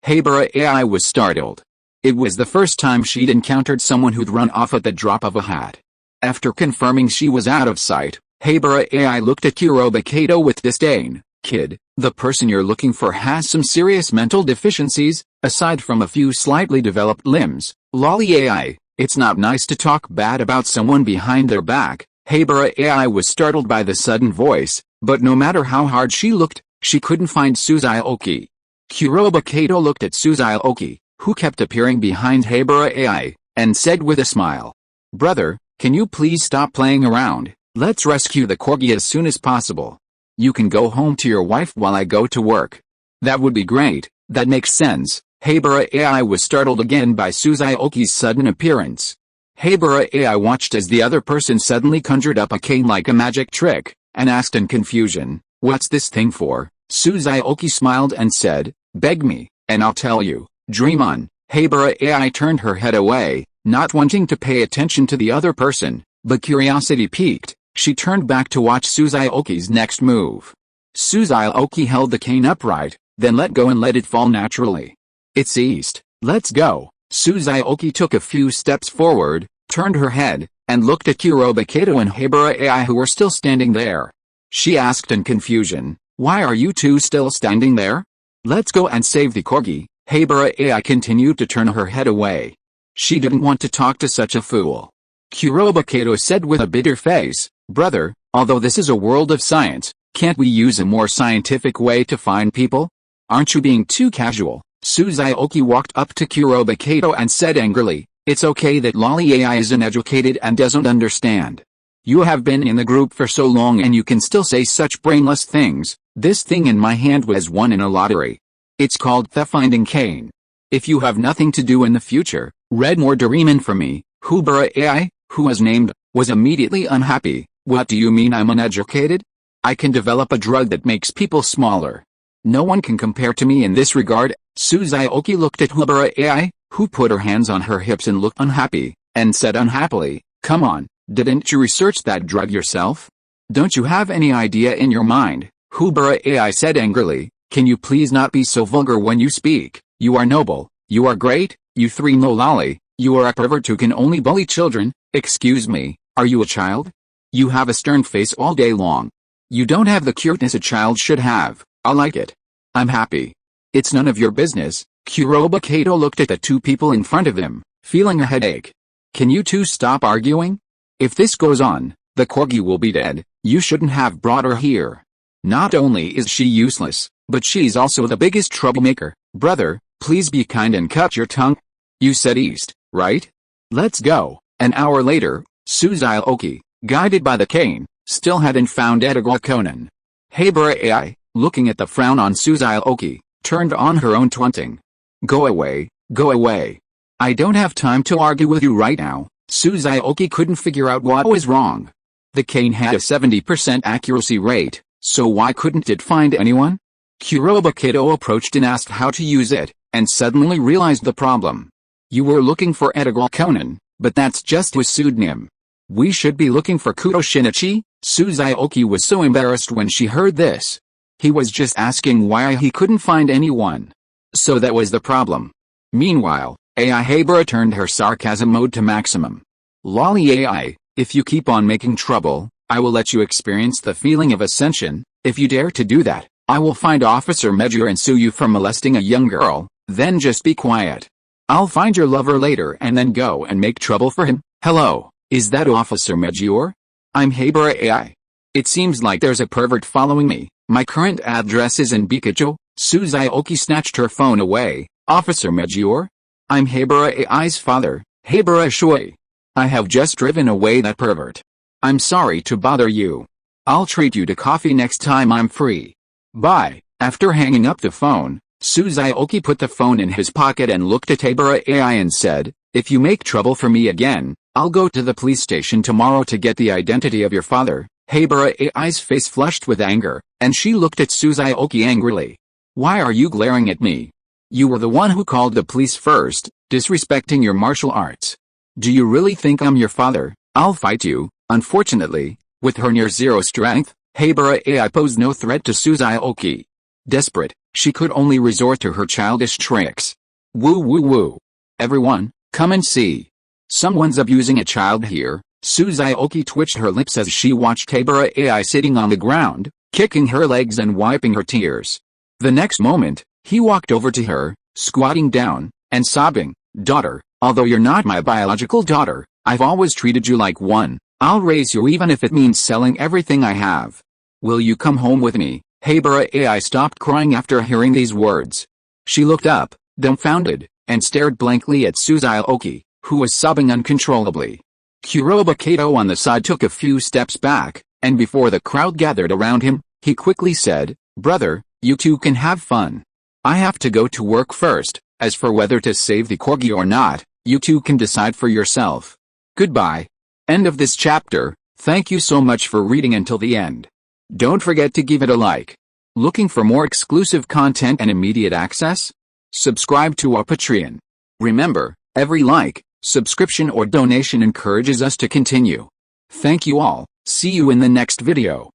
S1: Habara Ai was startled. It was the first time she'd encountered someone who'd run off at the drop of a hat. After confirming she was out of sight, Habara Ai looked at Kuroba Kato with disdain. Kid, the person you're looking for has some serious mental deficiencies, aside from a few slightly developed limbs. Lolly Ai, it's not nice to talk bad about someone behind their back. Habara Ai was startled by the sudden voice, but no matter how hard she looked, she couldn't find Suzuki. Kuroba Kato looked at Suzuki, who kept appearing behind Habara Ai, and said with a smile. Brother, can you please stop playing around? Let's rescue the corgi as soon as possible. You can go home to your wife while I go to work. That would be great. That makes sense. Habara Ai was startled again by Suzuki's sudden appearance. Habara Ai watched as the other person suddenly conjured up a cane like a magic trick, and asked in confusion, What's this thing for? Suzuki smiled and said, Beg me, and I'll tell you. Dream on. Habara Ai turned her head away, not wanting to pay attention to the other person, but curiosity piqued. She turned back to watch Suzuki's next move. Suzuki held the cane upright, then let go and let it fall naturally. It's east. Let's go. Suzuki took a few steps forward, turned her head, and looked at Kuroba Kato and Habara Ai who were still standing there. She asked in confusion, Why are you two still standing there? Let's go and save the corgi. Habara Ai continued to turn her head away. She didn't want to talk to such a fool. Kuroba Kato said with a bitter face, Brother, although this is a world of science, can't we use a more scientific way to find people? Aren't you being too casual? Xiaoqi walked up to Kuroba Kato and said angrily, "It's okay that Lolly AI is uneducated and doesn't understand. You have been in the group for so long and you can still say such brainless things. This thing in my hand was won in a lottery. It's called the Finding Kane. If you have nothing to do in the future, read more Doraemon for me." Hubara AI, who was named, was immediately unhappy. "What do you mean I'm uneducated? I can develop a drug that makes people smaller. No one can compare to me in this regard." Xiaoqi looked at Hubara AI, who put her hands on her hips and looked unhappy, and said unhappily, "Come on, didn't you research that drug yourself? Don't you have any idea in your mind?" Hubara AI said angrily, "Can you please not be so vulgar when you speak? You are noble, you are great, you three no lolly, you are a pervert who can only bully children. Excuse me, are you a child? You have a stern face all day long. You don't have the cuteness a child should have. I like it. I'm happy. It's none of your business." Kuroba Kato looked at the two people in front of him, feeling a headache. "Can you two stop arguing? If this goes on, the corgi will be dead. You shouldn't have brought her here. Not only is she useless, but she's also the biggest troublemaker. Brother, please be kind and cut your tongue. You said east, right? Let's go." An hour later, Xiaoqi, guided by the cane, still hadn't found Edgar Conan. Hubara AI, looking at the frown on Xiaoqi, turned on her own taunting. Go away, go away. I don't have time to argue with you right now." Xiaoqi couldn't figure out what was wrong. The cane had a 70% accuracy rate, so why couldn't it find anyone? Kuroba Kato approached and asked how to use it, and suddenly realized the problem. "You were looking for Edgar Conan, but that's just his pseudonym. We should be looking for Kudo Shinichi." Xiaoqi was so embarrassed when she heard this. He was just asking why he couldn't find anyone. So that was the problem. Meanwhile, AI Hubara turned her sarcasm mode to maximum. "Lolly AI, if you keep on making trouble, I will let you experience the feeling of ascension. If you dare to do that, I will find Officer Major and sue you for molesting a young girl. Then just be quiet. I'll find your lover later and then go and make trouble for him." "Hello, is that Officer Major? I'm Hubara AI. It seems like there's a pervert following me. My current address is in Bikacho." Xiaoqi snatched her phone away. "Officer Major? I'm Hubara AI's father, Hubara Shui. I have just driven away that pervert. I'm sorry to bother you. I'll treat you to coffee next time I'm free. Bye." After hanging up the phone, Xiaoqi put the phone in his pocket and looked at Hubara AI and said, "If you make trouble for me again, I'll go to the police station tomorrow to get the identity of your father." Hubara AI's face flushed with anger, and she looked at Xiaoqi angrily. "Why are you glaring at me? You were the one who called the police first, disrespecting your martial arts. Do you really think I'm your father? I'll fight you." Unfortunately, with her near zero strength, Hubara AI posed no threat to Xiaoqi. Desperate, she could only resort to her childish tricks. "Woo woo woo. Everyone, come and see. Someone's abusing a child here." Xiaoqi twitched her lips as she watched Hubara AI sitting on the ground, kicking her legs and wiping her tears. The next moment, he walked over to her, squatting down, and sobbing, "Daughter, although you're not my biological daughter, I've always treated you like one. I'll raise you even if it means selling everything I have. Will you come home with me?" Hubara AI stopped crying after hearing these words. She looked up, dumbfounded, and stared blankly at Xiaoqi, who was sobbing uncontrollably. Kuroba Kato on the side took a few steps back, and before the crowd gathered around him, he quickly said, "Brother, you two can have fun. I have to go to work first. As for whether to save the corgi or not, you two can decide for yourself. Goodbye." End of this chapter. Thank you so much for reading until the end. Don't forget to give it a like. Looking for more exclusive content and immediate access? Subscribe to our Patreon. Remember, every like, subscription or donation encourages us to continue. Thank you all. See you in the next video.